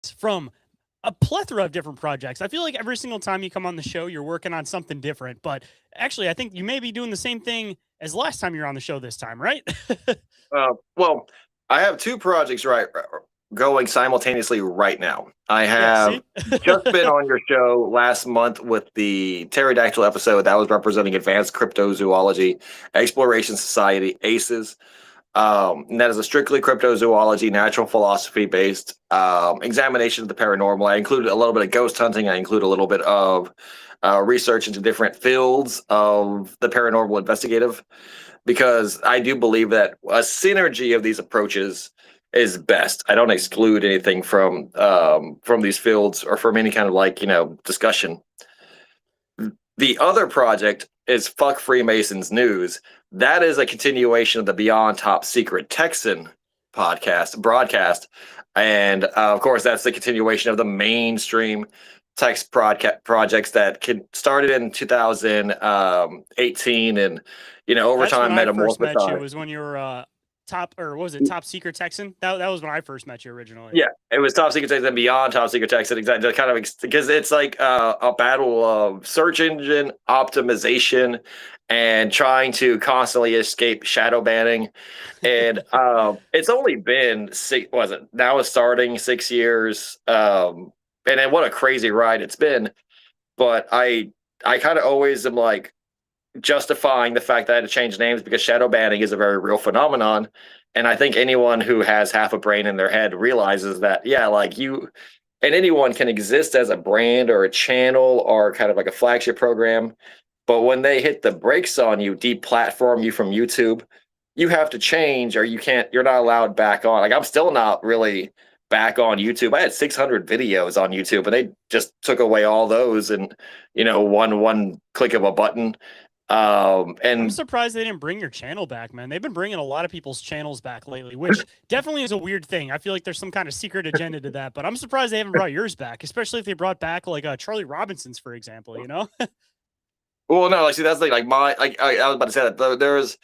from a plethora of different projects. I feel like every single time you come on the show, you're working on something different. But actually, I think you may be doing the same thing as last time you're on the show this time, right? Well, I have two projects going simultaneously right now. I have just been on your show last month with the pterodactyl episode that was representing Advanced Cryptozoology Exploration Society (ACES). And that is a strictly cryptozoology, natural philosophy based examination of the paranormal. I included a little bit of ghost hunting. I include a little bit of research into different fields of the paranormal investigative, because I do believe that a synergy of these approaches is best. I don't exclude anything from these fields or from any kind of discussion. The other project is Fuck Freemasons News. That is a continuation of the Beyond Top Secret Texan broadcast. And of course, that's the continuation of the mainstream text projects that started in 2018 and, over time metamorphosed. That's when I first met you, was when you were Top Secret Texan? That was when I first met you originally. Yeah, it was Top Secret Texan and Beyond Top Secret Texan, exactly. Kind of because it's like a battle of search engine optimization and trying to constantly escape shadow banning. And it's only been now it's starting 6 years. And then what a crazy ride it's been. But I kind of always am like justifying the fact that I had to change names because shadow banning is a very real phenomenon. And I think anyone who has half a brain in their head realizes that, you and anyone can exist as a brand or a channel or kind of like a flagship program. But when they hit the brakes on you, deplatform you from YouTube, you have to change, or you're not allowed back on. Like, I'm still not really back on YouTube. I had 600 videos on YouTube and they just took away all those in, one click of a button. And I'm surprised they didn't bring your channel back, man. They've been bringing a lot of people's channels back lately, which definitely is a weird thing. I feel like there's some kind of secret agenda to that, but I'm surprised they haven't brought yours back, especially if they brought back like Charlie Robinson's, for example, Well, no, see, that's I was about to say that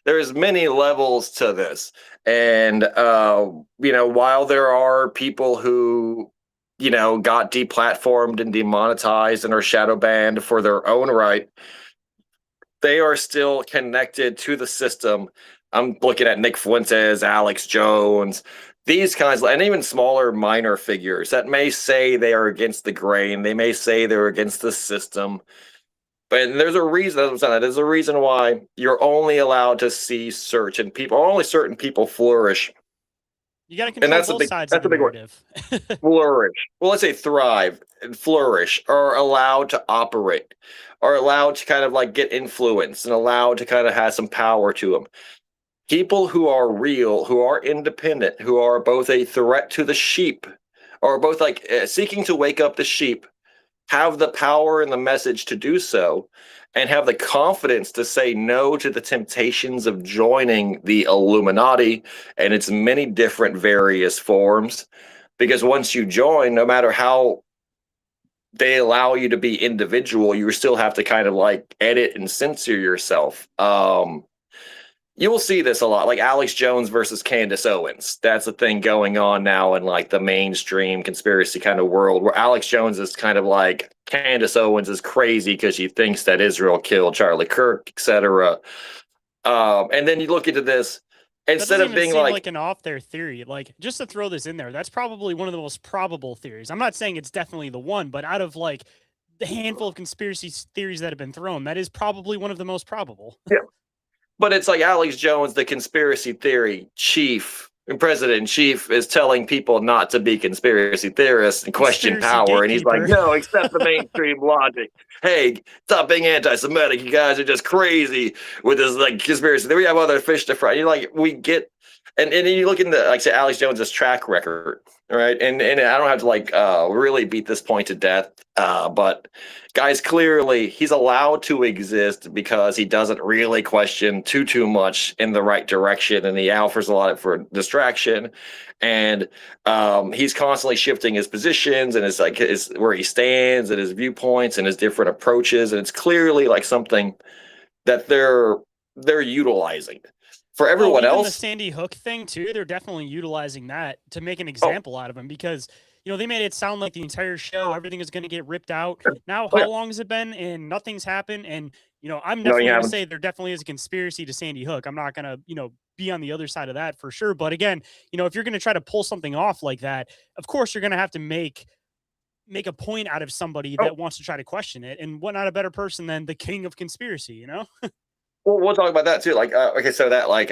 there's many levels to this. And, while there are people who, got deplatformed and demonetized and are shadow banned for their own right, they are still connected to the system. I'm looking at Nick Fuentes, Alex Jones, these kinds, and even smaller minor figures that may say they are against the grain. They may say they're against the system. But there's a reason. There's a reason why you're only allowed to see certain people. Only certain people flourish. You got to control both sides of the narrative. Flourish. Well, let's say thrive and flourish, are allowed to operate, are allowed to kind of get influence and allowed to kind of have some power to them. People who are real, who are independent, who are both a threat to the sheep, or both seeking to wake up the sheep, have the power and the message to do so, and have the confidence to say no to the temptations of joining the Illuminati and its many different various forms. Because once you join, no matter how they allow you to be individual, you still have to kind of edit and censor yourself. You will see this a lot, like Alex Jones versus Candace Owens. That's a thing going on now in the mainstream conspiracy kind of world, where Alex Jones is kind of like Candace Owens is crazy because she thinks that Israel killed Charlie Kirk, etc. And then you look into this, instead of being like an off their theory, just to throw this in there, that's probably one of the most probable theories. I'm not saying it's definitely the one, but out of the handful of conspiracy theories that have been thrown, that is probably one of the most probable. Yeah. But it's like Alex Jones, the conspiracy theory chief, president-in-chief, is telling people not to be conspiracy theorists and question power. And he's like, no, accept the mainstream logic. Hey, stop being anti-Semitic. You guys are just crazy with this conspiracy. Then we have other fish to fry. You're we get, and you look into say Alex Jones's track record, right? And I don't have to really beat this point to death, but guys, clearly he's allowed to exist because he doesn't really question too much in the right direction, and he offers a lot for distraction, and he's constantly shifting his positions and his where he stands and his viewpoints and his different approaches, and it's clearly something that they're utilizing. For Oh, everyone even the else, Sandy Hook thing too, they're definitely utilizing that to make an oh, example out of him because they made it sound like the entire show, everything is going to get ripped out. Now, oh how yeah, long has it been? And nothing's happened. And I'm no, you definitely going to haven't. say there definitely is a conspiracy to Sandy Hook. I'm not going to be on the other side of that for sure. But again, if you're going to try to pull something off like that, of course you're going to have to make a point out of somebody Oh, that wants to try to question it. And what not a better person than the king of conspiracy, well, we'll talk about that too. Like, okay, so that like,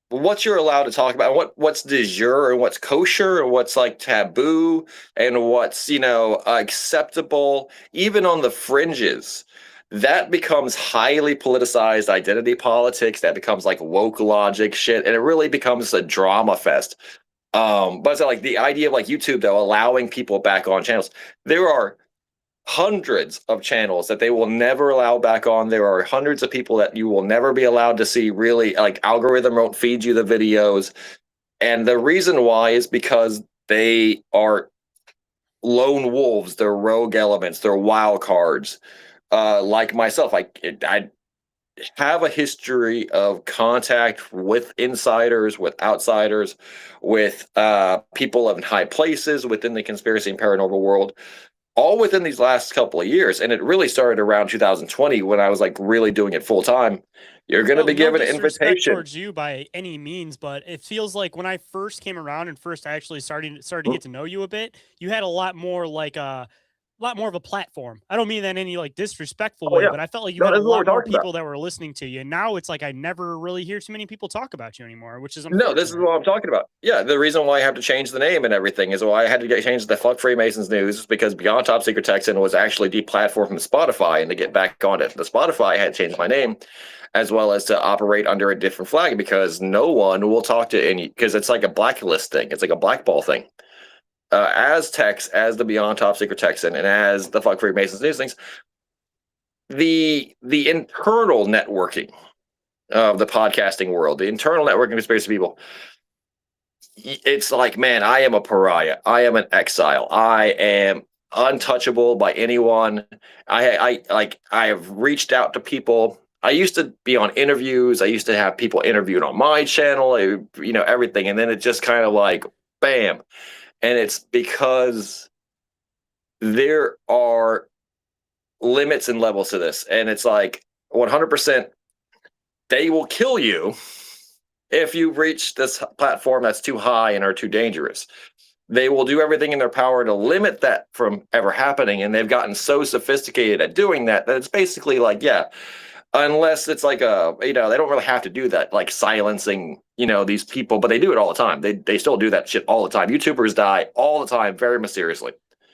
what you're allowed to talk about, what's de jure and what's kosher and what's like taboo and what's acceptable, even on the fringes. That becomes highly politicized identity politics. That becomes like woke logic shit, and it really becomes a drama fest. But so like the idea of like YouTube though allowing people back on channels, there are hundreds of channels that they will never allow back on. There are hundreds of people that you will never be allowed to see. Really, like algorithm won't feed you the videos, and the reason why is because they are lone wolves. They're rogue elements. They're wild cards. Like myself, I have a history of contact with insiders, with outsiders, with people in high places within the conspiracy and paranormal world, all within these last couple of years. And it really started around 2020 when I was like really doing it full time. You're going to Oh, be no given an disrespect invitation. towards you by any means, but it feels like when I first came around and first actually started to get to know you a bit, you had a lot more like a lot more of a platform. I don't mean that in any like disrespectful Oh way, yeah, but I felt like you no, had a this is what we're lot more talking about. people that were listening to you. And now it's like I never really hear too many people talk about you anymore, which is No, this is unfortunate. what I'm talking about. Yeah, the reason why I have to change the name and everything is why I had to get changed to Fuck Freemasons News is because Beyond Top Secret Texan was actually deplatformed from Spotify, and to get back on it, the Spotify I had to change my name, as well as to operate under a different flag because no one will talk to any, because it's like a blacklist thing. It's like a blackball thing. As Tex, as the Beyond Top Secret Texan, and as the Fuck Freemasons News things, the internal networking of the podcasting world, the internal networking of conspiracy people, it's like, man, I am a pariah. I am an exile. I am untouchable by anyone. I have reached out to people. I used to be on interviews. I used to have people interviewed on my channel, everything. And then it just kind of like, bam. And it's because there are limits and levels to this. And it's like 100% they will kill you if you reach this platform that's too high and are too dangerous. They will do everything in their power to limit that from ever happening. And they've gotten so sophisticated at doing that that it's basically like, yeah, unless it's like they don't really have to do that, like silencing, these people, but they do it all the time. They still do that shit all the time. YouTubers die all the time, very mysteriously.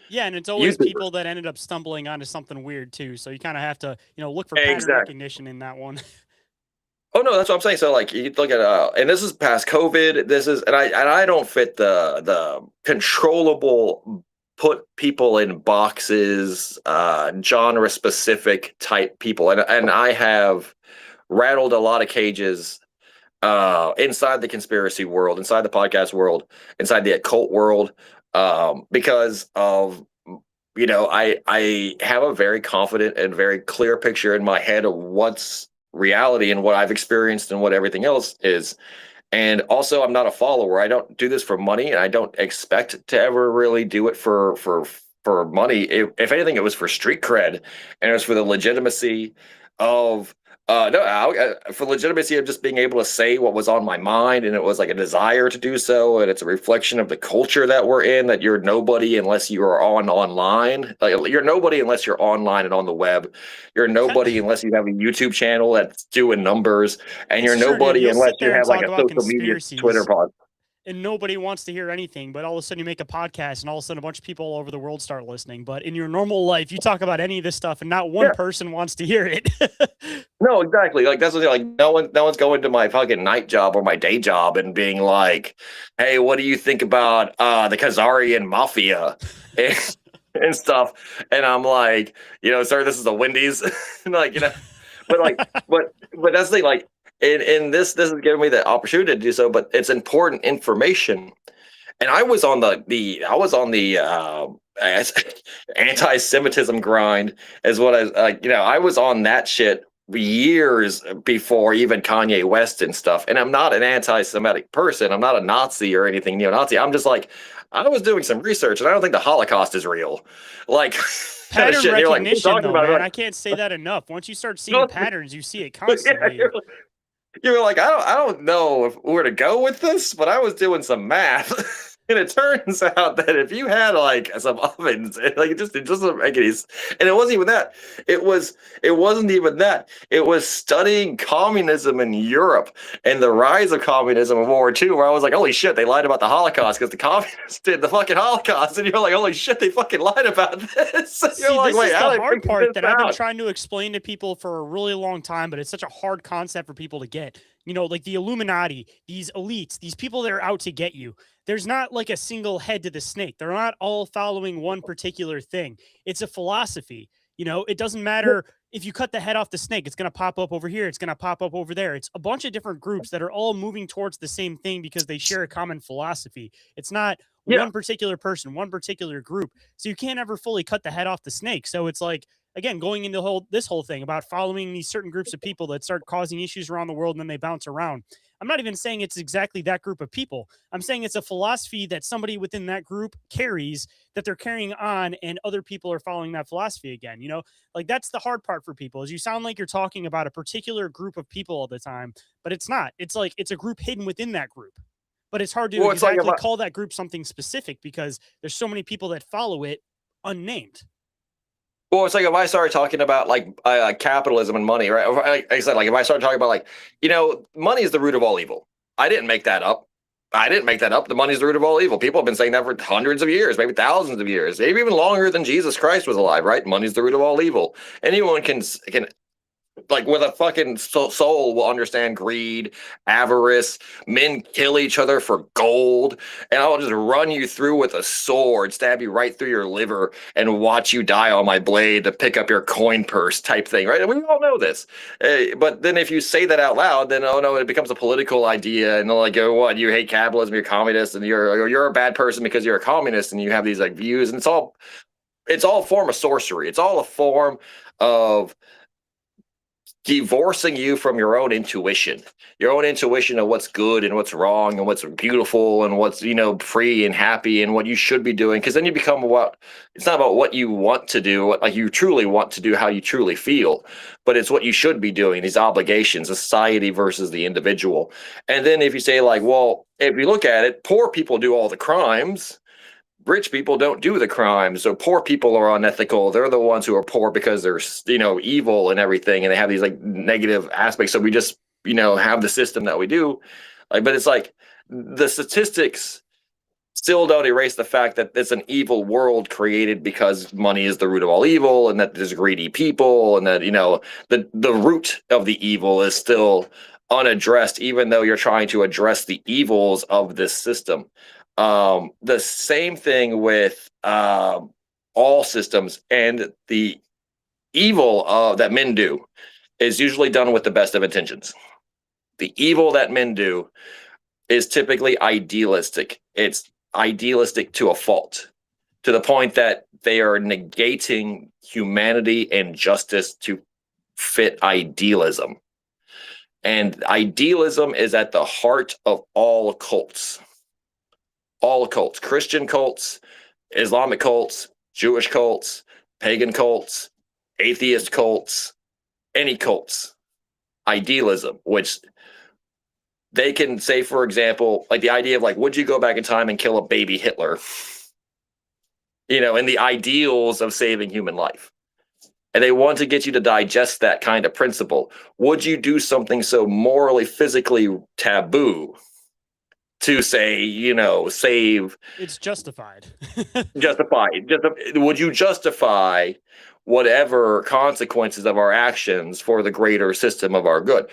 Yeah, and it's always YouTubers. people that ended up stumbling onto something weird too. So you kind of have to, look for pattern Exactly. recognition in that one. Oh no, that's what I'm saying. So like you look at and this is past COVID. This is and I don't fit the controllable put people in boxes, genre specific type people. And I have rattled a lot of cages inside the conspiracy world, inside the podcast world, inside the occult world, because of I have a very confident and very clear picture in my head of what's reality and what I've experienced and what everything else is. And also, I'm not a follower. I don't do this for money, and I don't expect to ever really do it for money. If anything, it was for street cred, and it was for the legitimacy of for legitimacy of just being able to say what was on my mind, and it was like a desire to do so, and it's a reflection of the culture that we're in. That you're nobody unless you are online. Like you're nobody unless you're online and on the web. You're nobody unless you have a YouTube channel that's doing numbers, and It's you're true, dude. nobody You'll unless sit you there and have like talk a about social media Twitter conspiracies pod. and nobody wants to hear anything, but all of a sudden you make a podcast and all of a sudden a bunch of people all over the world start listening. But in your normal life, you talk about any of this stuff and not one Yeah, person wants to hear it. no, exactly. Like that's what like no one's going to my fucking night job or my day job and being like, "Hey, what do you think about the Khazarian mafia and stuff?" And I'm like, sir, this is a Wendy's, like but like, but that's the thing. Like, in this is giving me the opportunity to do so, but it's important information. And I was on the anti-Semitism grind, is what I like. I was on that shit years before even Kanye West and stuff. And I'm not an anti-Semitic person. I'm not a Nazi or anything neo-Nazi. I'm just like, I was doing some research and I don't think the Holocaust is real. Like kind of Pattern shit. And you're like, recognition, though, about it? man. Like, I can't say that enough. Once you start seeing patterns, you see it constantly. yeah, you're like, I don't know where to go with this, but I was doing some math. And it turns out that if you had like some ovens, like it doesn't make any sense. And it wasn't even that. It wasn't even that. It was studying communism in Europe and the rise of communism in World War II, where I was like, holy shit, they lied about the Holocaust because the communists did the fucking Holocaust. And you're like, holy shit, they fucking lied about this. See, you're like, this wait, is how the they hard figure part this that I've been out? trying to explain to people for a really long time, but it's such a hard concept for people to get. You know, like the Illuminati, these elites, these people that are out to get you. There's not like a single head to the snake. They're not all following one particular thing. It's a philosophy. You know, it doesn't matter if you cut the head off the snake, it's going to pop up over here. It's going to pop up over there. It's a bunch of different groups that are all moving towards the same thing because they share a common philosophy. It's not Yeah. one particular person, one particular group. So you can't ever fully cut the head off the snake. So it's like, again, going into this whole thing about following these certain groups of people that start causing issues around the world and then they bounce around. I'm not even saying it's exactly that group of people. I'm saying it's a philosophy that somebody within that group carries, that they're carrying on, and other people are following that philosophy again. You know, like that's the hard part for people is you sound like you're talking about a particular group of people all the time, but it's not. It's like it's a group hidden within that group. But it's hard to exactly call that group something specific because there's so many people that follow it unnamed. Well, it's like if I started talking about like capitalism and money, right? Like I said, like if I started talking about like, money is the root of all evil. I didn't make that up. The money's the root of all evil. People have been saying that for hundreds of years, maybe thousands of years, maybe even longer than Jesus Christ was alive, right? Money's the root of all evil. Anyone can like with a fucking soul will understand greed, avarice. Men kill each other for gold, and I'll just run you through with a sword, stab you right through your liver, and watch you die on my blade to pick up your coin purse type thing, right? And we all know this. But then if you say that out loud, then oh no, it becomes a political idea, and they're like, oh, what? You hate capitalism? You're communist, and you're a bad person because you're a communist, and you have these like views, and it's all a form of sorcery. It's all a form of divorcing you from your own intuition of what's good and what's wrong and what's beautiful and what's free and happy and what you should be doing, because then you become it's not about what you want to do, what like you truly want to do, how you truly feel, but it's what you should be doing, these obligations, society versus the individual. And then if you say like, well, if you look at it, poor people do all the crimes, rich people don't do the crimes. So poor people are unethical. They're the ones who are poor because they're, evil and everything. And they have these like negative aspects. So we just, have the system that we do. Like, but it's like the statistics still don't erase the fact that it's an evil world created because money is the root of all evil, and that there's greedy people, and that, the root of the evil is still unaddressed, even though you're trying to address the evils of this system. The same thing with all systems, and the evil that men do is usually done with the best of intentions. The evil that men do is typically idealistic. It's idealistic to a fault, to the point that they are negating humanity and justice to fit idealism. And idealism is at the heart of all cults. All cults, Christian cults, Islamic cults, Jewish cults, pagan cults, atheist cults, any cults. Idealism, which they can say, for example, like the idea of like, would you go back in time and kill a baby Hitler? And the ideals of saving human life. And they want to get you to digest that kind of principle. Would you do something so morally, physically taboo to say, save? It's justified. Would you justify whatever consequences of our actions for the greater system of our good?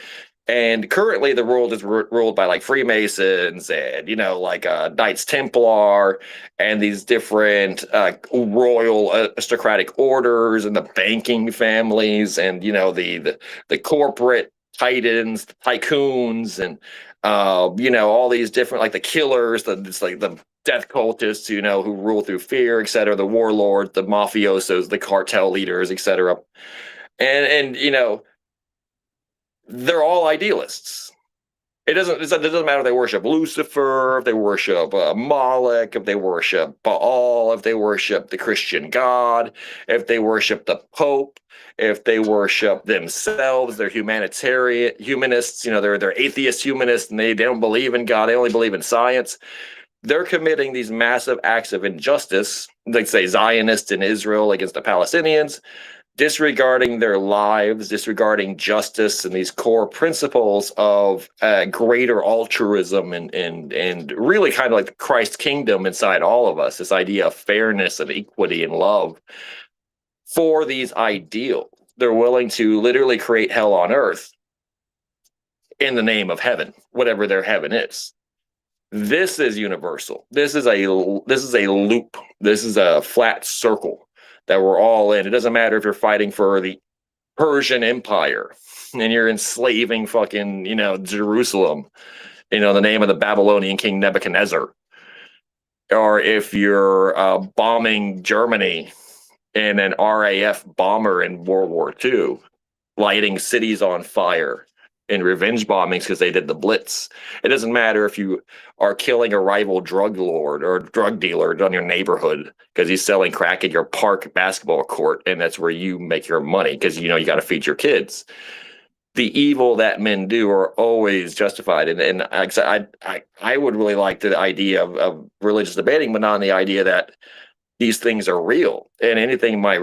And currently the world is ruled by like Freemasons and, like Knights Templar and these different royal aristocratic orders and the banking families and, the corporate titans, the tycoons, and, all these different, like the killers, it's like the death cultists, who rule through fear, etc., the warlords, the mafiosos, the cartel leaders, etc. And they're all idealists. It doesn't matter if they worship Lucifer, if they worship Moloch, if they worship Baal, if they worship the Christian God, if they worship the Pope, if they worship themselves. They're humanists. They're atheist humanists, and they don't believe in God. They only believe in science. They're committing these massive acts of injustice, like say Zionists in Israel against the Palestinians, disregarding their lives, disregarding justice and these core principles of greater altruism and really kind of like the Christ kingdom inside all of us, this idea of fairness and equity and love. For these ideals, they're willing to literally create hell on earth in the name of heaven, whatever their heaven is. This is universal. This is a loop. This is a flat circle that we're all in. It doesn't matter if you're fighting for the Persian Empire and you're enslaving fucking, Jerusalem, in the name of the Babylonian king Nebuchadnezzar, or if you're bombing Germany in an RAF bomber in World War II, lighting cities on fire in revenge bombings because they did the Blitz. It doesn't matter if you are killing a rival drug lord or drug dealer in your neighborhood because he's selling crack at your park basketball court, and that's where you make your money because you got to feed your kids. The evil that men do are always justified, and I would really like the idea of religious debating, but not on the idea that these things are real. And anything my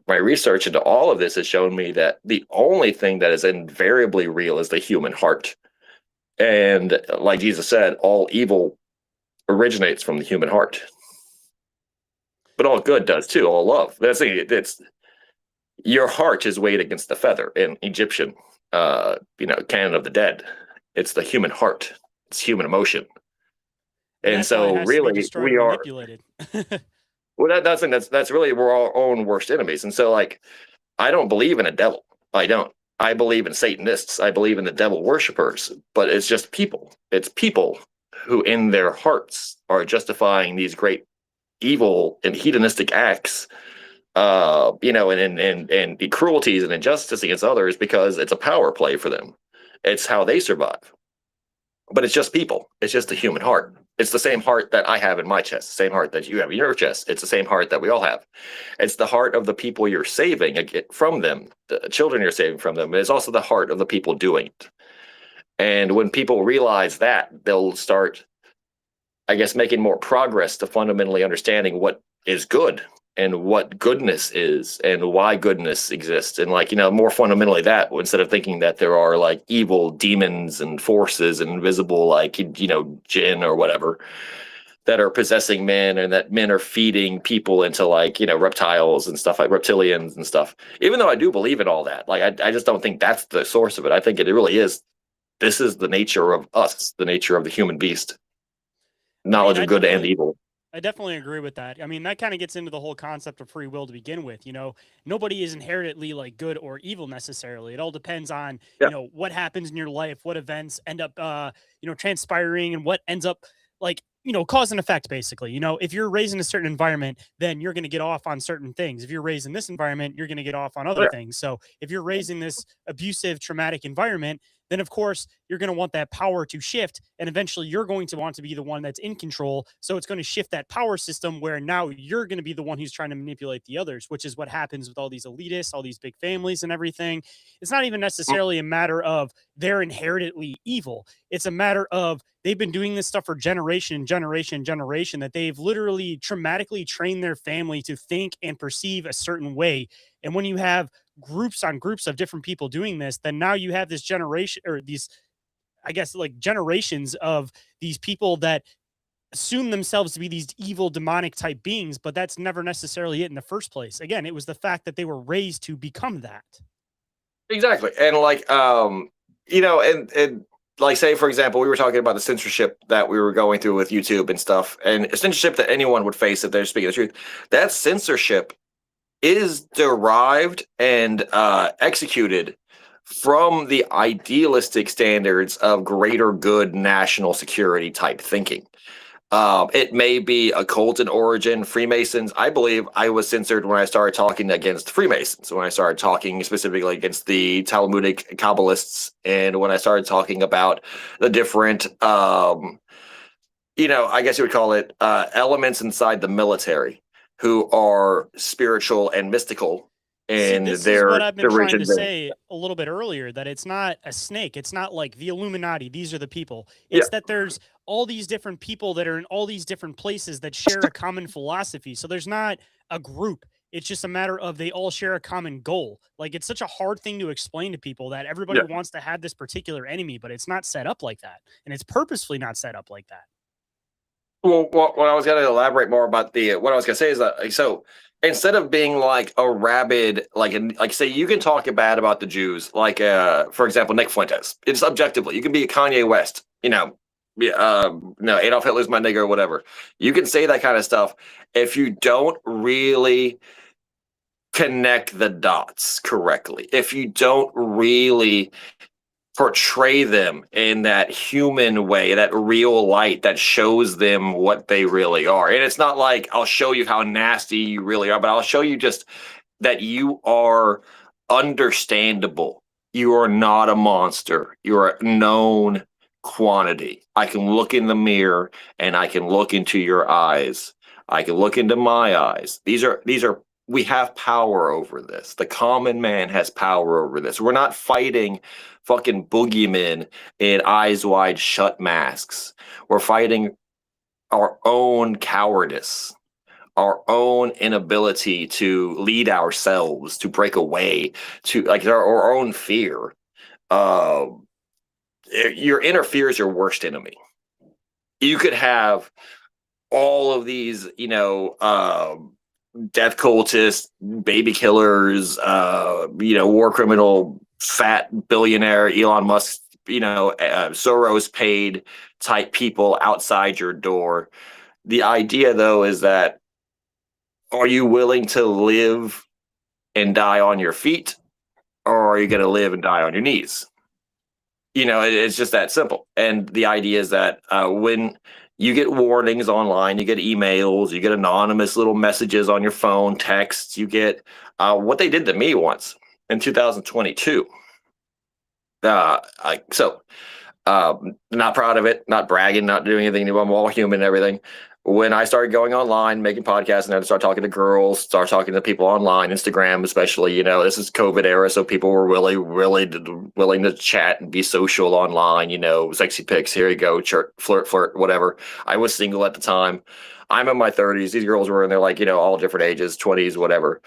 research into all of this has shown me that the only thing that is invariably real is the human heart. And like Jesus said, all evil originates from the human heart. But all good does too, all love. It's your heart is weighed against the feather in Egyptian canon of the dead. It's the human heart. It's human emotion. And so really we are manipulated. Well, that's really we're our own worst enemies. And so, like, I don't believe in a devil. I don't. I believe in Satanists. I believe in the devil worshipers. But it's just people. It's people who, in their hearts, are justifying these great evil and hedonistic acts, and the cruelties and injustice against others because it's a power play for them. It's how they survive. But it's just people. It's just the human heart. It's the same heart that I have in my chest, the same heart that you have in your chest. It's the same heart that we all have. It's the heart of the people you're saving from them, the children you're saving from them. It's also the heart of the people doing it. And when people realize that, they'll start, I guess, making more progress to fundamentally understanding what is good and what goodness is and why goodness exists. And more fundamentally that, instead of thinking that there are like evil demons and forces and invisible, jinn or whatever that are possessing men, and that men are feeding people into reptiles and stuff, like reptilians and stuff. Even though I do believe in all that, I just don't think that's the source of it. I think it really is. This is the nature of us, the nature of the human beast, knowledge of good and evil. I definitely agree with that. I mean, that kind of gets into the whole concept of free will to begin with. Nobody is inherently good or evil necessarily. It all depends on, what happens in your life, what events end up, transpiring, and what ends up cause and effect, basically. If you're raised in a certain environment, then you're going to get off on certain things. If you're raised in this environment, you're going to get off on other things. So if you're raised in this abusive, traumatic environment, then of course you're going to want that power to shift, and eventually you're going to want to be the one that's in control. So it's going to shift that power system where now you're going to be the one who's trying to manipulate the others, which is what happens with all these elitists, all these big families and everything. It's not even necessarily a matter of they're inherently evil. It's a matter of they've been doing this stuff for generation, that they've literally traumatically trained their family to think and perceive a certain way. And when you have groups on groups of different people doing this, then now you have this generation, or these, I guess, generations of these people that assume themselves to be these evil demonic type beings, but that's never necessarily it in the first place. Again, it was the fact that they were raised to become that. Exactly. And say, for example, we were talking about the censorship that we were going through with YouTube and stuff, and censorship that anyone would face if they're speaking the truth. That censorship is derived and executed from the idealistic standards of greater good national security type thinking. It may be occult in origin, Freemasons. I believe I was censored when I started talking against Freemasons, when I started talking specifically against the Talmudic Kabbalists, and when I started talking about the different, I guess you would call it elements inside the military who are spiritual and mystical See, in this is what their I've been trying to origin. say a little bit earlier, that it's not a snake. It's not like the Illuminati. These are the people. Yeah. It's that there's all these different people that are in all these different places that share a common philosophy. So there's not a group. It's just a matter of they all share a common goal. Like, it's such a hard thing to explain to people that everybody Yeah. wants to have this particular enemy, but it's not set up like that. And it's purposefully not set up like that. Well, what I was going to elaborate more about what I was going to say is that, like, so instead of being like a rabid, like say you can talk bad about the Jews, like for example Nick Fuentes. It's objectively you can be a Kanye West, no, Adolf Hitler's my nigger or whatever. You can say that kind of stuff if you don't really connect the dots correctly. If you don't really portray them in that human way, that real light that shows them what they really are. And it's not like I'll show you how nasty you really are, but I'll show you just that you are understandable. You are not a monster. You're a known quantity. I can look in the mirror and I can look into your eyes. I can look into my eyes. These are we have power over this. The common man has power over this. We're not fighting fucking boogeymen in eyes wide shut masks. We're fighting our own cowardice, our own inability to lead ourselves, to break away, to like our own fear. Your inner fear is your worst enemy. You could have all of these, death cultists, baby killers, war criminal, fat billionaire, Elon Musk, Soros paid type people outside your door. The idea, though, is that are you willing to live and die on your feet, or are you going to live and die on your knees? It's just that simple. And the idea is that when you get warnings online, you get emails, you get anonymous little messages on your phone, texts, you get what they did to me once in 2022. Not proud of it, not bragging, not doing anything new. I'm all human and everything. When I started going online, making podcasts, and I started talking to girls, start talking to people online, Instagram especially. This is COVID era, so people were really willing to chat and be social online. Sexy pics, here you go, flirt, whatever. I was single at the time. I'm in my 30s. These girls were in their all different ages, 20s, whatever.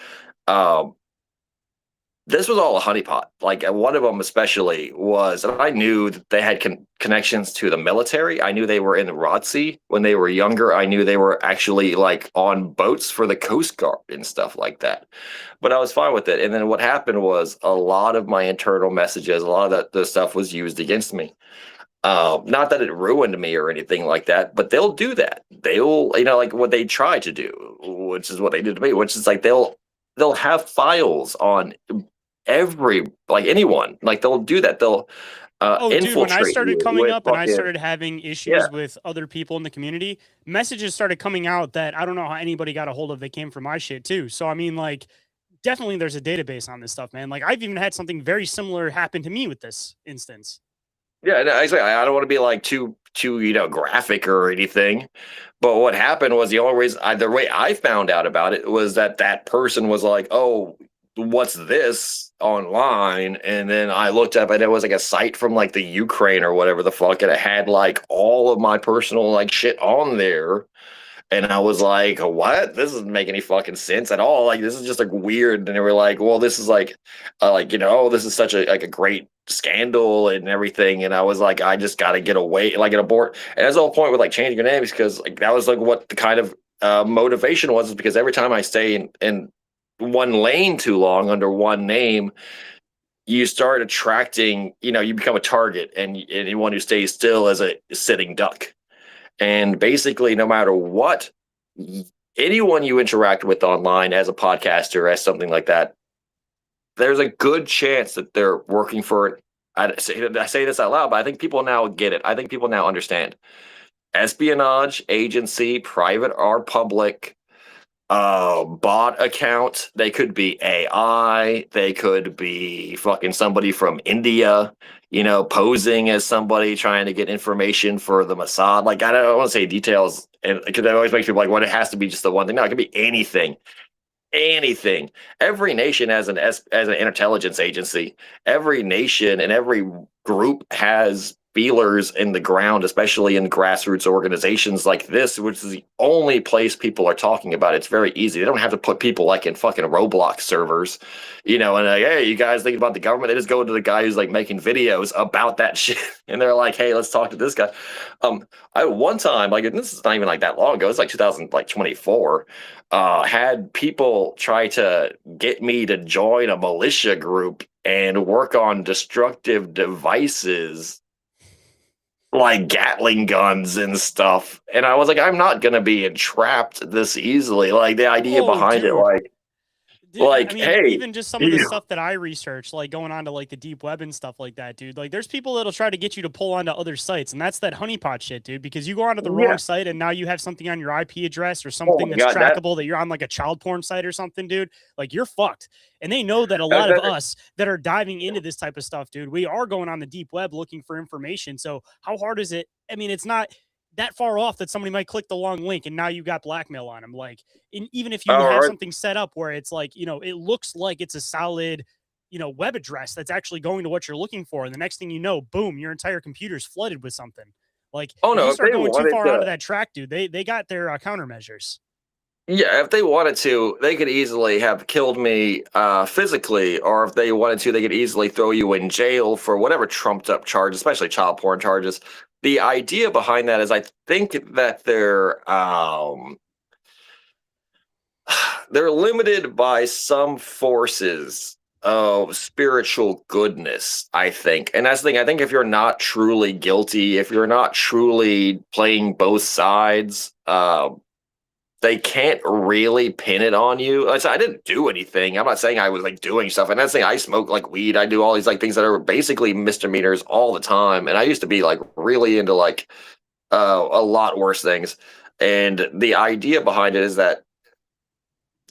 This was all a honeypot. Like one of them especially was, and I knew that they had connections to the military. I knew they were in the ROTC when they were younger. I knew they were actually on boats for the Coast Guard and stuff like that. But I was fine with it. And then what happened was a lot of my internal messages, a lot of the stuff was used against me. Not that it ruined me or anything like that, but they'll do that. They'll, like what they try to do, which is what they did to me, which is they'll have files on anyone, they'll do that. They'll Dude, when I started coming up and I started having issues with other people in the community, messages started coming out that I don't know how anybody got a hold of. They came from my shit too. So I mean, definitely there's a database on this stuff, man. I've even had something very similar happen to me with this instance. Yeah, no, I don't want to be too graphic or anything, but what happened was the only reason the way I found out about it was that person was like, "Oh, what's this online?" And then I looked up and it was a site from the Ukraine or whatever the fuck, and it had all of my personal shit on there. And I was like, what? This doesn't make any fucking sense at all. This is just weird. And they were like, well, this is this is such a great scandal and everything. And I was like, I just got to get away, get abort. And that's the whole point with changing your name, because that was what the kind of motivation was, is because every time I stay in one lane too long under one name, you start attracting, you become a target, and anyone who stays still as a sitting duck. And basically, no matter what, anyone you interact with online as a podcaster, as something like that, there's a good chance that they're working for it. I say this out loud, but I think people now get it. I think people now understand. espionage agency, private or public, bot account. They could be AI. They could be fucking somebody from India, posing as somebody trying to get information for the Mossad. Like, I don't want to say details, and because that always makes people like, well, it has to be just the one thing. No, it could be anything. Anything. Every nation has an intelligence agency. Every nation and every group has feelers in the ground, especially in grassroots organizations like this, which is the only place people are talking about. It's very easy. They don't have to put people like in fucking Roblox servers, and like, hey, you guys thinking about the government? They just go to the guy who's like making videos about that shit, and they're like, hey, let's talk to this guy. I one time, like, and this is not even like that long ago. It's like 2024. Had people try to get me to join a militia group and work on destructive devices like Gatling guns and stuff. And I was like, I'm not going to be entrapped this easily. Like, the idea behind it, I mean, hey, even just some of the stuff that I research, like going on to like the deep web and stuff like that, dude. Like, there's people that'll try to get you to pull onto other sites, and that's that honeypot shit, dude. Because you go onto the wrong site, and now you have something on your IP address or something that's trackable, that you're on like a child porn site or something, dude. Like, you're fucked. And they know that a lot of us that are diving into this type of stuff, dude, we are going on the deep web looking for information. So how hard is it? I mean, it's not that far off that somebody might click the long link and now you got blackmail on them. Like, even if you have something set up where it's like, it looks like it's a solid, web address that's actually going to what you're looking for. And the next thing you know, boom, your entire computer's flooded with something. Like, if you start going too far onto that track, dude, they got their countermeasures. Yeah, if they wanted to, they could easily have killed me physically, or if they wanted to, they could easily throw you in jail for whatever trumped up charge, especially child porn charges. The idea behind that is, I think that they're limited by some forces of spiritual goodness, I think. And that's the thing. I think if you're not truly guilty, if you're not truly playing both sides, they can't really pin it on you. Like, I didn't do anything. I'm not saying I was like doing stuff. And that's the thing. I smoke like weed. I do all these like things that are basically misdemeanors all the time. And I used to be like really into like a lot worse things. And the idea behind it is that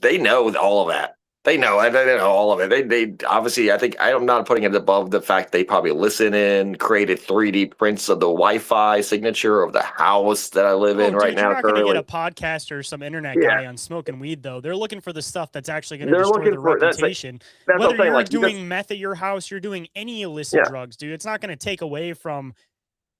they know all of that. They know all of it. They obviously, I think, I'm not putting it above the fact they probably listen in, created 3D prints of the Wi-Fi signature of the house that I live in right now. You're not going to get a podcast or some internet guy on smoking weed, though. They're looking for the stuff that's actually going to destroy their reputation. That's whether you're like, doing meth at your house, you're doing any illicit drugs, dude. It's not going to take away from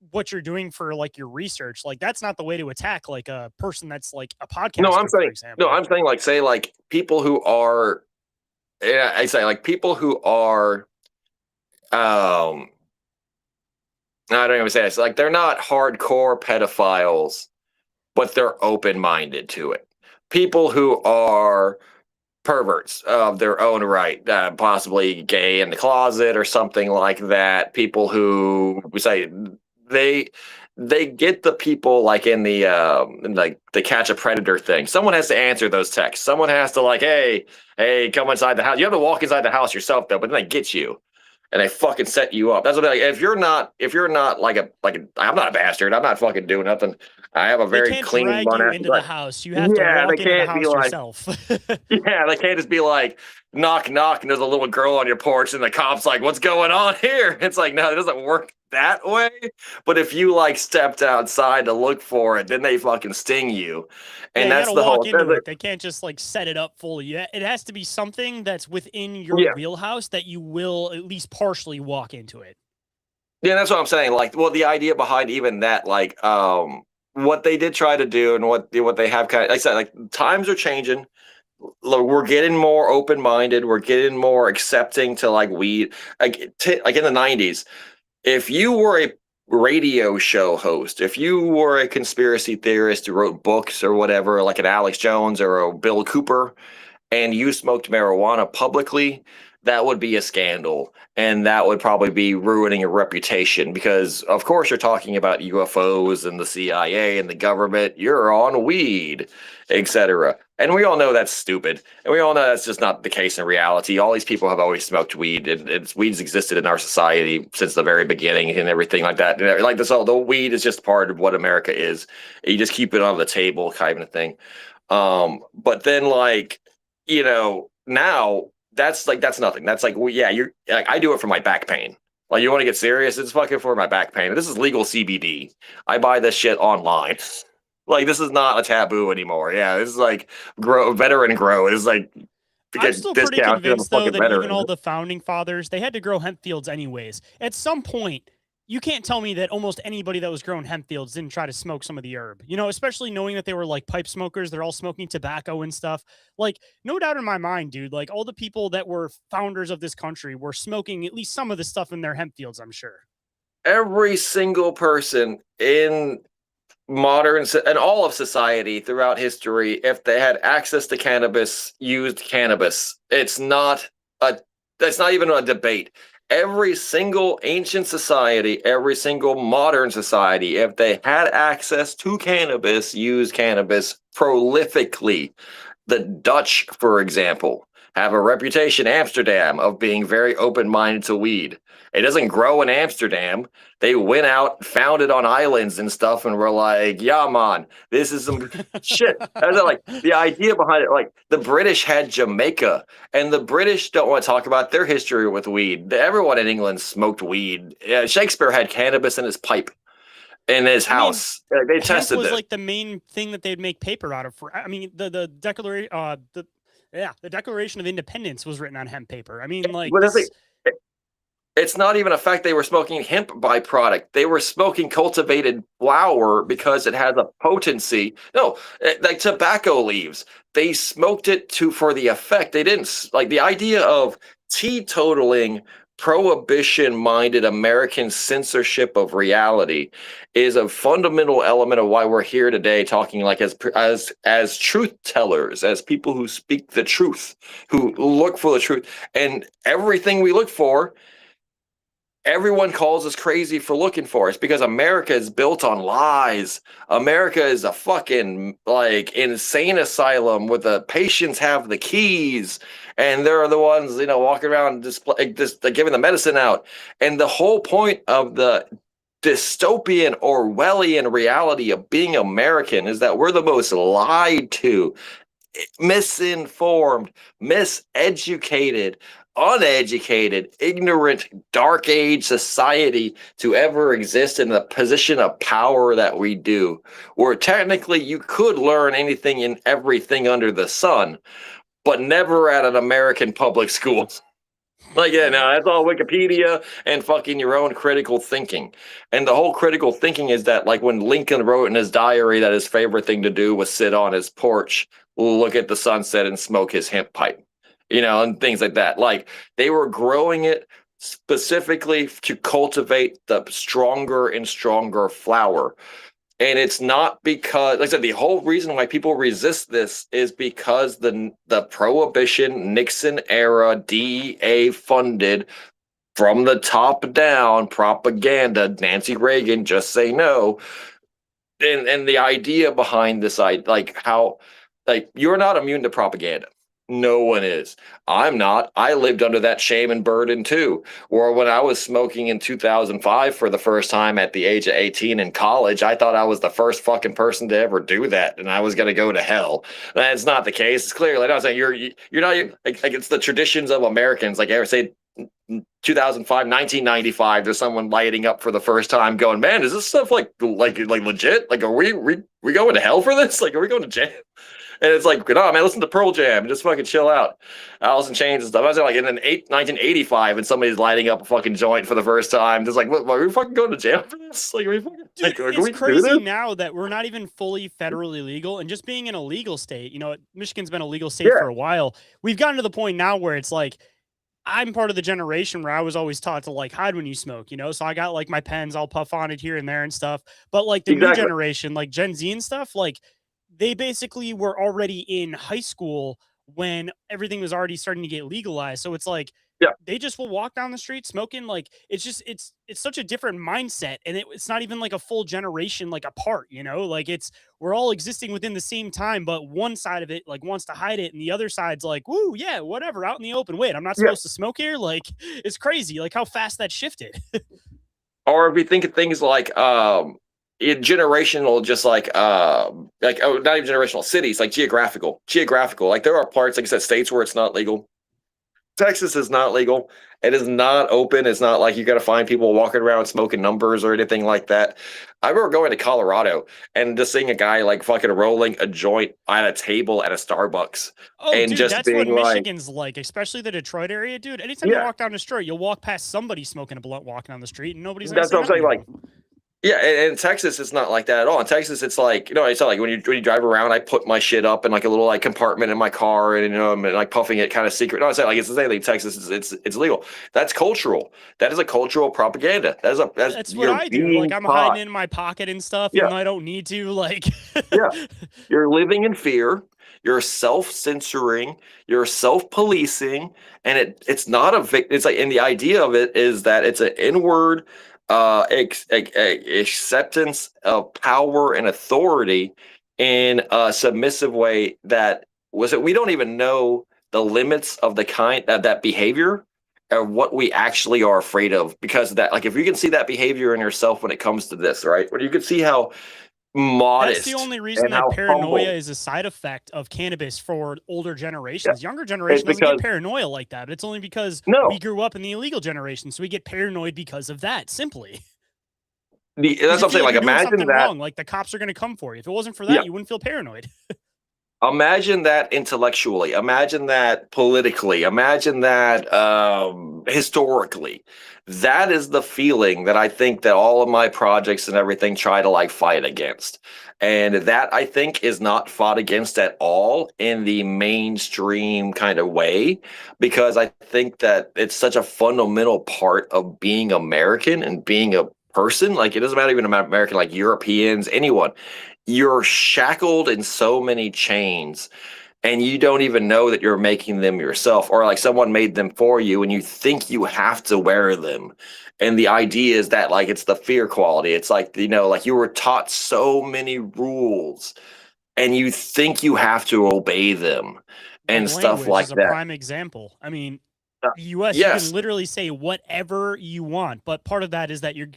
what you're doing for like your research. Like, that's not the way to attack like a person that's like a podcaster, for example. I'm saying like, say like people who are, I say like people who are, I don't even say this. Like, they're not hardcore pedophiles, but they're open-minded to it. People who are perverts of their own right, possibly gay in the closet or something like that. People who we say they get the people like in the catch a predator thing. Someone has to answer those texts. Someone has to like, hey, come inside the house. You have to walk inside the house yourself though, but then they get you and they fucking set you up. That's what like, if you're not like a I'm not a bastard. I'm not fucking doing nothing. I have a very clean drag you into the house. You have to walk into the house yourself. Yeah, they can't just be like, knock, knock, and there's a little girl on your porch, and the cop's like, what's going on here? It's like, no, it doesn't work that way. But if you like stepped outside to look for it, then they fucking sting you. And that's the whole thing. They can't just like set it up fully. It has to be something that's within your wheelhouse that you will at least partially walk into it. Yeah, that's what I'm saying. Like, well, the idea behind even that, like, what they did try to do and what they have kind of, like I said, like, times are changing. We're getting more open-minded. We're getting more accepting to like weed. Like in the 90s, if you were a radio show host, if you were a conspiracy theorist who wrote books or whatever, like an Alex Jones or a Bill Cooper, and you smoked marijuana publicly, that would be a scandal, and that would probably be ruining a reputation because, of course, you're talking about UFOs and the CIA and the government. You're on weed, etc. And we all know that's stupid, and we all know that's just not the case in reality. All these people have always smoked weed, and weed's existed in our society since the very beginning, and everything like that. Like this, all the weed is just part of what America is. You just keep it on the table, kind of thing. But then, like, now that's nothing. That's like, well, yeah, you're like, I do it for my back pain. Like, you want to get serious? It's fucking for my back pain. This is legal CBD. I buy this shit online. Like, this is not a taboo anymore. Yeah, this is like veteran grow. It's like to I'm get still pretty discounted on a convinced, though, fucking that even veteran. all the founding fathers, they had to grow hemp fields anyways. At some point, you can't tell me that almost anybody that was growing hemp fields didn't try to smoke some of the herb, especially knowing that they were like pipe smokers. They're all smoking tobacco and stuff. Like, no doubt in my mind, dude, like all the people that were founders of this country were smoking at least some of the stuff in their hemp fields, I'm sure. Every single person in modern and all of society throughout history, if they had access to cannabis, used cannabis. It's not even a debate. Every single ancient society, every single modern society, if they had access to cannabis, used cannabis prolifically. The Dutch, for example, have a reputation in Amsterdam of being very open-minded to weed. It doesn't grow in Amsterdam. They went out, found it on islands and stuff, and were like, yeah, man, this is some shit. And like the idea behind it, like the British had Jamaica, and the British don't want to talk about their history with weed. Everyone in England smoked weed. Shakespeare had cannabis in his pipe in his house. They tested was this. like the main thing that they'd make paper out of. The Declaration of Independence was written on hemp paper. I mean, like, it's not even a fact they were smoking hemp byproduct. They were smoking cultivated flower because it has a potency. No, like tobacco leaves. They smoked it for the effect. They didn't like the idea of teetotaling prohibition-minded American censorship of reality is a fundamental element of why we're here today, talking like as truth tellers, as people who speak the truth, who look for the truth, and everything we look for. Everyone calls us crazy for looking for us because America is built on lies. America is a fucking like insane asylum where the patients have the keys and they're the ones, walking around just giving the medicine out. And the whole point of the dystopian Orwellian reality of being American is that we're the most lied to, misinformed, miseducated, uneducated, ignorant, dark age society to ever exist in the position of power that we do, where technically you could learn anything and everything under the sun, but never at an American public school. Like, yeah, no, that's all Wikipedia and fucking your own critical thinking. And the whole critical thinking is that, like, when Lincoln wrote in his diary that his favorite thing to do was sit on his porch, look at the sunset, and smoke his hemp pipe, and things like that. Like, they were growing it specifically to cultivate the stronger and stronger flower. And it's not because, like I said, the whole reason why people resist this is because the Prohibition Nixon era DEA funded from the top down propaganda, Nancy Reagan, just say no. And the idea behind this, like how, like, you're not immune to propaganda. No one is. I'm not. I lived under that shame and burden too. Or when I was smoking in 2005 for the first time at the age of 18 in college, I thought I was the first fucking person to ever do that, and I was going to go to hell. That's not the case. It's clearly not saying you're not like it's the traditions of Americans. Like, ever say 2005, 1995, there's someone lighting up for the first time, going, "Man, is this stuff like legit? Like, are we going to hell for this? Like, are we going to jail?" And it's like, no, man, listen to Pearl Jam and just fucking chill out. Alice in Chains and stuff. I was like in 1985 and somebody's lighting up a fucking joint for the first time. Just like, what, are we fucking going to jail for this? Like, are we fucking, dude, it's crazy now that we're not even fully federally legal, and just being in a legal state, Michigan's been a legal state for a while. We've gotten to the point now where it's like, I'm part of the generation where I was always taught to like hide when you smoke, so I got like my pens, I'll puff on it here and there and stuff. But like the new generation, like Gen Z and stuff, like, they basically were already in high school when everything was already starting to get legalized. So it's like, they just will walk down the street smoking. Like it's just it's such a different mindset, and it's not even like a full generation like apart, you know, like it's we're all existing within the same time, but one side of it like wants to hide it and the other side's like, woo, yeah, whatever, out in the open. Wait, I'm not Yeah. supposed to smoke here? Like it's crazy like how fast that shifted. Or if we think of things like generational, just like oh, not even generational, cities, like geographical. Like there are parts, like I said, states where it's not legal. Texas is not legal. It is not open. It's not like you got to find people walking around smoking numbers or anything like that. I remember going to Colorado and just seeing a guy like fucking rolling a joint at a table at a Starbucks. Oh, And dude, just that's what being like, Michigan's like, especially the Detroit area, dude. Anytime you yeah, walk down the street, you'll walk past somebody smoking a blunt walking down the street, and nobody's gonna that's say what I'm nothing saying. to Like, them. yeah, and in Texas, it's not like that at all. In Texas, it's like, it's not like when you drive around, I put my shit up in like a little like compartment in my car, and I'm like puffing it kind of secret. No, it's not like it's the same thing. Texas, it's legal. That's cultural. That is a cultural propaganda. That's what You're I do. Like being I'm hiding taught. it in my pocket and stuff, even Yeah, though I don't need to. Like, yeah. You're living in fear. You're self-censoring. You're self-policing, and it's not a it's like, and the idea of it is that it's an inward acceptance of power and authority in a submissive way that was it. We don't even know the limits of the kind of that behavior or what we actually are afraid of because of that. Like if you can see that behavior in yourself when it comes to this, right? When you can see how that's the modest only reason and that how paranoia humble. is a side effect of cannabis for older Yeah, generations. Younger it's generation doesn't get because paranoia like that. It's only because we no, grew up in the illegal generation, so we get paranoid because of that. Simply that's because what you I'm feel saying. like Like you're doing imagine something that. wrong, like the cops are going to come for you. If it wasn't for Yeah, that, you wouldn't feel paranoid. imagine that intellectually. Imagine that politically. Imagine that historically. That is the feeling that I think that all of my projects and everything try to like fight against. And that I think is not fought against at all in the mainstream kind of way, because I think that it's such a fundamental part of being American and being a person. Like it doesn't matter even about American, like Europeans, anyone. You're shackled in so many chains and you don't even know that you're making them yourself, or like someone made them for you and you think you have to wear them. And the idea is that like it's the fear quality. It's like, like you were taught so many rules and you think you have to obey them Like and stuff language like is a that. prime example. I mean, Uh, the US, you can yes. literally say whatever you want, but part of that is that you're,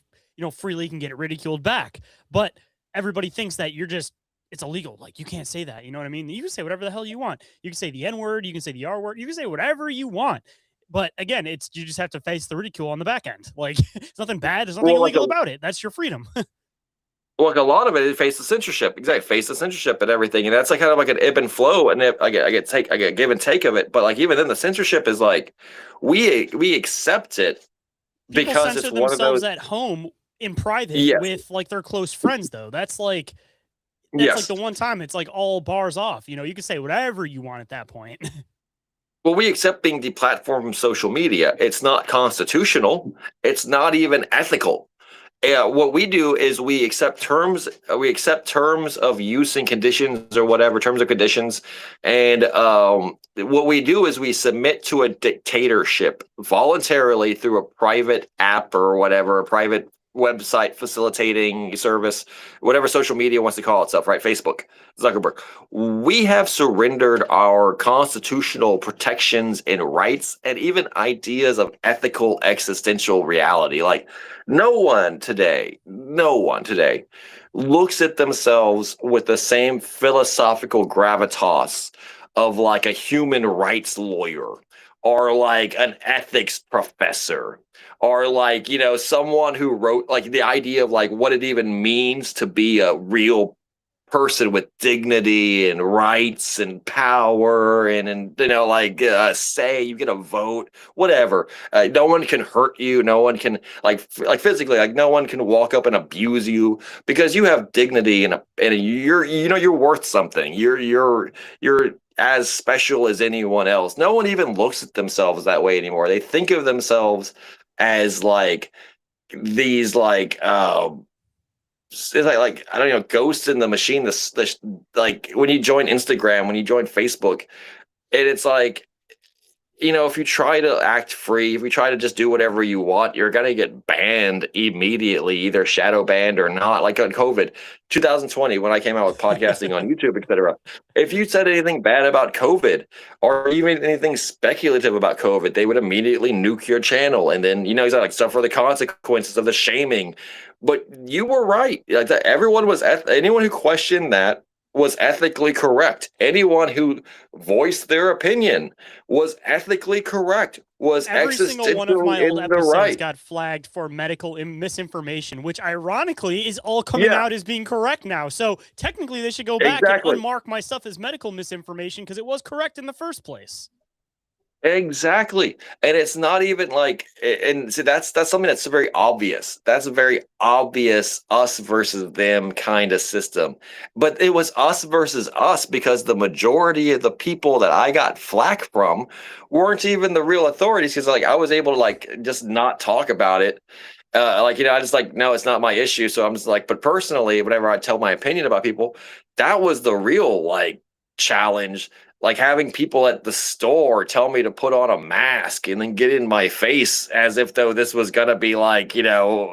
freely can get ridiculed back. But everybody thinks that you're just it's illegal. Like you can't say that. You know what I mean? You can say whatever the hell you want. You can say the N word, you can say the R word, you can say whatever you want. But again, it's you just have to face the ridicule on the back end. Like it's nothing bad, there's nothing Well, like illegal about it. That's your freedom. a lot of it faces censorship. Exactly, faces censorship and everything, and that's like kind of like an ebb and flow, and I get give and take of it. But like even then, the censorship is like we accept it People because censor it's one of those. themselves at home in private Yes, with like their close friends though. That's like yes. the one time it's like all bars off. You can say whatever you want at that point. Well, we accept being deplatformed from social media. It's not constitutional. It's not even ethical. What we do is we accept terms. We accept terms of use and conditions, or whatever terms and conditions. And what we do is we submit to a dictatorship voluntarily through a private app or whatever, a private website facilitating service, whatever social media wants to call itself, right? Facebook, Zuckerberg. We have surrendered our constitutional protections and rights and even ideas of ethical existential reality. Like no one today looks at themselves with the same philosophical gravitas of like a human rights lawyer or like an ethics professor or like someone who wrote like the idea of like what it even means to be a real person with dignity and rights and power and like say you get a vote, whatever. No one can hurt you, no one can like physically, like no one can walk up and abuse you because you have dignity and you're worth something. You're as special as anyone else. No one even looks at themselves that way anymore. They think of themselves as like these it's like I don't know, ghosts in the machine. Like when you join Instagram, when you join Facebook, and it's like if you try to act free, if you try to just do whatever you want, you're gonna get banned immediately, either shadow banned or not. Like on COVID, 2020, when I came out with podcasting on YouTube, etc. If you said anything bad about COVID or even anything speculative about COVID, they would immediately nuke your channel, and then he's like suffer the consequences of the shaming. But you were right. Like everyone was anyone who questioned that was ethically correct. Anyone who voiced their opinion was ethically correct, was Every single one of my existentially old in the episodes right. got flagged for medical misinformation, which ironically is all coming out as being correct now. So technically, they should go back and unmark my stuff as medical misinformation because it was correct in the first place. Exactly. And it's not even like, and see, that's something that's very obvious. That's a very obvious us versus them kind of system. But it was us versus us because the majority of the people that I got flack from weren't even the real authorities, because like I was able to like just not talk about it. I just like, no, it's not my issue. So I'm just like, but personally, whenever I tell my opinion about people, that was the real like challenge. Like having people at the store tell me to put on a mask and then get in my face as if though this was gonna be like,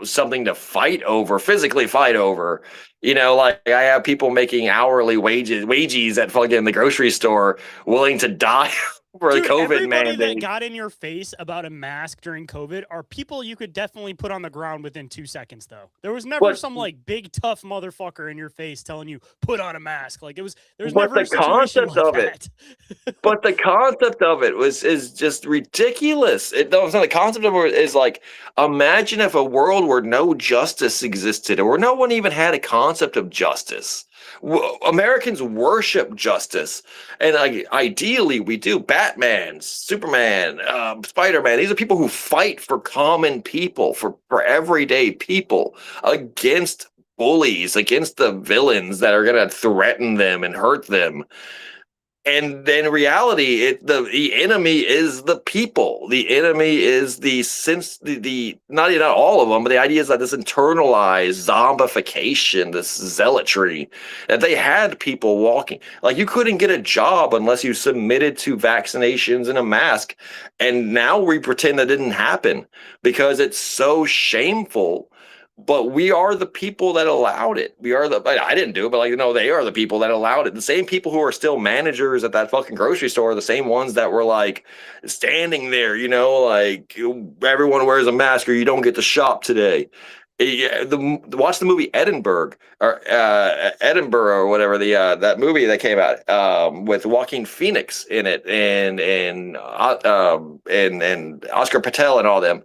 something to fight over, physically fight over. Like I have people making hourly wages at fucking the grocery store willing to die for the COVID everybody mandate. that got in your face about a mask during COVID are people you could definitely put on the ground within 2 seconds, though. There was never some like big tough motherfucker in your face telling you put on a mask. Like there's never a situation like that. But the concept of it is just ridiculous. The concept of it is like, imagine if a world where no justice existed, or where no one even had a concept of justice. Americans worship justice, and like ideally we do. Batman, Superman, Spider-Man, these are people who fight for common people, for everyday people, against bullies, against the villains that are going to threaten them and hurt them. And then reality, the enemy is the people. The enemy is the not all of them, but the idea is that this internalized zombification, this zealotry, that they had people walking like you couldn't get a job unless you submitted to vaccinations and a mask. And now we pretend that didn't happen because it's so shameful. But we are the people that allowed it. I didn't do it, but they are the people that allowed it. The same people who are still managers at that fucking grocery store are the same ones that were like standing there, like everyone wears a mask or you don't get to shop today. Watch the movie Edinburgh or Edinburgh or whatever, that movie that came out with Joaquin Phoenix in it, and Oscar Patel and all them.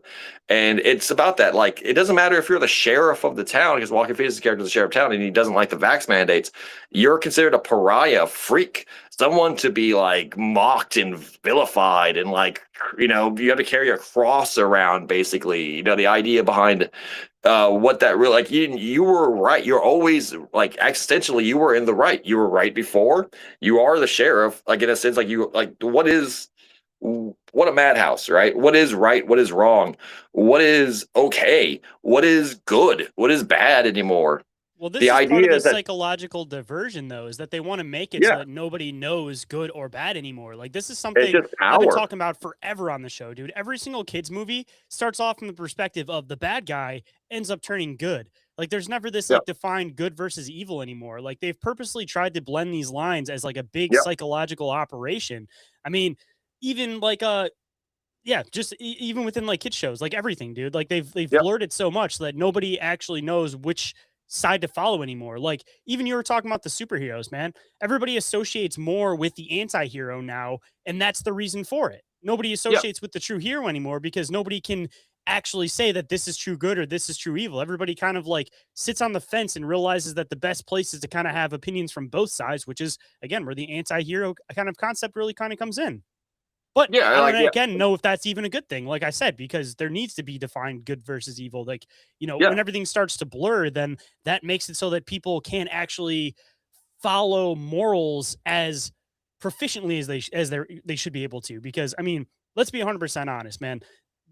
And it's about that. Like, it doesn't matter if you're the sheriff of the town, because Joaquin Phoenix's character is the sheriff of town and he doesn't like the vax mandates. You're considered a pariah, a freak, someone to be like mocked and vilified, and like, you have to carry a cross around, basically. The idea behind what that really, like, you were right. You're always like, existentially, you were in the right. You were right before. You are the sheriff, like in a sense, like what a madhouse, right? What is right? What is wrong? What is okay? What is good? What is bad anymore? Well, this is part of the psychological diversion, though, is that they want to make it so that nobody knows good or bad anymore. Like, this is something I've been talking about forever on the show, dude. Every single kids movie starts off from the perspective of the bad guy ends up turning good. Like, there's never this like defined good versus evil anymore. Like, they've purposely tried to blend these lines as like a big psychological operation. I mean, even like just even within like kid shows, like everything, dude. Like they've blurred it so much that nobody actually knows which side to follow anymore. Like even you were talking about the superheroes, man. Everybody associates more with the anti-hero now, and that's the reason for it. Nobody associates with the true hero anymore because nobody can actually say that this is true good or this is true evil. Everybody kind of like sits on the fence and realizes that the best place is to kind of have opinions from both sides, which is again where the anti-hero kind of concept really kind of comes in. But I don't again know if that's even a good thing, like I said, because there needs to be defined good versus evil. Like, when everything starts to blur, then that makes it so that people can't actually follow morals as proficiently as they should be able to. Because I mean, let's be 100% honest, man.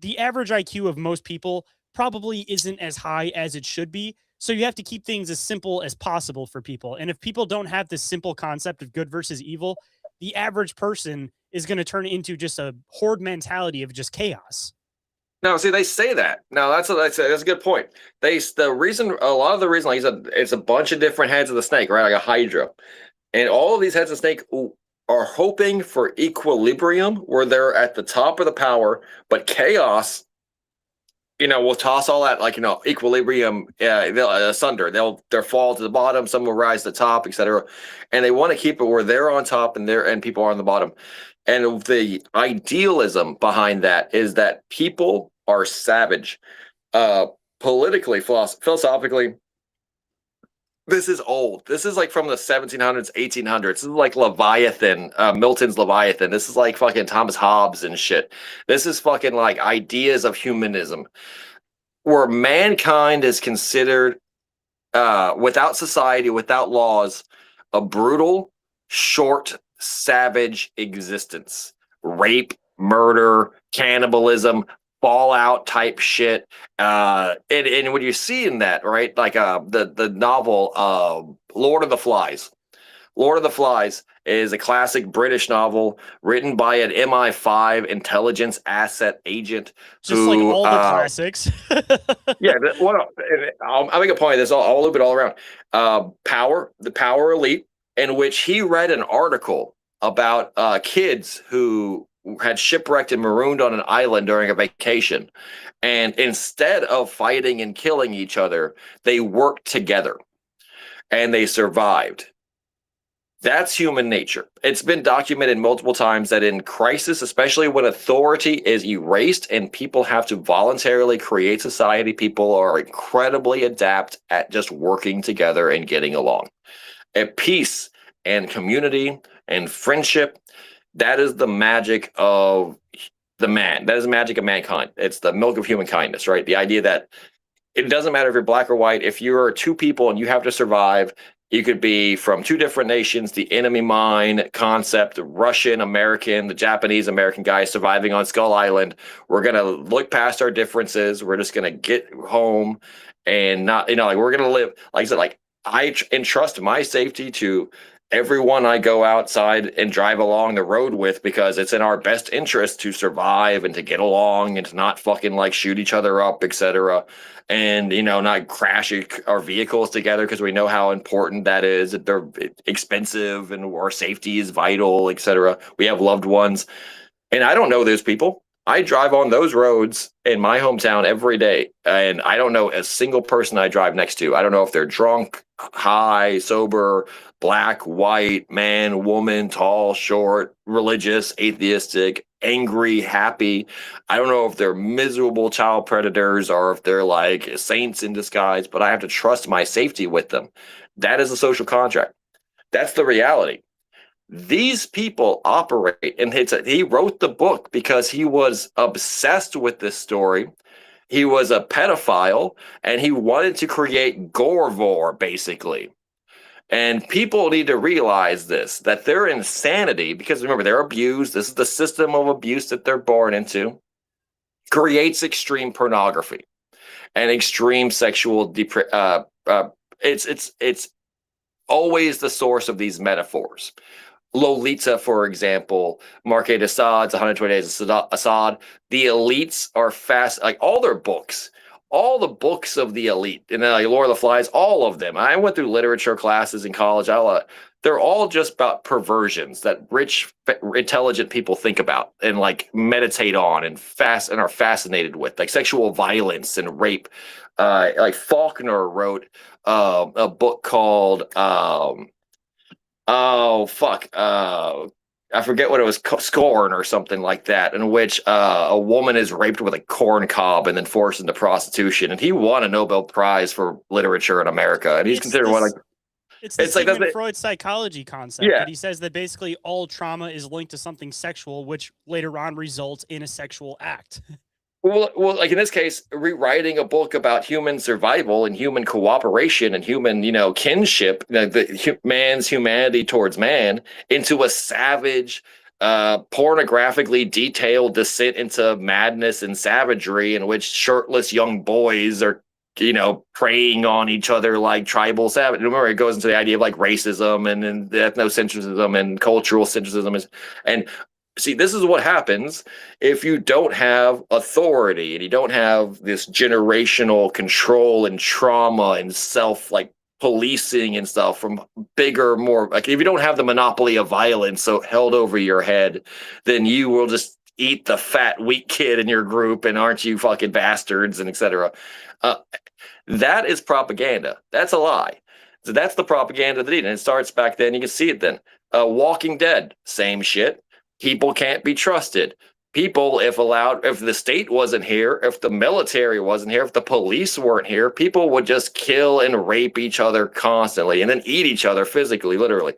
The average IQ of most people probably isn't as high as it should be. So you have to keep things as simple as possible for people. And if people don't have this simple concept of good versus evil, the average person is going to turn into just a horde mentality of just chaos. No, see, they say that. No, that's a good point. A lot of the reason, like you said, it's a bunch of different heads of the snake, right? Like a hydra, and all of these heads of snake are hoping for equilibrium, where they're at the top of the power, but chaos, will toss all that, like, equilibrium, they'll asunder. They'll fall to the bottom. Some will rise to the top, etc. And they want to keep it where they're on top and people are on the bottom. And the idealism behind that is that people are savage. Politically, philosophically, this is old. This is like from the 1700s, 1800s. This is like Leviathan, Milton's Leviathan. This is like fucking Thomas Hobbes and shit. This is fucking like ideas of humanism, where mankind is considered, without society, without laws, a brutal, short, savage existence. Rape, murder, cannibalism, fallout type shit. And when you see in that, right, like the novel Lord of the Flies. Lord of the Flies is a classic British novel written by an MI5 intelligence asset agent. Just like all the classics. Yeah, I'll make a point of this. I'll loop it all around. The Power Elite, in which he read an article about kids who had shipwrecked and marooned on an island during a vacation. And instead of fighting and killing each other, they worked together and they survived. That's human nature. It's been documented multiple times that in crisis, especially when authority is erased and people have to voluntarily create society, people are incredibly adept at just working together and getting along. At peace and community and friendship, that is the magic of the man. That is the magic of mankind. It's the milk of human kindness, right? The idea that it doesn't matter if you're black or white. If you're two people and you have to survive, you could be from two different nations, the enemy mine concept, the Russian American, the Japanese American guy surviving on Skull Island. We're going to look past our differences. We're just going to get home and not, like we're going to live. Like I said, like I entrust my safety to everyone I go outside and drive along the road with, because it's in our best interest to survive and to get along and to not fucking like shoot each other up, etc. And, not crash our vehicles together, because we know how important that is. They're expensive and our safety is vital, etc. We have loved ones. And I don't know those people. I drive on those roads in my hometown every day, and I don't know a single person I drive next to. I don't know if they're drunk, high, sober, black, white, man, woman, tall, short, religious, atheistic, angry, happy. I don't know if they're miserable child predators or if they're like saints in disguise, but I have to trust my safety with them. That is a social contract. That's the reality. These people operate, and he wrote the book because he was obsessed with this story. He was a pedophile, and he wanted to create Gorevore, basically. And people need to realize this, that their insanity, because remember, they're abused. This is the system of abuse that they're born into, creates extreme pornography and extreme sexual it's always the source of these metaphors. Lolita, for example, Marquis de Sade's 120 Days of Assad. The elites are fast, like all their books, all the books of the elite, and then like Lord of the Flies, all of them. I went through literature classes in college. They're all just about perversions that rich, intelligent people think about and like meditate on and are fascinated with, like sexual violence and rape. Like Faulkner wrote a book called I forget what it was, Scorn or something like that, in which a woman is raped with a corn cob and then forced into prostitution. And he won a Nobel Prize for literature in America. And he's considered one like it's the Sigmund Freud psychology concept that he says that basically all trauma is linked to something sexual, which later on results in a sexual act. Well, like in this case, rewriting a book about human survival and human cooperation and human, kinship, man's humanity towards man, into a savage, pornographically detailed descent into madness and savagery, in which shirtless young boys are preying on each other like tribal savage. Remember, it goes into the idea of like racism and ethnocentrism and cultural centrism. And see, this is what happens if you don't have authority and you don't have this generational control and trauma and self like policing and stuff from bigger, more like if you don't have the monopoly of violence so held over your head, then you will just eat the fat weak kid in your group and aren't you fucking bastards and etc. That is propaganda. That's a lie. So that's the propaganda that it starts back then. You can see it then. Walking Dead, same shit. People can't be trusted. People, if the state wasn't here, if the military wasn't here, if the police weren't here, people would just kill and rape each other constantly and then eat each other physically, literally.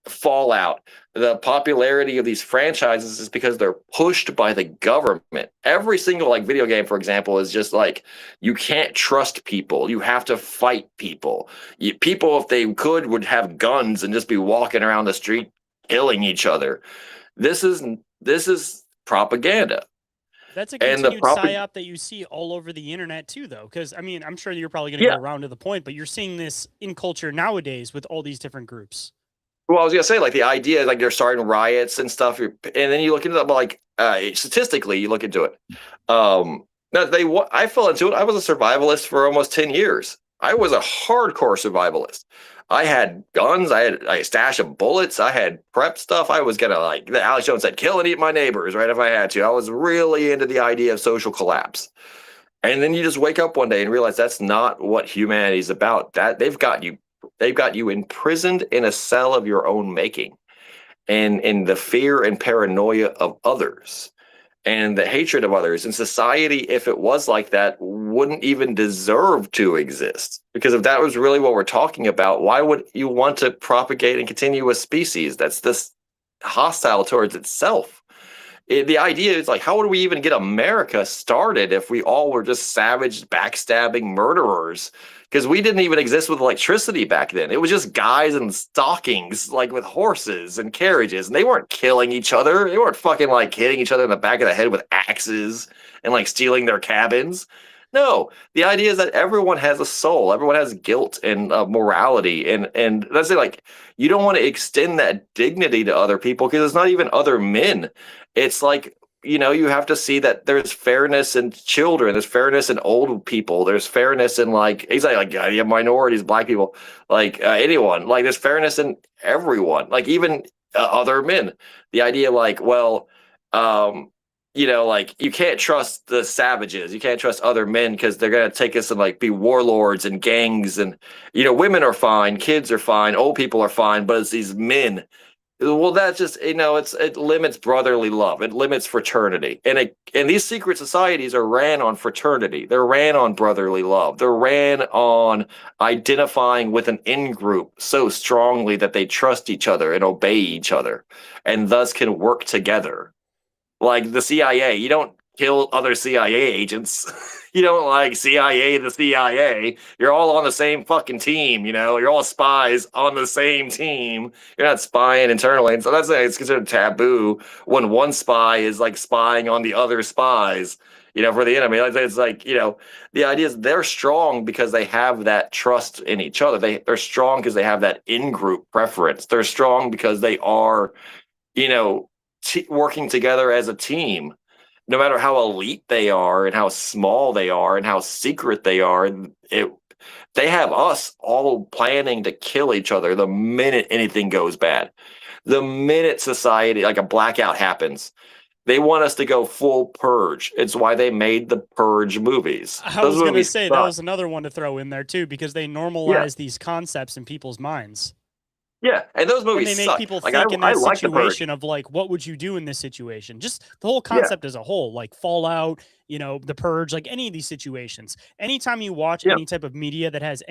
Fallout. The popularity of these franchises is because they're pushed by the government. Every single like video game, for example, is just like you can't trust people. You have to fight people. People, if they could, would have guns and just be walking around the street killing each other. This is propaganda. That's a continued psyop that you see all over the internet too, though. Because I mean, I'm sure you're probably going to go around to the point, but you're seeing this in culture nowadays with all these different groups. Well, I was gonna say, like the idea, like they're starting riots and stuff, and then you look into it, like statistically, you look into it. I fell into it. I was a survivalist for almost 10 years. I was a hardcore survivalist. I had guns. I had a stash of bullets. I had prep stuff. I was gonna, like Alex Jones said, kill and eat my neighbors, right? If I had to. I was really into the idea of social collapse. And then you just wake up one day and realize that's not what humanity is about. That they've got you imprisoned in a cell of your own making, and in the fear and paranoia of others and the hatred of others. And society, if it was like that, wouldn't even deserve to exist. Because if that was really what we're talking about, why would you want to propagate and continue a species that's this hostile towards itself? The idea is like, how would we even get America started if we all were just savage, backstabbing murderers? Because we didn't even exist with electricity back then. It was just guys in stockings, like with horses and carriages, and they weren't killing each other. They weren't fucking like hitting each other in the back of the head with axes and like stealing their cabins. No, the idea is that everyone has a soul. Everyone has guilt and morality, and that's it. Like, you don't want to extend that dignity to other people because it's not even other men. It's like, you have to see that there's fairness in children, there's fairness in old people, there's fairness in you have minorities, black people, like anyone. Like, there's fairness in everyone, like even other men. The idea, like, well, like you can't trust the savages, you can't trust other men because they're gonna take us and like be warlords and gangs, and women are fine, kids are fine, old people are fine, but it's these men. Well, that's just it limits brotherly love, it limits fraternity, and these secret societies are ran on fraternity, they're ran on brotherly love, they're ran on identifying with an in-group so strongly that they trust each other and obey each other, and thus can work together. Like the CIA, you don't kill other CIA agents. You don't like CIA the CIA. You're all on the same fucking team, You're all spies on the same team. You're not spying internally. And so that's it's considered taboo when one spy is like spying on the other spies, for the enemy. It's like, the idea is they're strong because they have that trust in each other. They're strong because they have that in-group preference. They're strong because they are, working together as a team, no matter how elite they are and how small they are and how secret they are. They have us all planning to kill each other the minute anything goes bad. The minute society, like a blackout happens, they want us to go full purge. It's why they made the Purge movies. I was going to say that was another one to throw in there too, because they normalize these concepts in people's minds. Yeah, and those movies and they make suck. people think in that situation of like, what would you do in this situation? Just the whole concept as a whole, like Fallout, the Purge, like any of these situations. Anytime you watch any type of media that has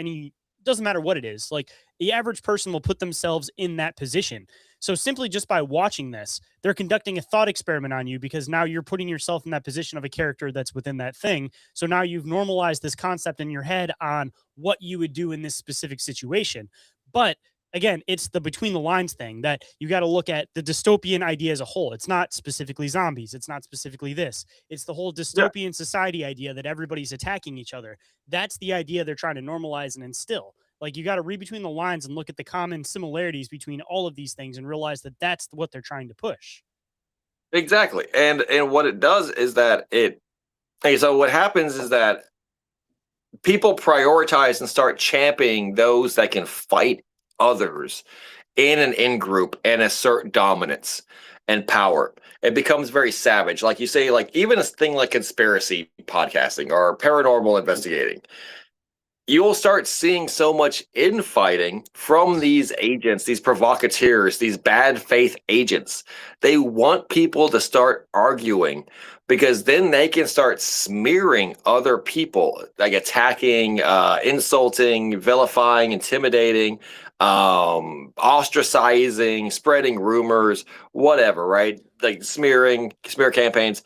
doesn't matter what it is, like the average person will put themselves in that position. So simply just by watching this, they're conducting a thought experiment on you, because now you're putting yourself in that position of a character that's within that thing. So now you've normalized this concept in your head on what you would do in this specific situation. But again, it's the between the lines thing that you got to look at the dystopian idea as a whole. It's not specifically zombies. It's not specifically this. It's the whole dystopian society idea that everybody's attacking each other. That's the idea they're trying to normalize and instill. Like, you got to read between the lines and look at the common similarities between all of these things and realize that that's what they're trying to push. Exactly. And what it does is that so what happens is that people prioritize and start championing those that can fight others in an in group and assert dominance and power. It becomes very savage. Like you say, like even a thing like conspiracy podcasting or paranormal investigating, you'll start seeing so much infighting from these agents, these provocateurs, these bad faith agents. They want people to start arguing because then they can start smearing other people, like attacking, insulting, vilifying, intimidating, ostracizing, spreading rumors, whatever, right? Like smear campaigns,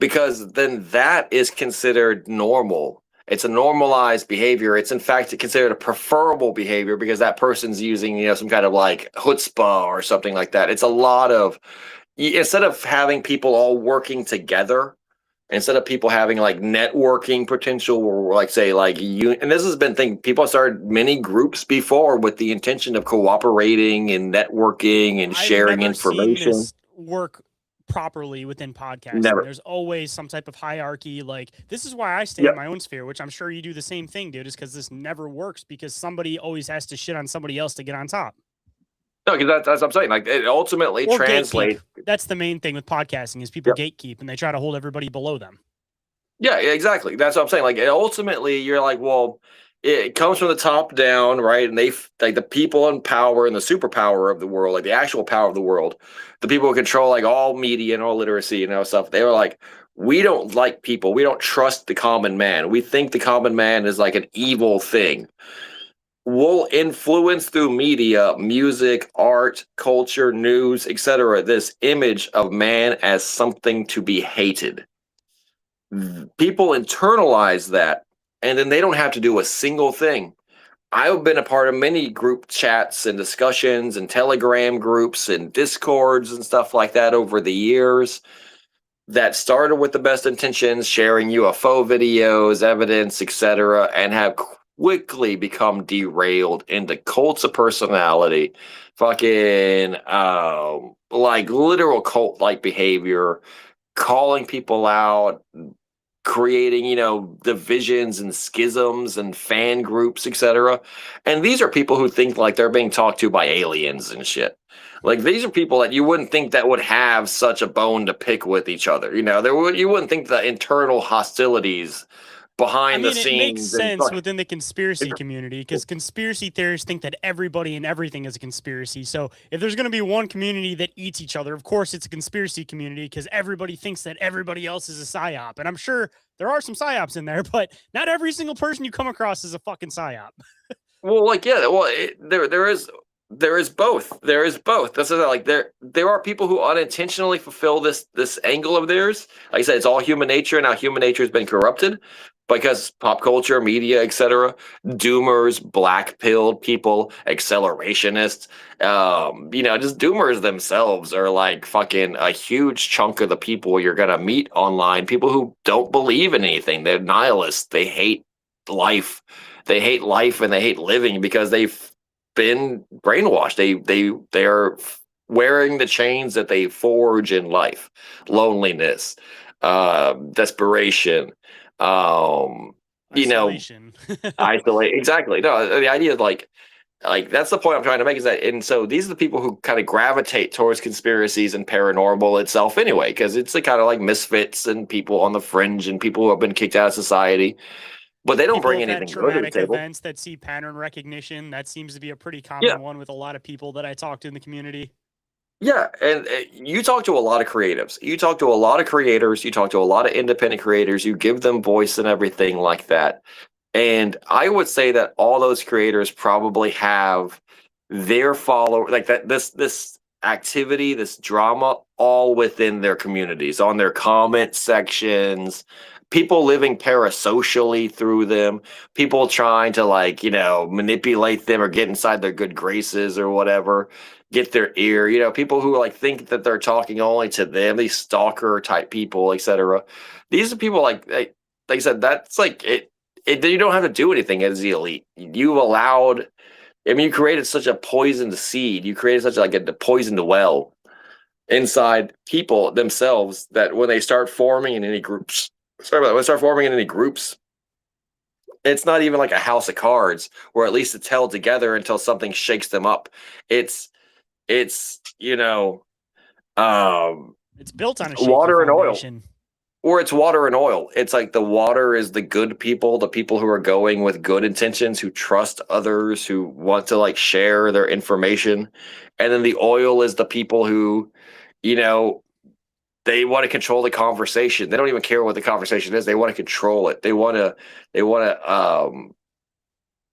because then that is considered normal. It's a normalized behavior. It's in fact considered a preferable behavior because that person's using, some kind of like chutzpah or something like that. It's a lot of, instead of having people all working together, instead of people having like networking potential or like say like you, and this has been thing, people started many groups before with the intention of cooperating and networking and sharing information. Seen this work properly within podcasting. Never. There's always some type of hierarchy. Like, this is why I stay in my own sphere, which I'm sure you do the same thing, dude, is because this never works because somebody always has to shit on somebody else to get on top. No, because that's what I'm saying. Like, it ultimately translates. That's the main thing with podcasting is people gatekeep and they try to hold everybody below them. Yeah, exactly. That's what I'm saying. Like, ultimately, you're like, well, it comes from the top down, right? And they like the people in power and the superpower of the world, like the actual power of the world, the people who control like all media and all literacy and all stuff. They were like, we don't like people. We don't trust the common man. We think the common man is like an evil thing. We'll influence through media, music, art, culture, news, etc. this image of man as something to be hated. People internalize that, and then they don't have to do a single thing. I've been a part of many group chats and discussions and Telegram groups and Discords and stuff like that over the years that started with the best intentions, sharing UFO videos, evidence, etc., and have quickly become derailed into cults of personality, fucking like literal cult-like behavior, calling people out, creating, divisions and schisms and fan groups, etc. And these are people who think like they're being talked to by aliens and shit. Like, these are people that you wouldn't think that would have such a bone to pick with each other. You wouldn't think the internal hostilities behind the scenes. It makes sense within the conspiracy community because conspiracy theorists think that everybody and everything is a conspiracy. So if there's going to be one community that eats each other, of course it's a conspiracy community because everybody thinks that everybody else is a psyop. And I'm sure there are some psyops in there, but not every single person you come across is a fucking psyop. Well, like, yeah, well, there is both. There is both. That's like there are people who unintentionally fulfill this angle of theirs. Like I said, it's all human nature, and now human nature has been corrupted because pop culture, media, etc. Doomers, black-pilled people, accelerationists, just doomers themselves are like fucking a huge chunk of the people you're gonna meet online. People who don't believe in anything. They're nihilists. They hate life. They hate life and they hate living because they've been brainwashed. They are wearing the chains that they forge in life. Loneliness, desperation, isolation. Isolate. Exactly. No, the idea is like that's the point I'm trying to make is that, and so these are the people who kind of gravitate towards conspiracies and paranormal itself anyway, because it's the kind of like misfits and people on the fringe and people who have been kicked out of society. But they don't bring anything good to the table. Events that see pattern recognition, that seems to be a pretty common one with a lot of people that I talk to in the community. Yeah, and you talk to a lot of creatives. You talk to a lot of creators. You talk to a lot of independent creators. You give them voice and everything like that. And I would say that all those creators probably have their followers, like that. This activity, this drama, all within their communities, on their comment sections, people living parasocially through them, people trying to like, manipulate them or get inside their good graces or whatever, get their ear, people who like think that they're talking only to them, these stalker type people, etc. These are people like I said, that's like it you don't have to do anything as the elite. You've allowed, I mean, you created such a poisoned seed, you created such like a poisoned well inside people themselves that when they start forming in any groups, when they start forming in any groups, it's not even like a house of cards where at least it's held together until something shakes them up. It's It's built on a shaky water and oil. foundation. Or it's water and oil. It's like the water is the good people, the people who are going with good intentions, who trust others, who want to like share their information. And then the oil is the people who, they want to control the conversation. They don't even care what the conversation is. They want to control it. They want to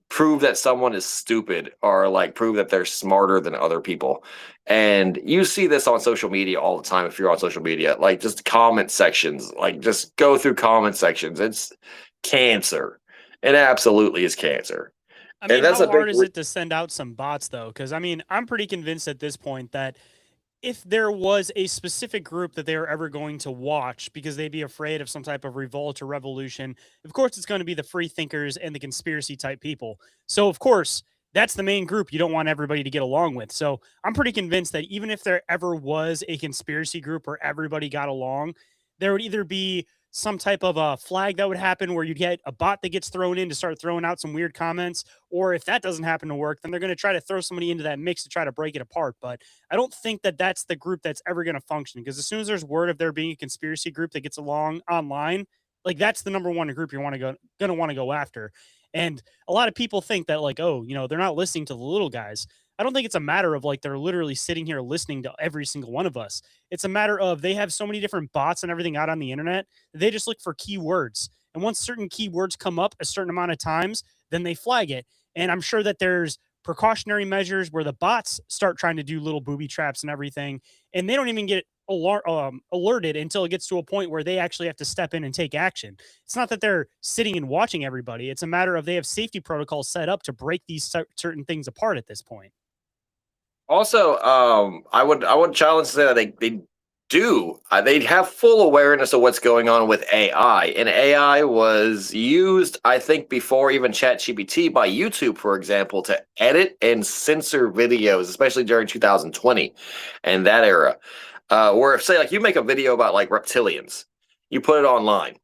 prove that someone is stupid or like prove that they're smarter than other people. And you see this on social media all the time. If you're on social media, like just comment sections, like just go through comment sections. It's cancer. It absolutely is cancer. I mean, And that's how a hard big is it to send out some bots though? Because I mean, I'm pretty convinced at this point that if there was a specific group that they were ever going to watch because they'd be afraid of some type of revolt or revolution, of course it's going to be the free thinkers and the conspiracy type people. So of course that's the main group you don't want everybody to get along with. So I'm pretty convinced that even if there ever was a conspiracy group where everybody got along, there would either be some type of a flag that would happen where you'd get a bot that gets thrown in to start throwing out some weird comments, or if that doesn't happen to work, then they're going to try to throw somebody into that mix to try to break it apart. But I don't think that that's the group that's ever going to function, because as soon as there's word of there being a conspiracy group that gets along online, like that's the number one group you want to going to want to go after. And a lot of people think that like, oh, they're not listening to the little guys. I don't think it's a matter of like they're literally sitting here listening to every single one of us. It's a matter of they have so many different bots and everything out on the internet. They just look for keywords. And once certain keywords come up a certain amount of times, then they flag it. And I'm sure that there's precautionary measures where the bots start trying to do little booby traps and everything. And they don't even get alerted until it gets to a point where they actually have to step in and take action. It's not that they're sitting and watching everybody. It's a matter of they have safety protocols set up to break these certain things apart at this point. Also, I would challenge to say that they do. They have full awareness of what's going on with AI, and AI was used, I think, before even ChatGPT by YouTube, for example, to edit and censor videos, especially during 2020 and that era. Where if say like you make a video about like reptilians, you put it online.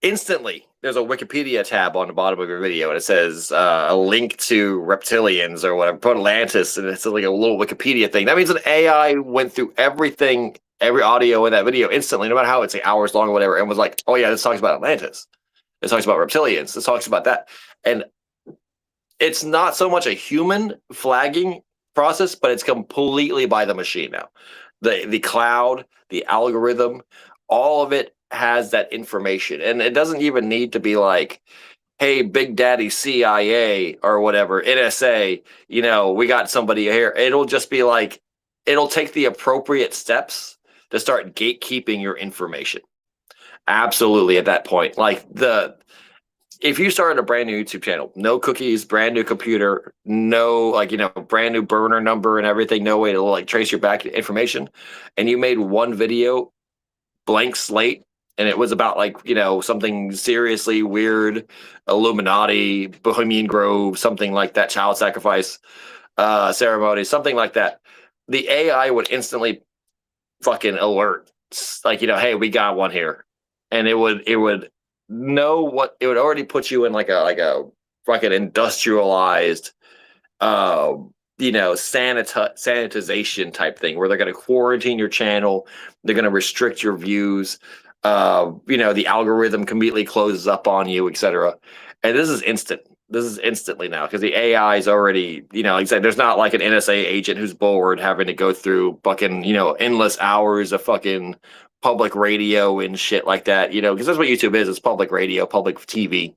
Instantly, there's a Wikipedia tab on the bottom of your video, and it says a link to reptilians or whatever, put Atlantis, and it's like a little Wikipedia thing. That means an AI went through everything, every audio in that video instantly, no matter how it's like hours long or whatever, and was like, oh yeah, this talks about Atlantis. This talks about reptilians. This talks about that. And it's not so much a human flagging process, but it's completely by the machine now. The cloud, the algorithm, all of it has that information, and it doesn't even need to be like, hey, big daddy CIA or whatever, NSA, we got somebody here. It'll just be like, it'll take the appropriate steps to start gatekeeping your information. Absolutely. At that point, like if you started a brand new YouTube channel, no cookies, brand new computer, no brand new burner number and everything, no way to like trace your back information, and you made one video, blank slate, and it was about like something seriously weird, Illuminati, Bohemian Grove, something like that, child sacrifice ceremony, something like that, the AI would instantly fucking alert, like, hey, we got one here, and it would know what it would already put you in like a fucking industrialized sanitization type thing, where they're going to quarantine your channel, they're going to restrict your views, the algorithm completely closes up on you, etc. And this is instant. This is instantly now, because the AI is already, like I said, there's not like an NSA agent who's bored having to go through fucking, endless hours of fucking public radio and shit like that, because that's what YouTube is. It's public radio, public TV.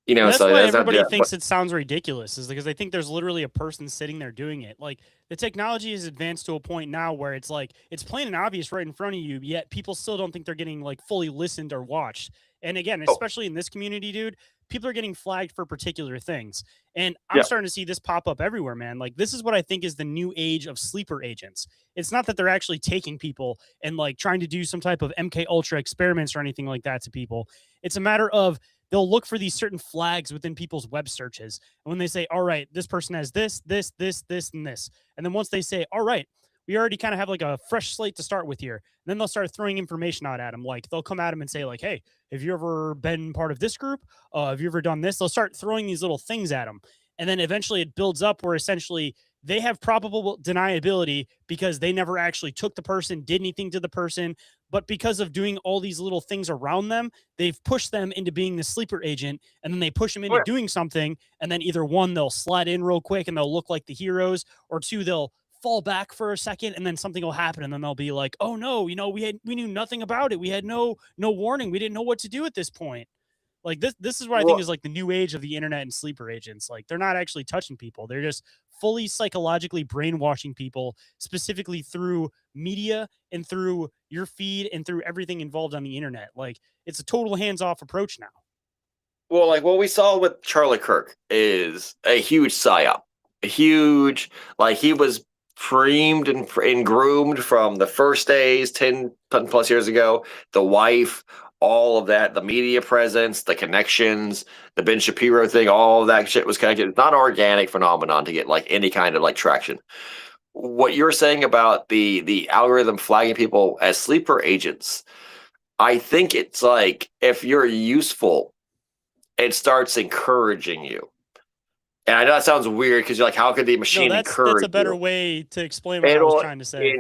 And that's So why that's not everybody yeah, but thinks it sounds ridiculous, is because they think there's literally a person sitting there doing it. Like the technology is advanced to a point now where it's like it's plain and obvious right in front of you, yet people still don't think they're getting like fully listened or watched. And again, oh, especially in this community, dude, people are getting flagged for particular things. And I'm yeah. starting to see this pop up everywhere, man. Like this is what I think is the new age of sleeper agents. It's not that they're actually taking people and like trying to do some type of MK Ultra experiments or anything like that to people. It's a matter of they'll look for these certain flags within people's web searches. And when they say, all right, this person has this, this, this, this, and this. And then once they say, all right, we already kind of have like a fresh slate to start with here. And then they'll start throwing information out at them. Like they'll come at them and say, like, hey, have you ever been part of this group? Have you ever done this? They'll start throwing these little things at them. And then eventually it builds up where essentially they have probable deniability because they never actually took the person, did anything to the person. But because of doing all these little things around them, they've pushed them into being the sleeper agent, and then they push them into doing something. And then either one, they'll slide in real quick and they'll look like the heroes, or two, they'll fall back for a second and then something will happen. And then they'll be like, oh no, we knew nothing about it. We had no warning. We didn't know what to do at this point. Like this is what I think Well, is like the new age of the internet and sleeper agents. Like they're not actually touching people. They're just fully psychologically brainwashing people, specifically through media and through your feed and through everything involved on the internet. Like it's a total hands-off approach now. well, like what we saw with Charlie Kirk is a huge psyop, a huge like he was framed and groomed from the first days 10 plus years ago. The wife, all of that, the media presence, the connections, the Ben Shapiro thing, all of that shit was connected. It's not an organic phenomenon to get like any kind of like traction. What you're saying about the algorithm flagging people as sleeper agents, I think it's like if you're useful, it starts encouraging you. And I know that sounds weird because you're like, how could the No, machine that's a encourage better you? way to explain what I was It'll, trying to say.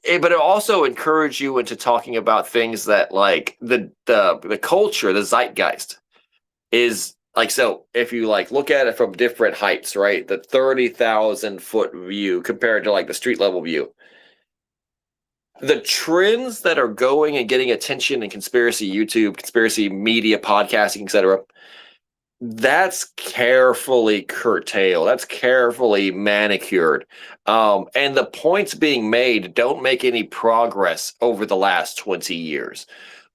but it'll also encourage you into talking about things that like the culture, the zeitgeist is like. So if you like look at it from different heights, right? The 30,000 foot view compared to like the street level view. The trends that are going and getting attention in conspiracy YouTube, conspiracy media, podcasting, etc., that's carefully curtailed. That's carefully manicured. And the points being made don't make any progress over the last 20 years.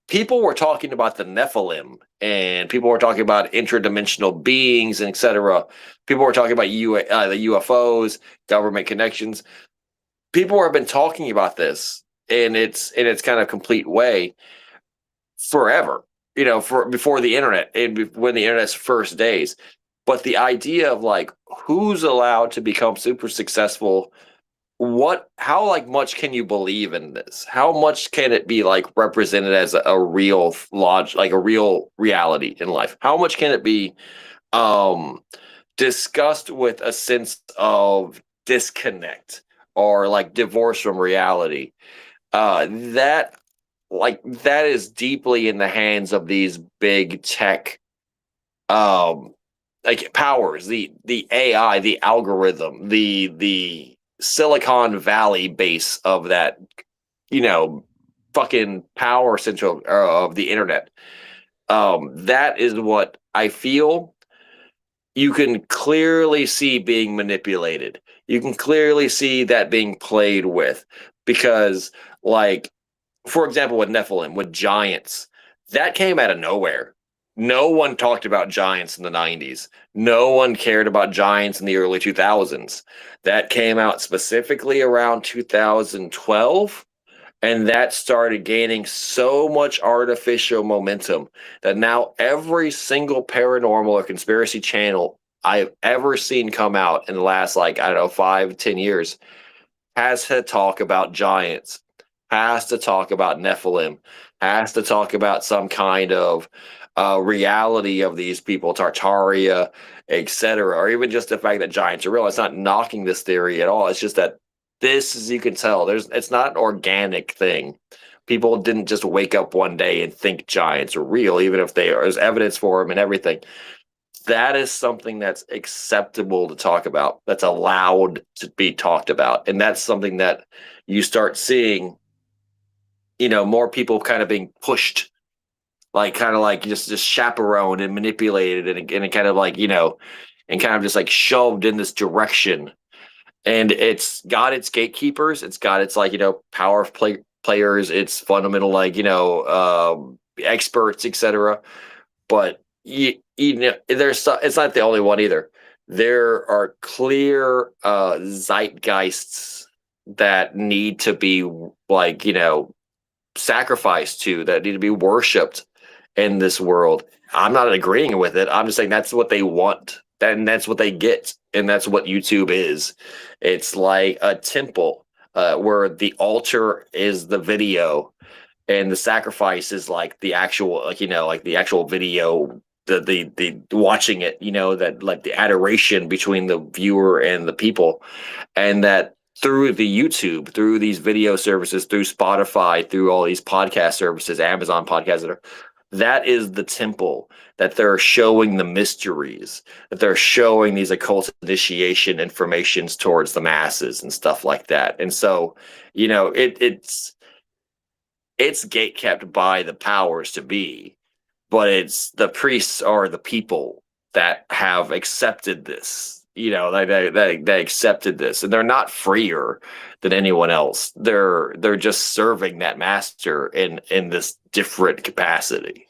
People were talking about the Nephilim and people were talking about interdimensional beings, and etc. People were talking about the UFOs, government connections. People have been talking about this in its kind of complete way forever, for before the internet and when the internet's first days. But the idea of like who's allowed to become super successful, how like much can you believe in this? How much can it be like represented as a real like a real reality in life? How much can it be um discussed with a sense of disconnect or like divorce from reality? That that is deeply in the hands of these big tech um like powers, the AI, the algorithm, the Silicon Valley base of that, fucking power central of the internet. That is what I feel you can clearly see being manipulated. You can clearly see that being played with because, like, for example, with Nephilim, with giants, that came out of nowhere. No one talked about giants in the 90s. No one cared about giants in the early 2000s. That came out specifically around 2012. And that started gaining so much artificial momentum that now every single paranormal or conspiracy channel I've ever seen come out in the last, like, I don't know, 5, 10 years has to talk about giants, has to talk about Nephilim, has to talk about some kind of reality of these people, Tartaria, etc., or even just the fact that giants are real. It's not knocking this theory at all. It's just that this, as you can tell, it's not an organic thing. People didn't just wake up one day and think giants are real, even if there's evidence for them and everything. That is something that's acceptable to talk about, that's allowed to be talked about. And that's something that you start seeing, more people kind of being pushed like kind of like just chaperoned and manipulated and kind of like, and kind of just like shoved in this direction. And it's got its gatekeepers, it's got its like, power of players, it's fundamental like, experts, etc. But it's not the only one either. There are clear zeitgeists that need to be like, sacrificed to, that need to be worshipped in this world. I'm not agreeing with it. I'm just saying that's what they want. And that's what they get. And that's what YouTube is. It's like a temple where the altar is the video and the sacrifice is like the actual, like, like the actual video, the watching it, that like the adoration between the viewer and the people. And that through the YouTube, through these video services, through Spotify, through all these podcast services, Amazon podcasts, that is the temple, that they're showing the mysteries, that they're showing these occult initiation informations towards the masses and stuff like that. And so, it's gate kept by the powers to be, but it's the priests are the people that have accepted this. They accepted this, and they're not freer than anyone else. They're just serving that master in this different capacity.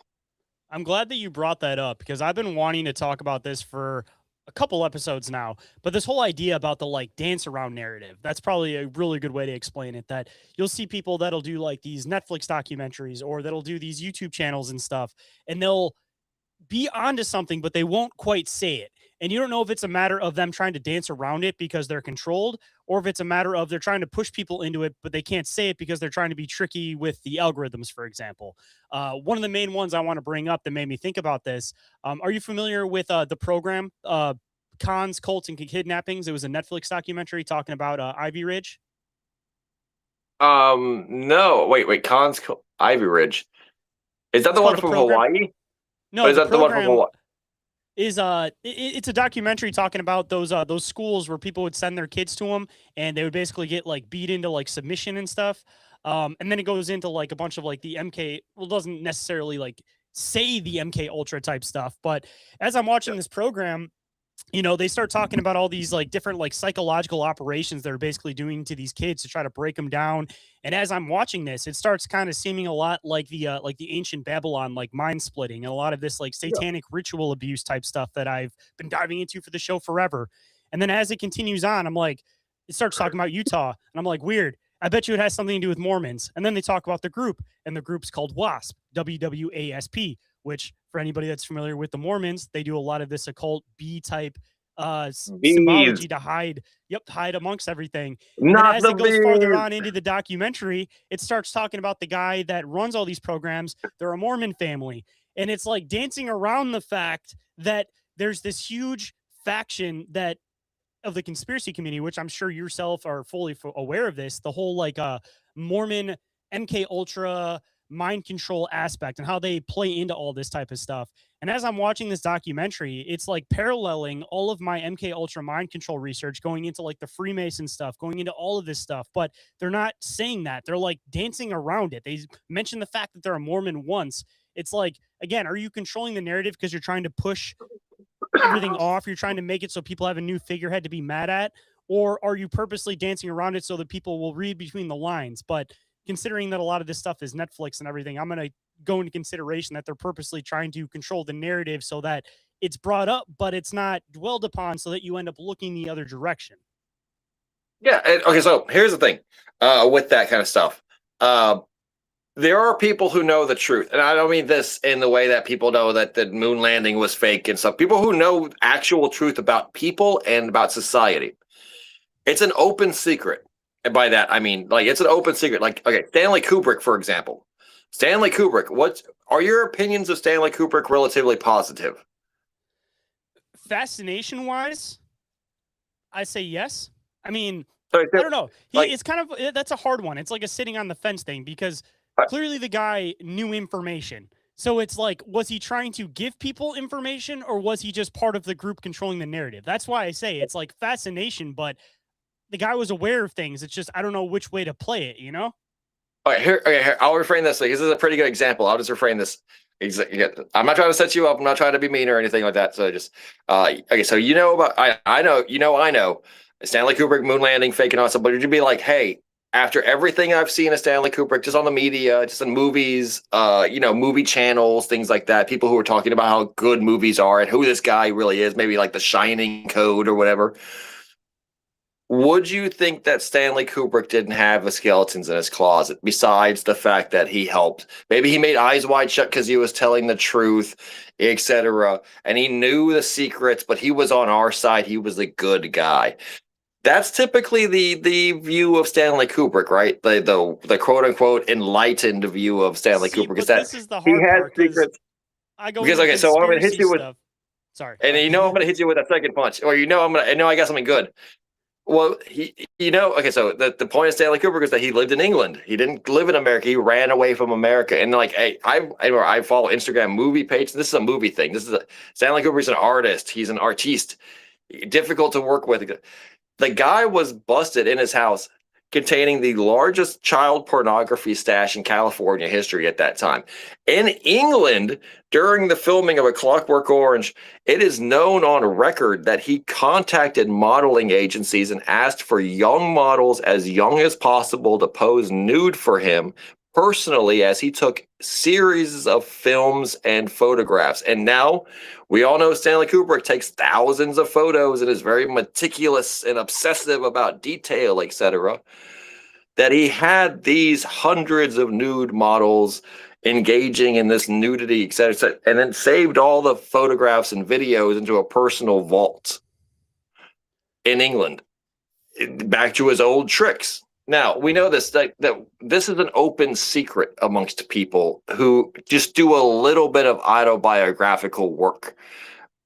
I'm glad that you brought that up because I've been wanting to talk about this for a couple episodes now, but this whole idea about the like dance around narrative, that's probably a really good way to explain it. That you'll see people that'll do like these Netflix documentaries or that'll do these YouTube channels and stuff, and they'll be onto something, but they won't quite say it. And you don't know if it's a matter of them trying to dance around it because they're controlled, or if it's a matter of they're trying to push people into it, but they can't say it because they're trying to be tricky with the algorithms, for example. One of the main ones I want to bring up that made me think about this. Are you familiar with the program Cons, Cults, and Kidnappings? It was a Netflix documentary talking about Ivy Ridge. No, wait, Cons, Ivy Ridge. Is that the one from Hawaii? No, is that the one from Hawaii? It's a documentary talking about those schools where people would send their kids to them and they would basically get like beat into like submission and stuff. And then it goes into like a bunch of like the MK, well, it doesn't necessarily like say the MK Ultra type stuff, but as I'm watching this program, they start talking about all these like different like psychological operations they're basically doing to these kids to try to break them down. And as I'm watching this, it starts kind of seeming a lot like the ancient Babylon, like mind splitting and a lot of this like satanic ritual abuse type stuff that I've been diving into for the show forever. And then as it continues on, I'm like, it starts talking about Utah and I'm like, weird. I bet you it has something to do with Mormons. And then they talk about the group, and the group's called WASP, WWASP, which for anybody that's familiar with the Mormons, they do a lot of this occult B-type symbology to hide amongst everything. And as it goes farther on into the documentary, it starts talking about the guy that runs all these programs. They're a Mormon family. And it's like dancing around the fact that there's this huge faction that of the conspiracy community, which I'm sure yourself are fully aware of this, the whole like Mormon MK Ultra mind control aspect and how they play into all this type of stuff. And as I'm watching this documentary, it's like paralleling all of my MK Ultra mind control research, going into like the Freemason stuff, going into all of this stuff, but they're not saying that. They're like dancing around it. They mention the fact that they're a Mormon once. It's like, again, are you controlling the narrative because you're trying to push everything off? You're trying to make it so people have a new figurehead to be mad at? Or are you purposely dancing around it so that people will read between the lines? But considering that a lot of this stuff is Netflix and everything, I'm going to go into consideration that they're purposely trying to control the narrative so that it's brought up, but it's not dwelled upon so that you end up looking the other direction. Yeah. Okay. So here's the thing with that kind of stuff. There are people who know the truth. And I don't mean this in the way that people know that the moon landing was fake and stuff. People who know actual truth about people and about society. It's an open secret. And by that, I mean, like, it's an open secret. Like, okay, Stanley Kubrick, for example. Stanley Kubrick, what are your opinions of Stanley Kubrick relatively positive? Fascination-wise, I say yes. I mean, I don't know. It's kind of, that's a hard one. It's like a sitting on the fence thing because clearly the guy knew information. So it's like, was he trying to give people information or was he just part of the group controlling the narrative? That's why I say it's like fascination, but the guy was aware of things. It's just, I don't know which way to play it, you know? All right, here, I'll reframe this. Like, this is a pretty good example. I'll just reframe this. Exactly. Yeah. I'm not trying to set you up. I'm not trying to be mean or anything like that. So just okay. So I know I know Stanley Kubrick moon landing faking awesome, but you'd be like, hey, after everything I've seen of Stanley Kubrick, just on the media, just in movies, movie channels, things like that, people who are talking about how good movies are and who this guy really is, maybe like the Shining Code or whatever. Would you think that Stanley Kubrick didn't have the skeletons in his closet, besides the fact that he helped? Maybe he made Eyes Wide Shut because he was telling the truth, etc. And he knew the secrets, but he was on our side. He was the good guy. That's typically the view of Stanley Kubrick, right? The quote unquote enlightened view of Stanley See, Kubrick is but that this is the he hard had part because secrets. I go Because into okay, so I'm gonna hit conspiracy you with, stuff. Sorry, and go I'm ahead. gonna hit you with a second punch, or I got something good. Well, okay, so the point of Stanley Kubrick is that he lived in England. He didn't live in America. He ran away from America. And like, hey, I follow Instagram movie page. This is a movie thing. Stanley Kubrick's an artist. He's an artiste. Difficult to work with. The guy was busted in his house containing the largest child pornography stash in California history at that time. In England, during the filming of A Clockwork Orange, it is known on record that he contacted modeling agencies and asked for young models as young as possible to pose nude for him personally as he took series of films and photographs. And now we all know Stanley Kubrick takes thousands of photos and is very meticulous and obsessive about detail, etc. That he had these hundreds of nude models engaging in this nudity, etc., and then saved all the photographs and videos into a personal vault in England, back to his old tricks. Now we know that this is an open secret amongst people who just do a little bit of autobiographical work.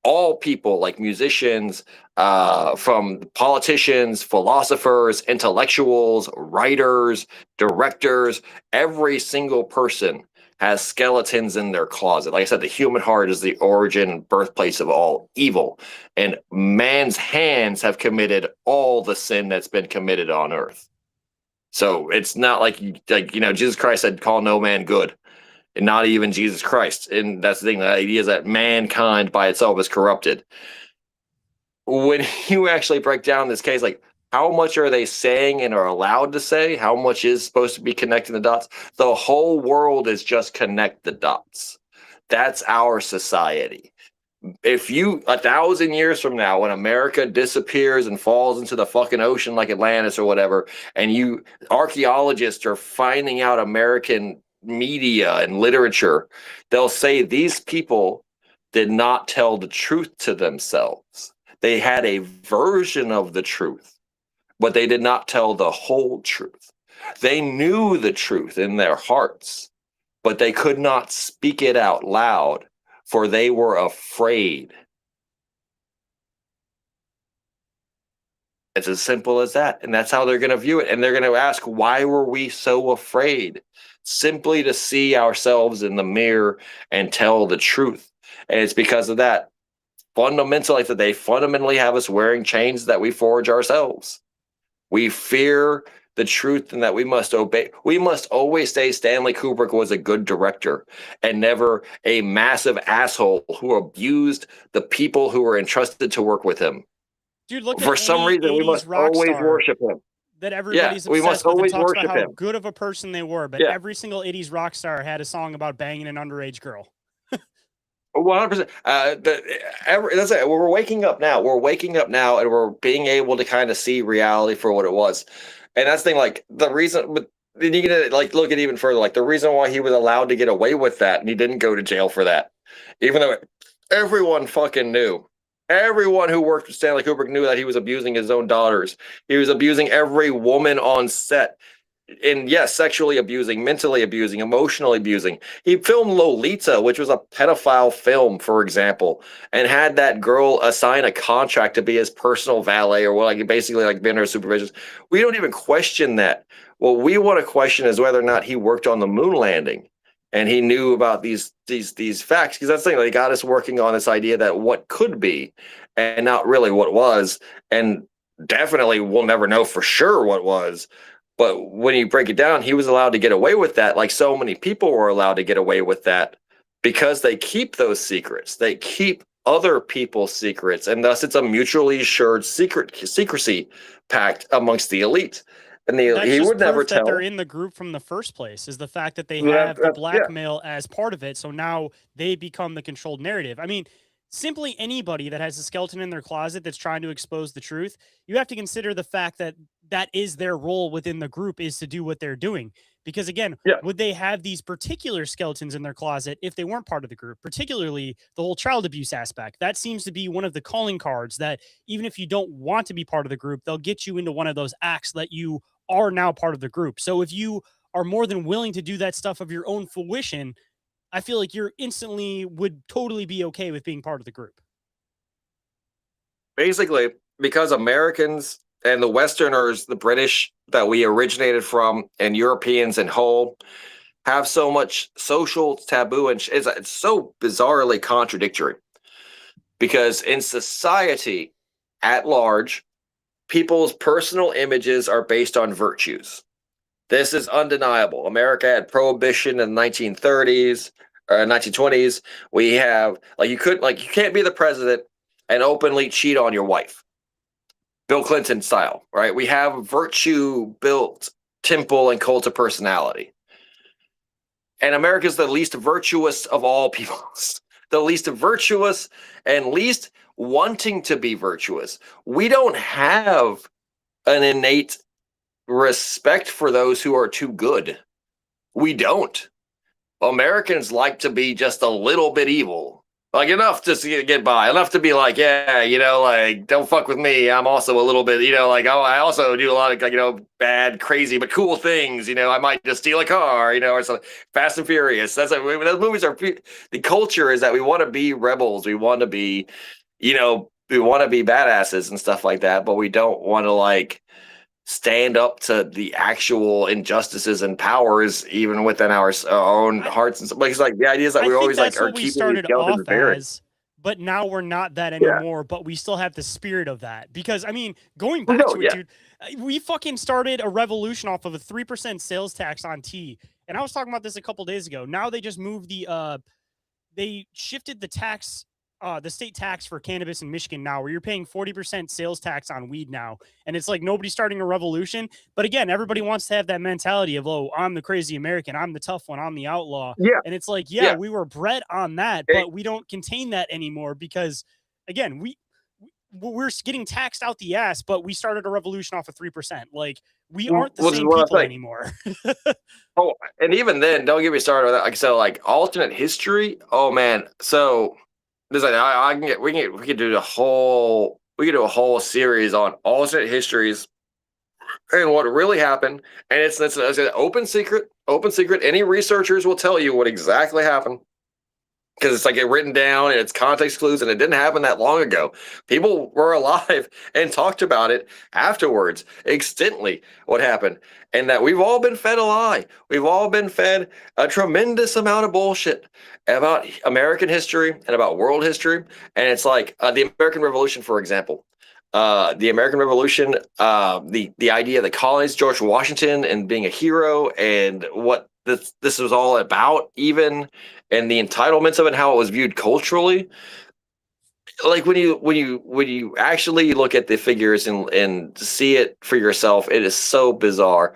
All people, like musicians, from politicians, philosophers, intellectuals, writers, directors, every single person has skeletons in their closet. Like I said, the human heart is the origin and birthplace of all evil. And man's hands have committed all the sin that's been committed on earth. So it's not like Jesus Christ said, call no man good. And not even Jesus Christ. And that's the thing, the idea is that mankind by itself is corrupted. When you actually break down this case, like, how much are they saying and are allowed to say? How much is supposed to be connecting the dots? The whole world is just connect the dots. That's our society. If you 1,000 years from now, when America disappears and falls into the fucking ocean like Atlantis or whatever, and archaeologists are finding out American media and literature, they'll say these people did not tell the truth to themselves. They had a version of the truth, but they did not tell the whole truth. They knew the truth in their hearts, but they could not speak it out loud, for they were afraid. It's as simple as that. And that's how they're going to view it. And they're going to ask, why were we so afraid? Simply to see ourselves in the mirror and tell the truth. And it's because of that. Fundamentally, that they fundamentally have us wearing chains that we forge ourselves. We fear the truth and that we must obey. We must always say Stanley Kubrick was a good director and never a massive asshole who abused the people who were entrusted to work with him. Dude, look For at some any reason, we 80s must rock always star worship him. that everybody's we must obsessed with and always talks about worship how him. good of a person they were, but Yeah. every single 80s rock star had a song about banging an underage girl. 100%. That's it. We're waking up now. We're waking up now, and we're being able to kind of see reality for what it was. And that's the thing. Like the reason, but then you get like look at even further. Like the reason why he was allowed to get away with that, and he didn't go to jail for that, even though everyone fucking knew. Everyone who worked with Stanley Kubrick knew that he was abusing his own daughters. He was abusing every woman on set. And yes, sexually abusing, mentally abusing, emotionally abusing. He filmed Lolita, which was a pedophile film, for example, and had that girl assign a contract to be his personal valet or like basically like being her supervision. We don't even question that. What we want to question is whether or not he worked on the moon landing and he knew about these facts, because that's the thing. They got us working on this idea that what could be and not really what was, and definitely we'll never know for sure what was. But when you break it down, he was allowed to get away with that, like so many people were allowed to get away with that because they keep those secrets. They keep other people's secrets, and thus it's a mutually assured secrecy pact amongst the elite. And That's he just would never proof that they're tell. in the group from the first place, is the fact that they have the Yeah, blackmail as part of it. So now they become the controlled narrative. I mean, simply anybody that has a skeleton in their closet that's trying to expose the truth, you have to consider the fact that that is their role within the group, is to do what they're doing. Because again, yeah. would they have these particular skeletons in their closet if they weren't part of the group? Particularly the whole child abuse aspect. That seems to be one of the calling cards that even if you don't want to be part of the group, they'll get you into one of those acts that you are now part of the group. So if you are more than willing to do that stuff of your own fruition, I feel like you're instantly would totally be okay with being part of the group. Basically, because Americans and the Westerners, the British that we originated from, and Europeans in whole, have so much social taboo, and it's so bizarrely contradictory. Because in society at large, people's personal images are based on virtues. This is undeniable. America had prohibition in the 1930s or 1920s. We have you can't be the president and openly cheat on your wife. Bill Clinton style, right? We have a virtue built temple and cult of personality. And America's the least virtuous of all peoples. The least virtuous and least wanting to be virtuous. We don't have an innate respect for those who are too good. We don't. Americans like to be just a little bit evil. Like enough just to get by, enough to be like, yeah, don't fuck with me. I'm also a little bit, I also do a lot of, bad, crazy, but cool things. I might just steal a car, or something. Fast and Furious. Those movies are, the culture is that we want to be rebels. We want to be, we want to be badasses and stuff like that, but we don't want to stand up to the actual injustices and powers even within our own hearts and stuff. It's the idea is that we always that's are what we keeping these started skeletons off buried. as, but now we're not that Yeah. anymore, but we still have the spirit of that. Because I mean, going back to it, dude, we fucking started a revolution off of a 3% sales tax on tea. And I was talking about this a couple days ago. Now they just moved they shifted the tax, the state tax for cannabis in Michigan now, where you're paying 40% sales tax on weed now. And it's like nobody's starting a revolution. But again, everybody wants to have that mentality of, oh, I'm the crazy American. I'm the tough one. I'm the outlaw. Yeah. And it's like, Yeah. we were bred on that, but we don't contain that anymore because, again, we're getting taxed out the ass, but we started a revolution off of 3%. Like, we aren't the same people anymore. Oh, and even then, don't get me started with that. Alternate history. Oh man. So there's we could do a whole series on alternate histories and what really happened. And it's an open secret. Any researchers will tell you what exactly happened. Because it's it written down and it's context clues, and it didn't happen that long ago. People were alive and talked about it afterwards, extensively, what happened. And that we've all been fed a lie. We've all been fed a tremendous amount of bullshit about American history and about world history. And it's the American Revolution, for example. The American Revolution, the idea that colonized George Washington and being a hero, and what this was all about, even, and the entitlements of it, and how it was viewed culturally. When you actually look at the figures and see it for yourself, it is so bizarre.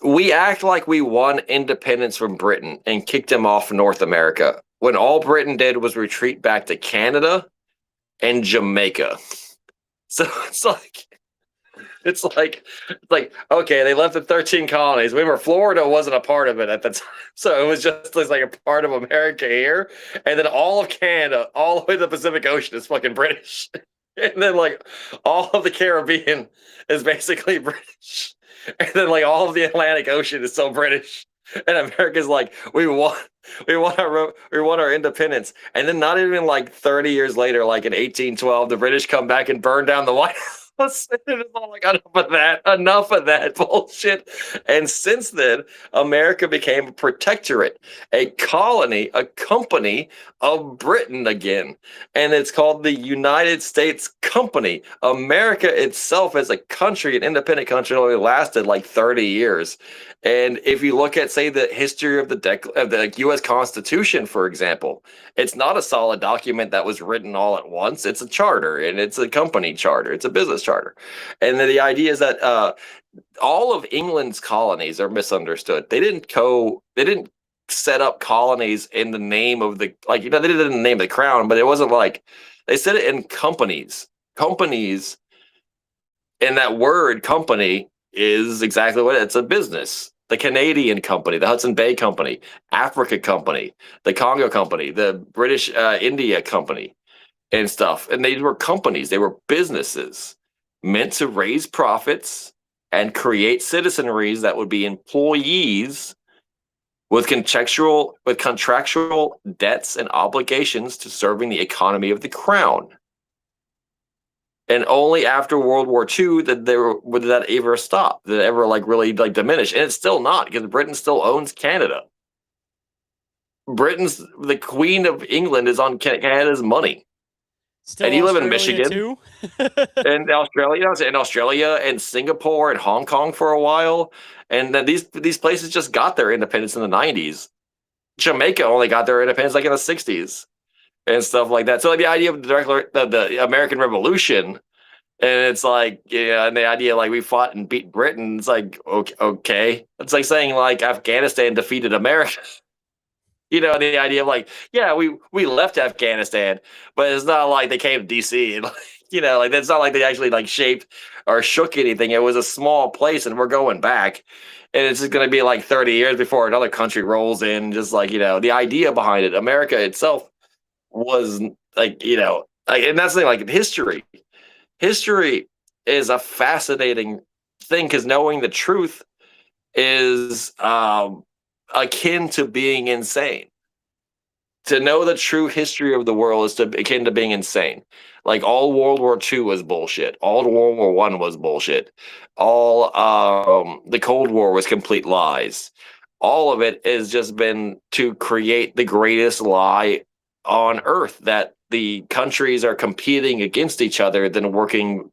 We act like we won independence from Britain and kicked them off North America, when all Britain did was retreat back to Canada and Jamaica. So it's like, okay, they left the 13 colonies. Remember, Florida wasn't a part of it at the time. So it was just a part of America here. And then all of Canada, all the way to the Pacific Ocean is fucking British. And then all of the Caribbean is basically British. And then all of the Atlantic Ocean is so British. And America's we want our independence. And then not even 30 years later, in 1812, the British come back and burn down the White House. Like, enough of that bullshit. And since then, America became a protectorate, a colony, a company of Britain again. And it's called the United States Company. America itself as a country, an independent country, only lasted like 30 years. And if you look at, say, the history of the U.S. Constitution, for example, it's not a solid document that was written all at once. It's a charter, and it's a company charter. It's a business charter. And the idea is that all of England's colonies are misunderstood. They didn't set up colonies in the name of they did it in the name of the crown, but it wasn't like they said it in companies. Companies, and that word company is exactly what it's a business. The Canadian company, the Hudson Bay Company, Africa Company, the Congo Company, the British India Company, and stuff. And they were companies, they were businesses meant to raise profits and create citizenries that would be employees with contractual debts and obligations to serving the economy of the crown. And only after World War II did that ever stop? Did it ever really diminish? And it's still not, because Britain still owns Canada. The Queen of England is on Canada's money. Still and you Australia live in Michigan too? and Australia and Singapore and Hong Kong for a while. And then these places just got their independence in the 90s. Jamaica only got their independence in the 60s and stuff like that. So the idea of the American Revolution, and it's and the idea we fought and beat Britain, it's okay. It's like saying Afghanistan defeated America. The idea of we left Afghanistan, but it's not like they came to DC and it's not like they actually shaped or shook anything. It was a small place, and we're going back, and it's just going to be 30 years before another country rolls in. Just the idea behind it, America itself was and that's the thing. History is a fascinating thing, because knowing the truth is akin to being insane. To know the true history of the world is akin to being insane. All World War II was bullshit. All World War I was bullshit. All the Cold War was complete lies. All of it has just been to create the greatest lie on earth, that the countries are competing against each other than working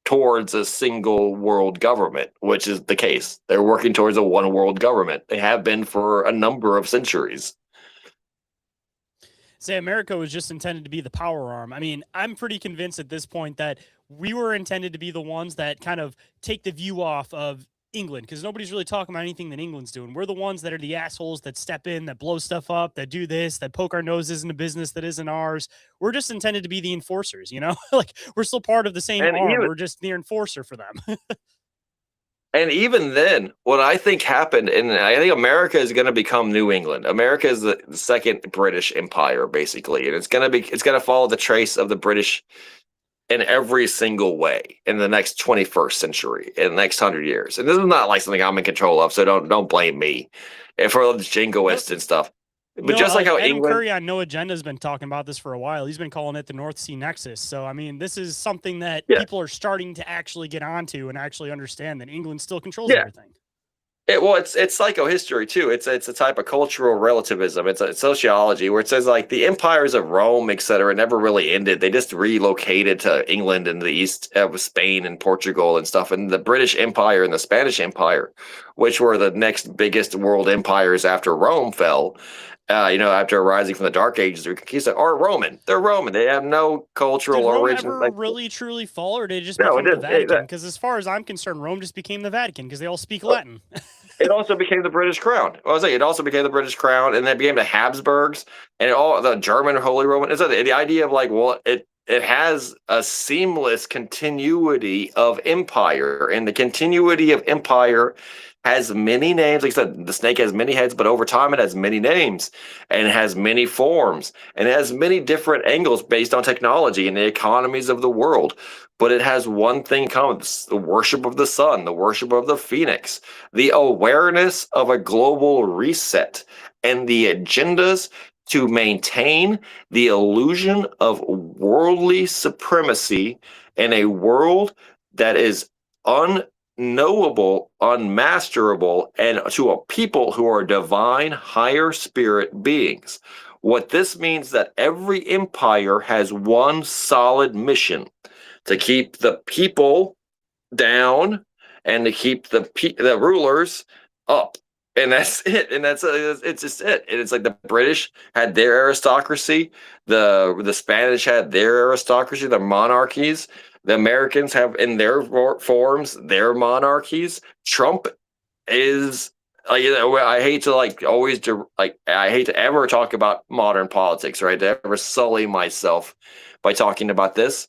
towards a single world government, which is the case. They're working towards a one world government. They have been for a number of centuries. Say America was just intended to be the power arm. I mean, I'm pretty convinced at this point that we were intended to be the ones that kind of take the view off of England, because nobody's really talking about anything that England's doing. We're the ones that are the assholes that step in, that blow stuff up, that do this, that poke our noses into business that isn't ours. We're just intended to be the enforcers, we're still part of the same arm. We're just the enforcer for them. And even then, what I think happened, and I think America is going to become New England. America is the second British Empire, basically, and it's going to follow the trace of the British in every single way in the next 21st century, in the next 100 years. And this is not something I'm in control of, so don't blame me for the jingoists and stuff. But just how Adam England, Curry on No Agenda has been talking about this for a while. He's been calling it the North Sea Nexus. So, I mean, this is something that people are starting to actually get onto and actually understand that England still controls everything. It's psychohistory too. It's a type of cultural relativism. It's sociology, where it says the empires of Rome, etc., never really ended. They just relocated to England and the east of Spain and Portugal and stuff. And the British Empire and the Spanish Empire, which were the next biggest world empires after Rome fell, after rising from the Dark Ages, are Roman. They're Roman. They have no cultural origin. Did Rome ever really truly fall, or did it just become the Vatican? Because as far as I'm concerned, Rome just became the Vatican because they all speak Latin. It also became the British Crown. It also became the British Crown, and then became the Habsburgs and all the German Holy Roman. It's the idea of it has a seamless continuity of empire, and the continuity of empire has many names. Like I said, the snake has many heads, but over time it has many names, and it has many forms, and it has many different angles based on technology and the economies of the world. But it has one thing in common: the worship of the sun, the worship of the phoenix, the awareness of a global reset, and the agendas to maintain the illusion of worldly supremacy in a world that is unknowable, unmasterable, and to a people who are divine, higher spirit beings. What this means that every empire has one solid mission to keep the people down and to keep the rulers up. And that's it. And it's just it. And it's like the British had their aristocracy, the Spanish had their aristocracy, their monarchies. The Americans have in their forms their monarchies. Trump is I hate to I hate to ever talk about modern politics, right? To ever sully myself by talking about this.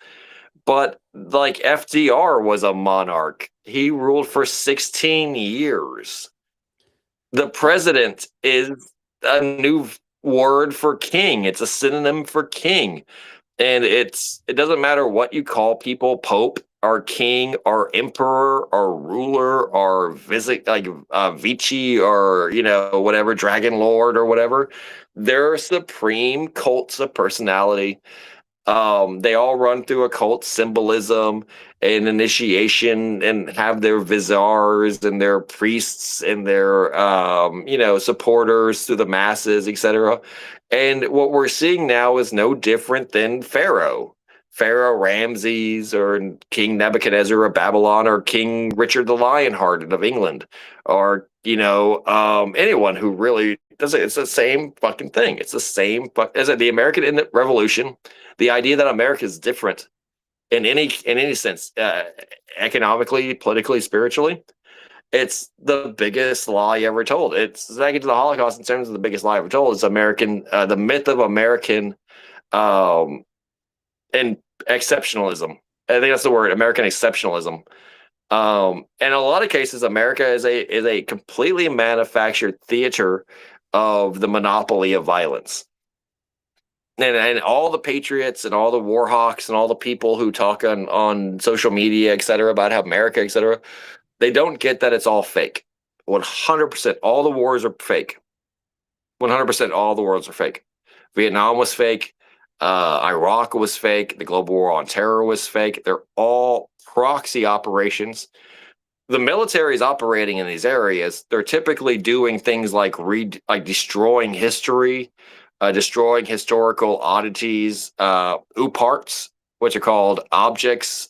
But like FDR was a monarch. He ruled for 16 years. The president is a new word for king. It's a synonym for king. And it doesn't matter what you call people, pope or king or emperor or ruler or Vici or whatever, dragon lord or whatever. They're supreme cults of personality. They all run through occult symbolism and initiation and have their viziers and their priests and their supporters through the masses, etc. And what we're seeing now is no different than Pharaoh Ramses or King Nebuchadnezzar of Babylon or King Richard the Lionhearted of England or anyone who really does it. It's the same fucking thing. It's the same as the American Revolution. The idea that America is different in any sense, economically, politically, spiritually, it's the biggest lie ever told. It's second to the Holocaust in terms of the biggest lie ever told. It's the myth of American and exceptionalism. I think that's the word, American exceptionalism. In a lot of cases, America is a completely manufactured theater of the monopoly of violence. And all the patriots and all the war hawks and all the people who talk on social media, et cetera, about how America, et cetera, they don't get that it's all fake. 100%. All the wars are fake. 100% all the wars are fake. Vietnam was fake. Iraq was fake. The global war on terror was fake. They're all proxy operations. The military is operating in these areas. They're typically doing things like destroying history, destroying historical oddities, UPARTs, which are called objects.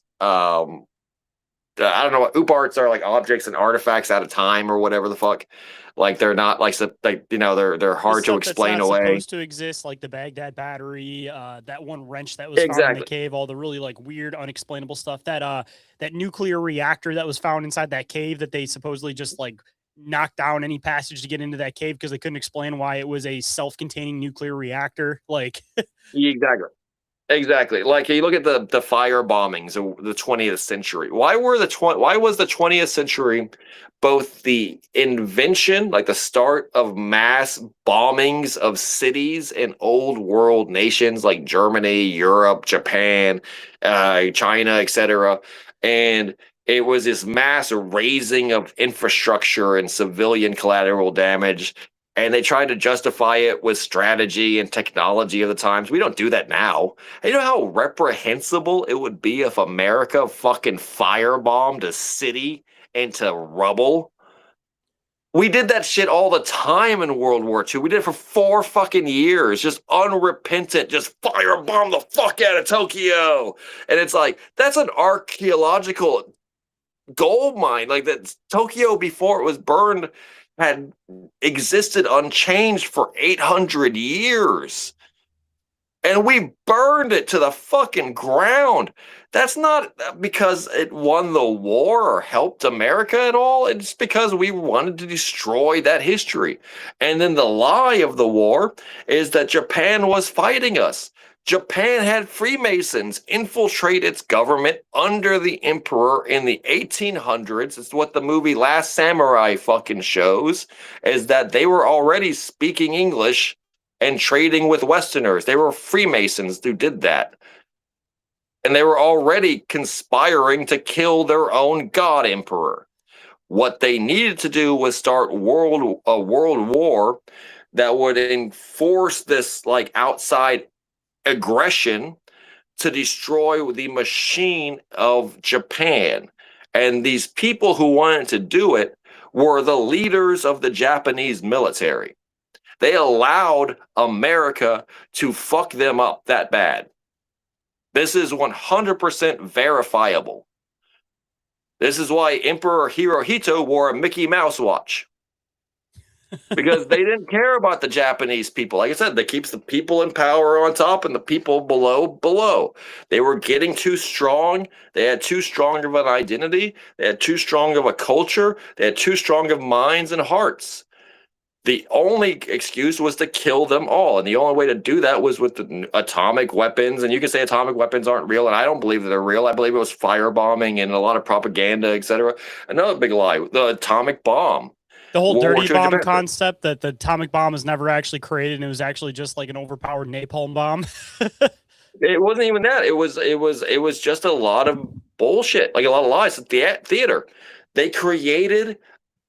I don't know what UPARTs are, like objects and artifacts out of time or whatever the fuck. Like they're not they're hard to explain away. Supposed to exist, like the Baghdad battery, that one wrench that was found in the cave, all the really like weird, unexplainable stuff. That nuclear reactor that was found inside that cave that they supposedly just like knocked down any passage to get into that cave because they couldn't explain why it was a self-containing nuclear reactor. Like Exactly. Like you look at the fire bombings of the 20th century. Why was the 20th century both the invention, like the start of mass bombings of cities in old world nations like Germany, Europe, Japan, China, etc., and it was this mass razing of infrastructure and civilian collateral damage. And they tried to justify it with strategy and technology of the times. We don't do that now. And you know how reprehensible it would be if America fucking firebombed a city into rubble? We did that shit all the time in World War II. We did it for 4 fucking years, just unrepentant, just firebomb the fuck out of Tokyo. And it's like, that's an archaeological gold mine. Like that Tokyo before it was burned had existed unchanged for 800 years. And we burned it to the fucking ground. That's not because it won the war or helped America at all. It's because we wanted to destroy that history. And then the lie of the war is that Japan was fighting us. Japan had Freemasons infiltrate its government under the emperor in the 1800s. It's what the movie Last Samurai fucking shows, is that they were already speaking English and trading with Westerners. They were Freemasons who did that. And they were already conspiring to kill their own god emperor. What they needed to do was start a world war that would enforce this like outside aggression to destroy the machine of Japan. And these people who wanted to do it were the leaders of the Japanese military. They allowed America to fuck them up that bad. This is 100% verifiable. This is why Emperor Hirohito wore a Mickey Mouse watch. Because they didn't care about the Japanese people. Like I said, that keeps the people in power on top and the people below. They were getting too strong. They had too strong of an identity. They had too strong of a culture. They had too strong of minds and hearts. The only excuse was to kill them all. And the only way to do that was with the atomic weapons. And you can say atomic weapons aren't real, and I don't believe that they're real. I believe it was firebombing and a lot of propaganda, etc. Another big lie, the atomic bomb. The whole dirty bomb concept, that the atomic bomb was never actually created and it was actually just like an overpowered napalm bomb. It wasn't even that. It was just a lot of bullshit, like a lot of lies. The theater, they created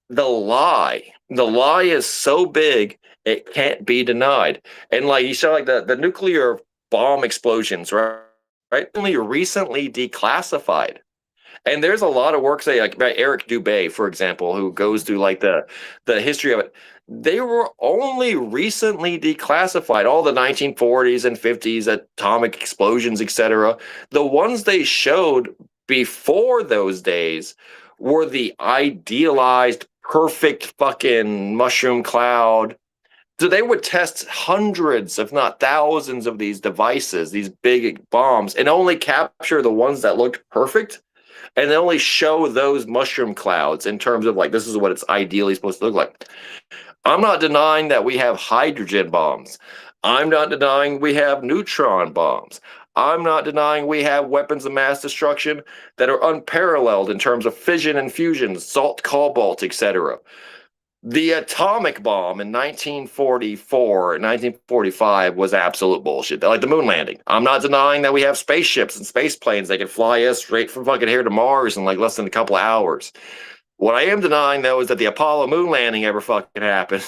the lie. The lie is so big it can't be denied. And like you saw, like the nuclear bomb explosions, right? Only recently declassified. And there's a lot of work, say, like by Eric Dubé, for example, who goes through like the history of it. They were only recently declassified. All the 1940s and 50s atomic explosions, etc. The ones they showed before those days were the idealized, perfect fucking mushroom cloud. So they would test hundreds, if not thousands, of these devices, these big bombs, and only capture the ones that looked perfect. And they only show those mushroom clouds in terms of like, this is what it's ideally supposed to look like. I'm not denying that we have hydrogen bombs. I'm not denying we have neutron bombs. I'm not denying we have weapons of mass destruction that are unparalleled in terms of fission and fusion, salt, cobalt, etc. The atomic bomb in 1944, 1945 was absolute bullshit. Like the moon landing. I'm not denying that we have spaceships and space planes that can fly us straight from fucking here to Mars in like less than a couple of hours. What I am denying, though, is that the Apollo moon landing ever fucking happened.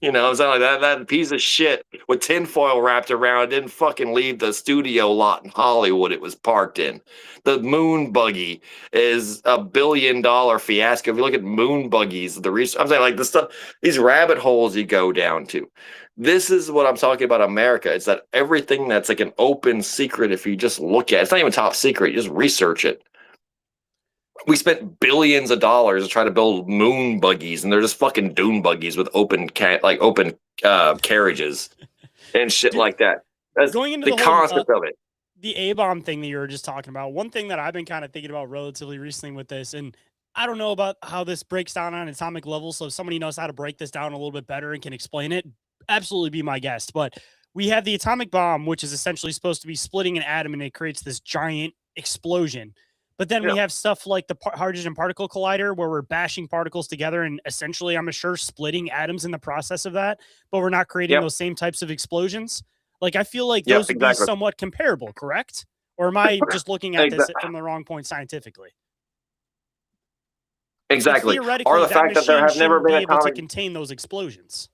You know, it's like that piece of shit with tinfoil wrapped around it didn't fucking leave the studio lot in Hollywood it was parked in. The moon buggy is $1 billion fiasco. If you look at moon buggies, the research, I'm saying like the stuff, these rabbit holes you go down to. This is what I'm talking about America. It's that everything that's like an open secret, if you just look at it, it's not even top secret, you just research it. We spent billions of dollars to try to build moon buggies, and they're just fucking dune buggies with open carriages and shit like that. That's going into the concept of it. The A-bomb thing that you were just talking about. One thing that I've been kind of thinking about relatively recently with this, and I don't know about how this breaks down on atomic level. So if somebody knows how to break this down a little bit better and can explain it, absolutely be my guest. But we have the atomic bomb, which is essentially supposed to be splitting an atom, and it creates this giant explosion. But then we have stuff like the hydrogen particle collider, where we're bashing particles together and essentially, I'm sure, splitting atoms in the process of that, but we're not creating those same types of explosions. Like, I feel like those would be somewhat comparable, correct? Or am I just looking at this from the wrong point scientifically? Exactly. Or the fact that there have never been able to contain those explosions.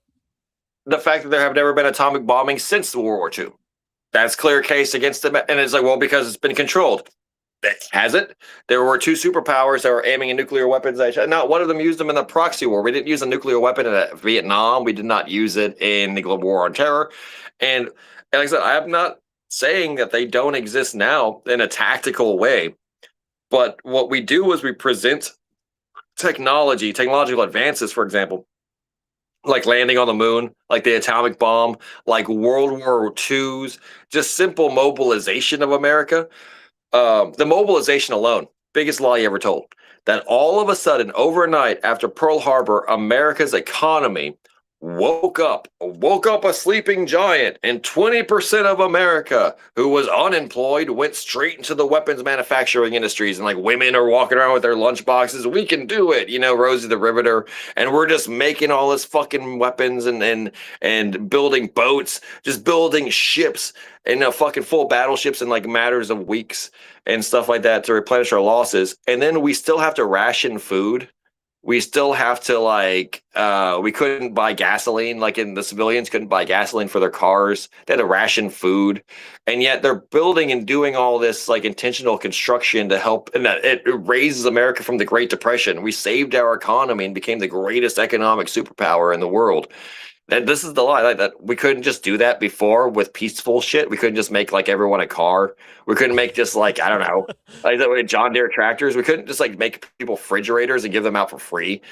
The fact that there have never been atomic bombing since World War II. That's clear case against them. And it's like, well, because it's been controlled. Has it? There were two superpowers that were aiming at nuclear weapons. Not one of them used them in the proxy war. We didn't use a nuclear weapon in Vietnam. We did not use it in the global war on terror. And like I said, I am not saying that they don't exist now in a tactical way. But what we do is we present technological advances, for example, like landing on the moon, like the atomic bomb, like World War II's, just simple mobilization of America. The mobilization alone, biggest lie ever told. That all of a sudden, overnight after Pearl Harbor, America's economy woke up a sleeping giant, and 20% of America who was unemployed went straight into the weapons manufacturing industries, and like women are walking around with their lunch boxes. We can do it, you know, Rosie the Riveter, and we're just making all this fucking weapons and building boats, just building ships and fucking full battleships in like matters of weeks and stuff like that to replenish our losses. And then we still have to ration food We still have to we couldn't buy gasoline, like in the civilians couldn't buy gasoline for their cars. They had to ration food. And yet they're building and doing all this like intentional construction to help, and that it raises America from the Great Depression. We saved our economy and became the greatest economic superpower in the world. And this is the lie, like that we couldn't just do that before with peaceful shit. We couldn't just make like everyone a car. We couldn't make just like, I don't know, like that way John Deere tractors. We couldn't just like make people refrigerators and give them out for free.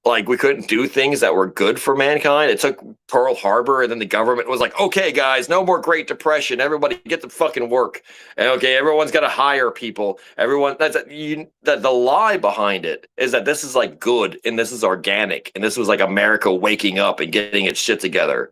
Like we couldn't do things that were good for mankind. It took Pearl Harbor, and then the government was like, okay, guys, no more Great Depression. Everybody get to fucking work. And okay, everyone's got to hire people. Everyone, the lie behind it is that this is like good and this is organic. And this was like America waking up and getting its shit together.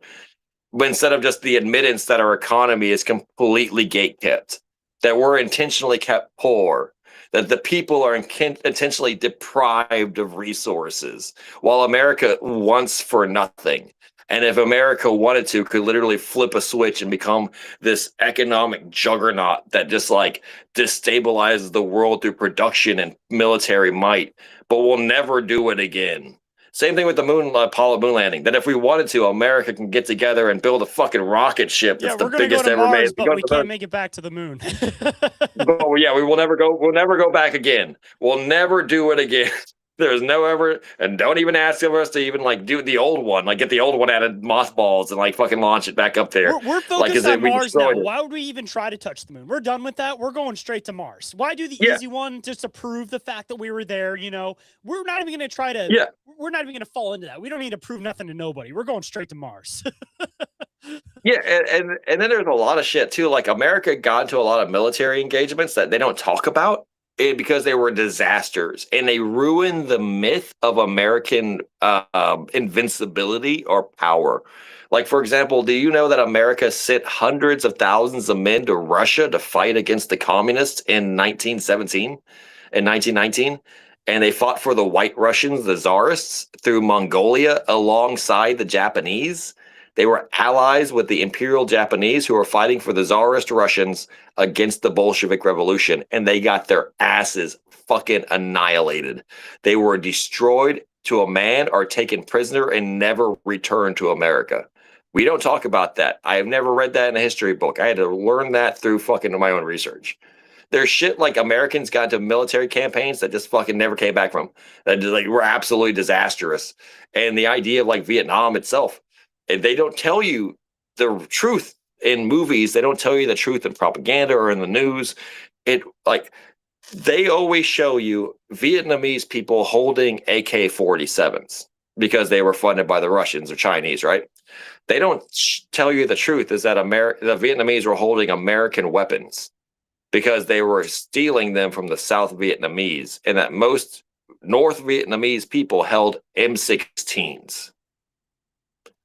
But instead of just the admittance that our economy is completely gatekept, that we're intentionally kept poor, that the people are intentionally deprived of resources, while America wants for nothing. And if America wanted to, could literally flip a switch and become this economic juggernaut that just like destabilizes the world through production and military might, but we'll never do it again. Same thing with the Apollo moon landing. That if we wanted to, America can get together and build a fucking rocket ship that's the biggest ever made. But we can't make it back to the moon. But yeah, we will never go. We'll never go back again. We'll never do it again. There's no ever, and don't even ask us to even like do the old one, like get the old one out of mothballs and like fucking launch it back up there. We're focused on Mars now. Why would we even try to touch the moon? We're done with that. We're going straight to Mars. Why do the easy one just to prove the fact that we were there? You know, we're not even going to try to. Yeah. We're not even going to fall into that. We don't need to prove nothing to nobody. We're going straight to Mars. Yeah, and then there's a lot of shit too. Like America got into a lot of military engagements that they don't talk about. Because they were disasters, and they ruined the myth of American invincibility or power. Like, for example, do you know that America sent hundreds of thousands of men to Russia to fight against the communists in 1917 and 1919? And they fought for the White Russians, the Tsarists, through Mongolia alongside the Japanese. They were allies with the Imperial Japanese who were fighting for the Tsarist Russians against the Bolshevik Revolution, and they got their asses fucking annihilated. They were destroyed to a man or taken prisoner and never returned to America. We don't talk about that. I have never read that in a history book. I had to learn that through fucking my own research. There's shit like Americans got into military campaigns that just fucking never came back from. That just like were absolutely disastrous. And the idea of like Vietnam itself, they don't tell you the truth in movies. They don't tell you the truth in propaganda or in the news. It like they always show you Vietnamese people holding AK-47s because they were funded by the Russians or Chinese, right? They don't tell you the truth is that the Vietnamese were holding American weapons because they were stealing them from the South Vietnamese, and that most North Vietnamese people held M16s.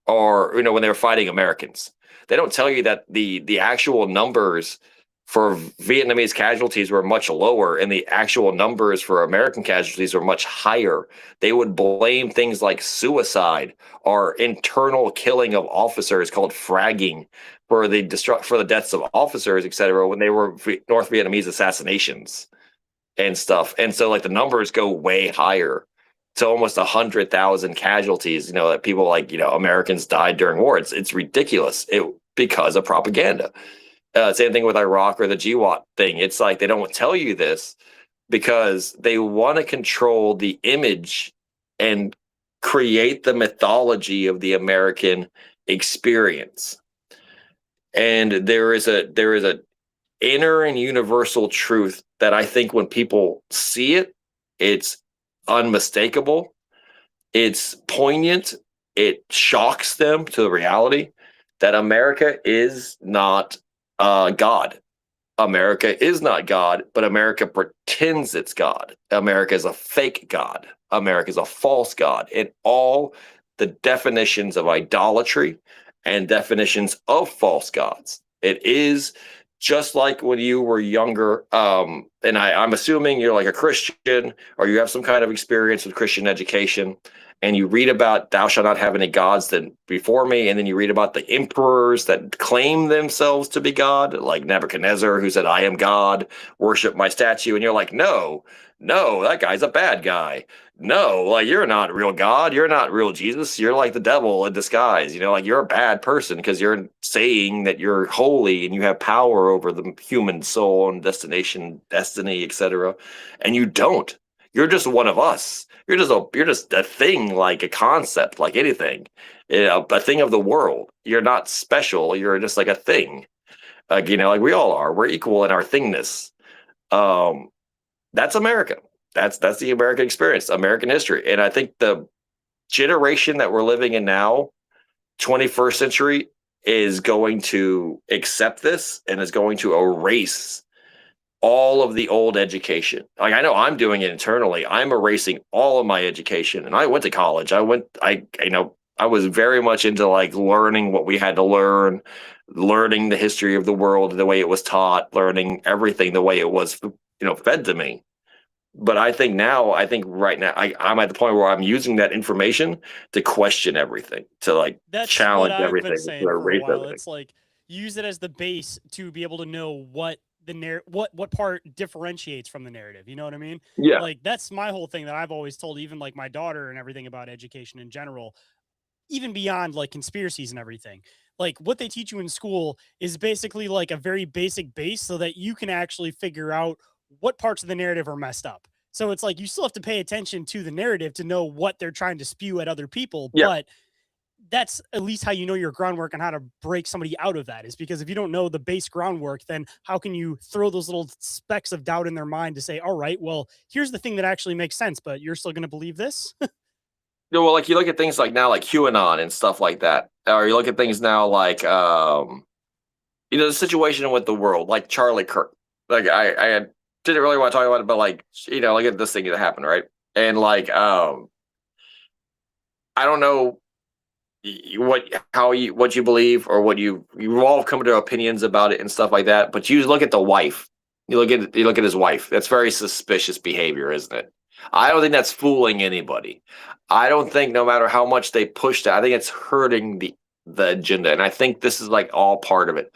Or, you know, when they were fighting Americans. They don't tell you that the actual numbers for Vietnamese casualties were much lower and the actual numbers for American casualties were much higher. They would blame things like suicide or internal killing of officers called fragging for the deaths of officers, etc., when they were North Vietnamese assassinations and stuff. And so like the numbers go way higher. To almost 100,000 casualties, you know, that people like, you know, Americans died during war. It's ridiculous because of propaganda. Same thing with Iraq or the GWAT thing. It's like they don't tell you this because they want to control the image and create the mythology of the American experience. And there is a inner and universal truth that I think when people see it, it's unmistakable, it's poignant, it shocks them to the reality that America is not God. America is not God, but America pretends it's God. America is a fake God. America is a false God. And all the definitions of idolatry and definitions of false gods. It is just like when you were younger, and I'm assuming you're like a Christian or you have some kind of experience with Christian education. and you read about thou shalt not have any gods than before me, and then you read about the emperors that claim themselves to be God, like Nebuchadnezzar, who said, I am God, worship my statue, and you're like, no, that guy's a bad guy. No, like, you're not real God, you're not real Jesus, you're like the devil in disguise, like you're a bad person because you're saying that you're holy and you have power over the human soul and destiny, etc. And you don't. You're just one of us. You're just a thing, like a concept, like anything, a thing of the world. You're not special. You're just like a thing, like we all are. We're equal in our thingness. That's America. That's the American experience, American history, and I think the generation that we're living in now, 21st century, is going to accept this and is going to erase all of the old education. Like, I know I'm doing it internally. I'm erasing all of my education. And I went to college. I was very much into like learning what we had to learn, learning the history of the world the way it was taught, learning everything the way it was, fed to me. But I think right now, I'm at the point where I'm using that information to question everything, to like That's challenge what I've everything, been saying to for a erase while. everything. It's like use it as the base to be able to know what what part differentiates from the narrative. You know what I mean? Yeah. Like that's my whole thing that I've always told even like my daughter and everything about education in general, even beyond like conspiracies and everything. Like what they teach you in school is basically like a very basic base so that you can actually figure out what parts of the narrative are messed up. So it's like you still have to pay attention to the narrative to know what they're trying to spew at other people, Yeah. but that's at least how you know your groundwork and how to break somebody out of that, is because if you don't know the base groundwork, then how can you throw those little specks of doubt in their mind to say, all right, well, here's the thing that actually makes sense, but you're still going to believe this? Well, like you look at things like now, like QAnon and stuff like that, or you look at things now like, the situation with the world, like Charlie Kirk. Like didn't really want to talk about it, but like, look at this thing that happened, right? And like, I don't know what you believe or what you all come to opinions about it and stuff like that. But you look at the wife. You look at his wife. That's very suspicious behavior, isn't it? I don't think that's fooling anybody. I don't think no matter how much they push that, I think it's hurting the agenda. And I think this is like all part of it.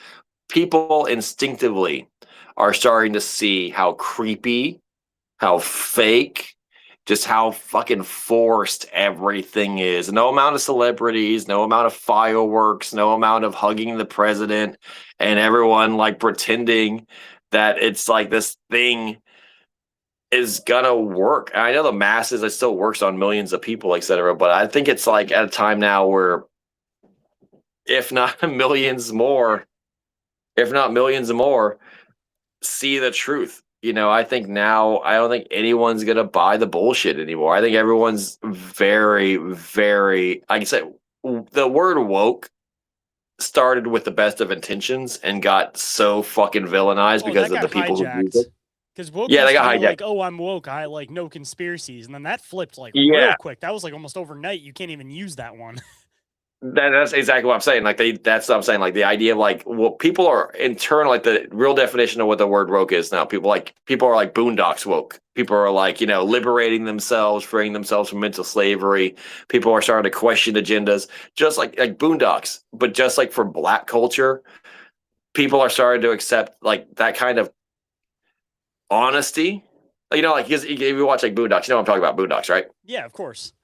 People instinctively are starting to see how creepy, how fake, just how fucking forced everything is. No amount of celebrities, no amount of fireworks, no amount of hugging the president and everyone like pretending that it's like this thing is gonna work. And I know the masses, it still works on millions of people, etc. But I think it's like at a time now where, if not millions more, see the truth. I think now I don't think anyone's gonna buy the bullshit anymore. I think everyone's very, very, like I said, the word woke started with the best of intentions and got so fucking villainized because of the people who use it. Because woke Yeah, used they got to be hijacked. like, oh, I'm woke. I like no conspiracies. And then that flipped like real Yeah. quick. That was like almost overnight. You can't even use that one. That's exactly what I'm saying. Like that's what I'm saying. Like the idea of like, well, people are internal. Like the real definition of what the word woke is now. People are like boondocks woke. People are like, liberating themselves, freeing themselves from mental slavery. People are starting to question agendas, just like boondocks. But just like for Black culture, people are starting to accept like that kind of honesty. Like if you watch like Boondocks, you know what I'm talking about, Boondocks, right? Yeah, of course.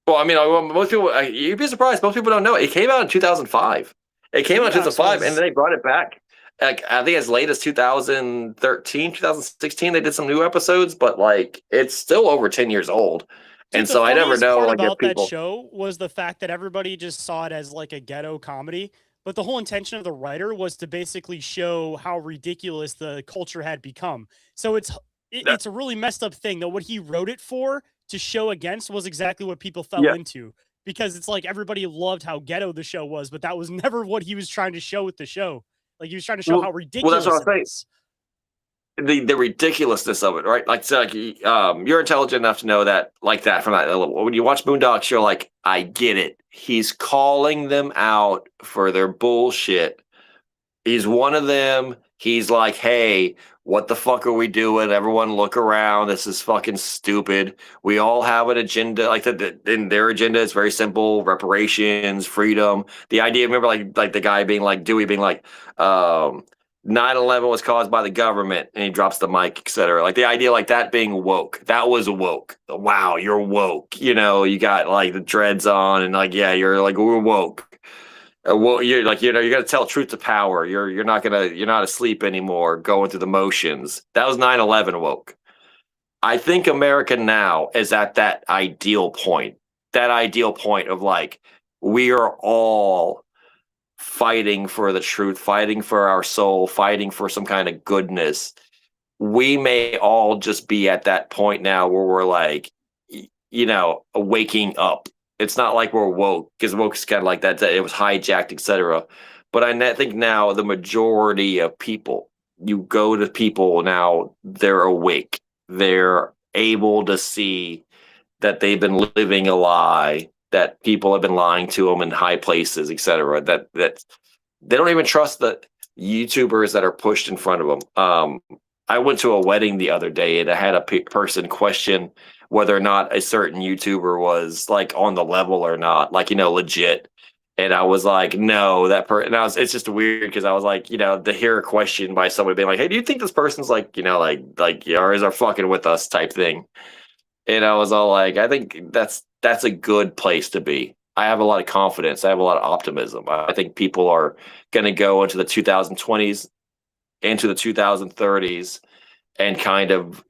Well, I mean, most people, you'd be surprised. Most people don't know. It came out in 2005. It came out in 2005, and then they brought it back. Like, I think as late as 2013, 2016, they did some new episodes, but like it's still over 10 years old. Dude, and so I never know. part Like about if people, that show was the fact that everybody just saw it as like a ghetto comedy. But the whole intention of the writer was to basically show how ridiculous the culture had become. So it's a really messed up thing that what he wrote it for to show against was exactly what people fell into, because it's like everybody loved how ghetto the show was, but that was never what he was trying to show with the show. Like he was trying to show how ridiculous that's what it is. The ridiculousness of it, right? Like, so, like, you're intelligent enough to know that, like that from that level. When you watch Boondocks, you're like, I get it. He's calling them out for their bullshit. He's one of them. He's like, hey, what the fuck are we doing? Everyone look around. This is fucking stupid. We all have an agenda. Like in their agenda is very simple: reparations, freedom. The idea. Remember, like the guy being like Dewey being like, 9/11 was caused by the government, and he drops the mic, etc. Like the idea, like that being woke. That was woke. Wow, you're woke. You know, you got like the dreads on, and like yeah, you're like we're woke. Well, you're like you got to tell truth to power. You're not asleep anymore, going through the motions. That was 9/11 woke. I think America now is at that ideal point. That ideal point of like we are all fighting for the truth, fighting for our soul, fighting for some kind of goodness. We may all just be at that point now where we're like, waking up. It's not like we're woke, because woke is kind of like that. It was hijacked, etc. But I think now the majority of people, you go to people now, they're awake. They're able to see that they've been living a lie, that people have been lying to them in high places, etc. That they don't even trust the YouTubers that are pushed in front of them. I went to a wedding the other day, and I had a person question whether or not a certain YouTuber was like on the level or not, like, legit. And I was like, no, that person. It's just weird because I was like, to hear a question by somebody being like, hey, do you think this person's like, or is are fucking with us type thing? And I was all like, I think that's a good place to be. I have a lot of confidence. I have a lot of optimism. I think people are going to go into the 2020s, into the 2030s, and kind of,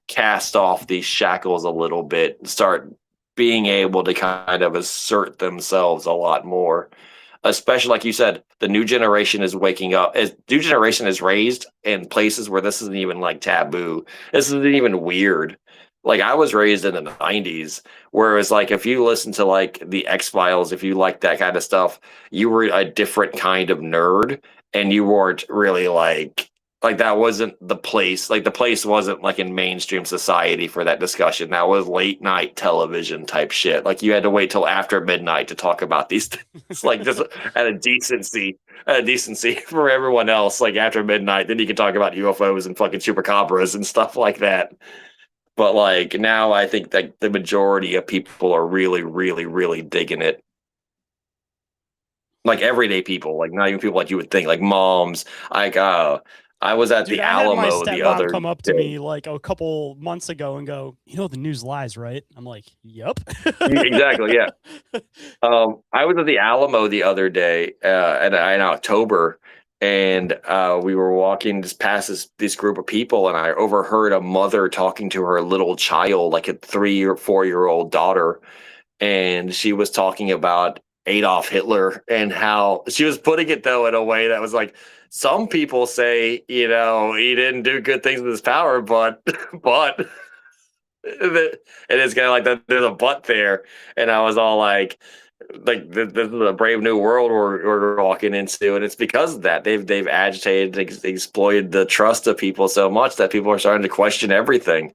cast off these shackles a little bit, start being able to kind of assert themselves a lot more. Especially, like you said, the new generation is waking up. As new generation is raised in places where this isn't even like taboo. This isn't even weird. Like I was raised in the 90s, where it was like if you listen to like the X-Files, if you like that kind of stuff, you were a different kind of nerd, and you weren't really like that wasn't the place. Like the place wasn't like in mainstream society for that discussion. That was late night television type shit. Like you had to wait till after midnight to talk about these things. Like just at a decency for everyone else. Like after midnight, then you can talk about UFOs and fucking chupacabras and stuff like that. But like now, I think that the majority of people are really, really, really digging it. Like everyday people, like not even people like you would think, like moms. Like I was at Dude, the I had my Alamo the other stepmom come up to day. me like a couple months ago and go, the news lies, right? I'm like, yep. Exactly, yeah. I was at the Alamo the other day in October, and we were walking just past this group of people, and I overheard a mother talking to her little child, like a 3 or 4-year-old daughter, and she was talking about Adolf Hitler and how she was putting it though in a way that was like, some people say, he didn't do good things with his power, but it is kind of like that. There's a but there, and I was all like this is a brave new world we're walking into, and it's because of that they've agitated, exploited the trust of people so much that people are starting to question everything.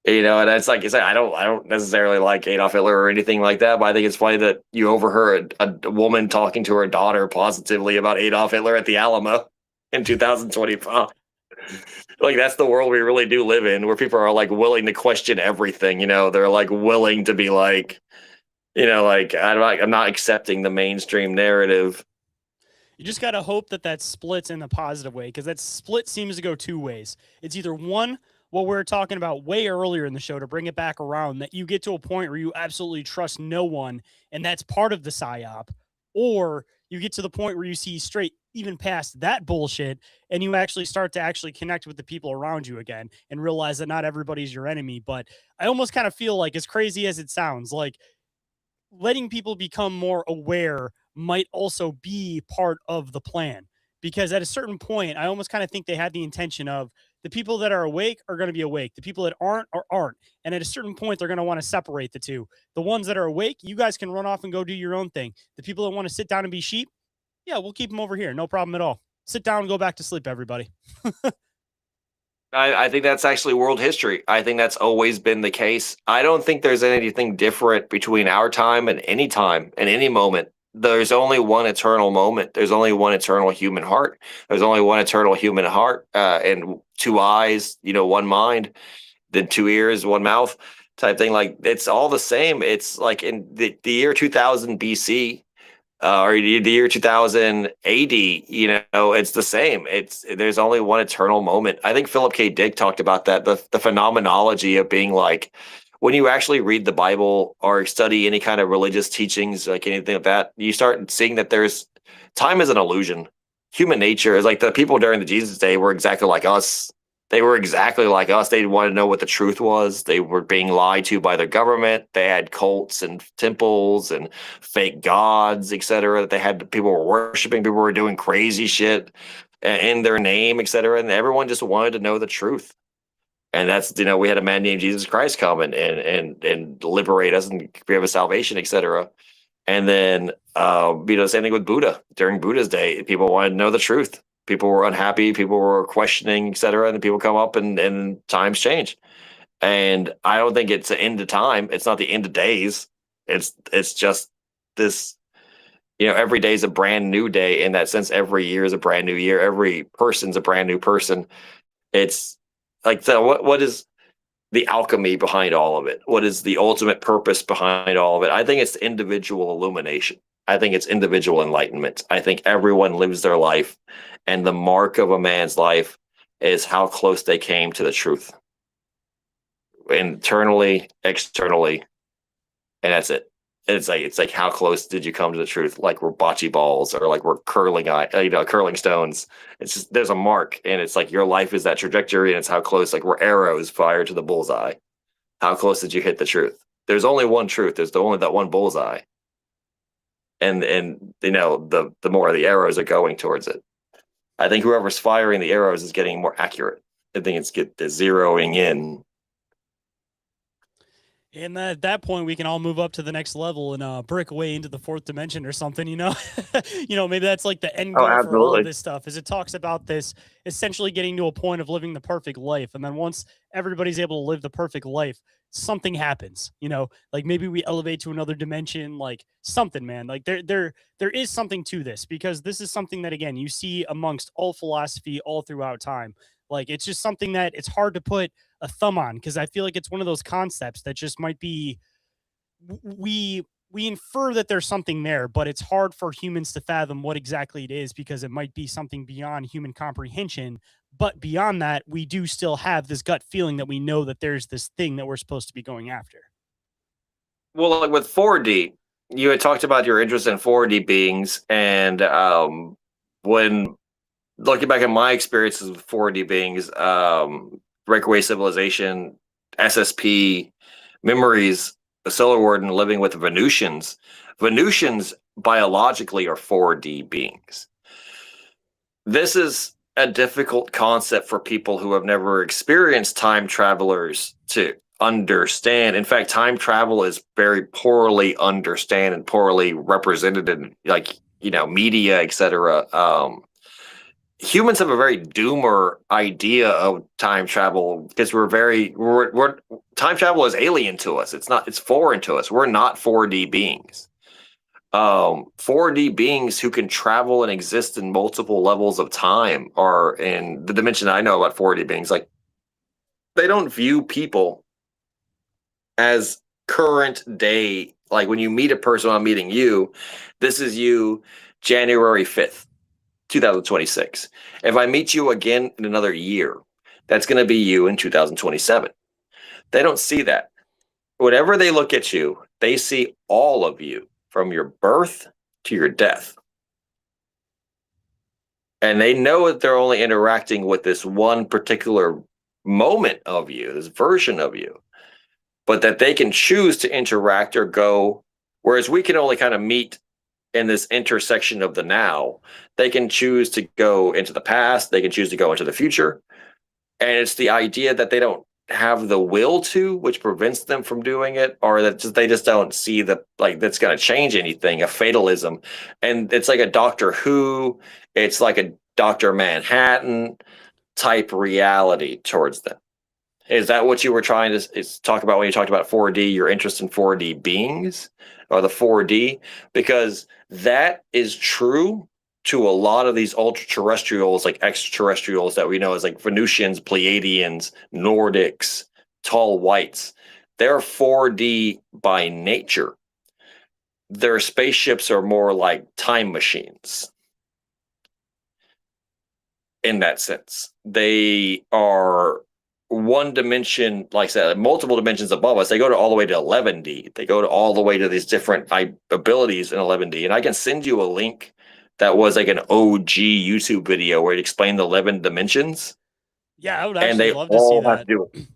And it's like you said, I don't necessarily like Adolf Hitler or anything like that, but I think it's funny that you overheard a woman talking to her daughter positively about Adolf Hitler at the Alamo in 2025. Like that's the world we really do live in, where people are like willing to question everything. They're like willing to be like, like I'm not accepting the mainstream narrative. You just got to hope that splits in a positive way, because that split seems to go two ways. It's either one, what we were talking about way earlier in the show, to bring it back around, that you get to a point where you absolutely trust no one, and that's part of the psyop, or you get to the point where you see straight even past that bullshit, and you actually start to actually connect with the people around you again and realize that not everybody's your enemy. But I almost kind of feel like, as crazy as it sounds, like letting people become more aware might also be part of the plan, because at a certain point, I almost kind of think they had the intention of the people that are awake are going to be awake. The people that aren't. And at a certain point, they're going to want to separate the two. The ones that are awake, you guys can run off and go do your own thing. The people that want to sit down and be sheep, yeah, we'll keep them over here. No problem at all. Sit down and go back to sleep, everybody. I think that's actually world history. I think that's always been the case. I don't think there's anything different between our time and any moment there's only one eternal moment. There's only one eternal human heart. There's only one eternal human heart, and two eyes, one mind, then two ears, one mouth type thing. Like, it's all the same. It's like in the year 2000 BC, or the year 2000 AD, it's the same. There's only one eternal moment. I think Philip K. Dick talked about that, the phenomenology of being like, when you actually read the Bible or study any kind of religious teachings, like anything like that, you start seeing that time is an illusion. Human nature is like, the people during the Jesus day were exactly like us. They were exactly like us. They wanted to know what the truth was. They were being lied to by their government. They had cults and temples and fake gods, etc. That they had. People were worshiping. People were doing crazy shit in their name, etc. And everyone just wanted to know the truth. And that's, we had a man named Jesus Christ come and liberate us and give us salvation, etc. And then, same thing with Buddha. During Buddha's day, people wanted to know the truth. People were unhappy. People were questioning, etc. And people come up and times change. And I don't think it's the end of time. It's not the end of days. It's just this, every day is a brand new day. In that sense, every year is a brand new year. Every person's a brand new person. It's like, so what is the alchemy behind all of it? What is the ultimate purpose behind all of it? I think it's individual illumination. I think it's individual enlightenment. I think everyone lives their life, and the mark of a man's life is how close they came to the truth, internally, externally, and that's it. It's like how close did you come to the truth? Like we're bocce balls, or like we're curling stones. It's just, there's a mark, and it's like your life is that trajectory, and it's how close. Like we're arrows fired to the bullseye. How close did you hit the truth? There's only one truth. There's only that one bullseye, and the more the arrows are going towards it. I think whoever's firing the arrows is getting more accurate. I think it's the zeroing in. And at that point, we can all move up to the next level and break away into the fourth dimension or something, maybe that's like the end goal for all of this stuff, is it talks about this essentially getting to a point of living the perfect life. And then once everybody's able to live the perfect life, something happens, like maybe we elevate to another dimension, like something, man. Like there is something to this, because this is something that, again, you see amongst all philosophy all throughout time. Like, it's just something that it's hard to put a thumb on, because I feel like it's one of those concepts that just might be, we infer that there's something there, but it's hard for humans to fathom what exactly it is, because it might be something beyond human comprehension. But beyond that, we do still have this gut feeling that we know that there's this thing that we're supposed to be going after. Well, like with 4D, you had talked about your interest in 4D beings, and when looking back at my experiences with 4D beings, Breakaway Civilization, SSP, Memories, the Solar Warden, living with Venusians. Venusians biologically are 4D beings. This is a difficult concept for people who have never experienced time travelers to understand. In fact, time travel is very poorly understood and poorly represented in, like, media, etc. Humans have a very doomer idea of time travel, because we're time travel is alien to us. It's foreign to us. We're not 4D beings. 4D beings who can travel and exist in multiple levels of time are in the dimension I know about 4D beings. Like, they don't view people as current day. Like, when you meet a person, I'm meeting you, this is you January 5th. 2026. If I meet you again in another year, that's going to be you in 2027. They don't see that. Whenever they look at you, they see all of you from your birth to your death. And they know that they're only interacting with this one particular moment of you, this version of you, but that they can choose to interact or go, whereas we can only kind of meet in this intersection of the now. They can choose to go into the past, they can choose to go into the future. And it's the idea that they don't have the will to, which prevents them from doing it, or that they just don't see that, like, that's going to change anything, a fatalism. And it's like a Doctor Who, it's like a Dr. Manhattan type reality towards them. Is that what you were trying to talk about when you talked about 4D, your interest in 4D beings, or the 4D? Because That is true to a lot of these ultra-terrestrials, like extraterrestrials that we know as like Venusians, Pleiadians, Nordics, tall whites. They're 4D by nature. Their spaceships are more like time machines in that sense. They are one dimension, like I said, multiple dimensions above us. They go to all the way to 11D. They go to all the way to these different abilities in 11D. And I can send you a link that was like an OG YouTube video where it explained the 11 dimensions. Yeah, I would And actually they love to see all have that. to do it.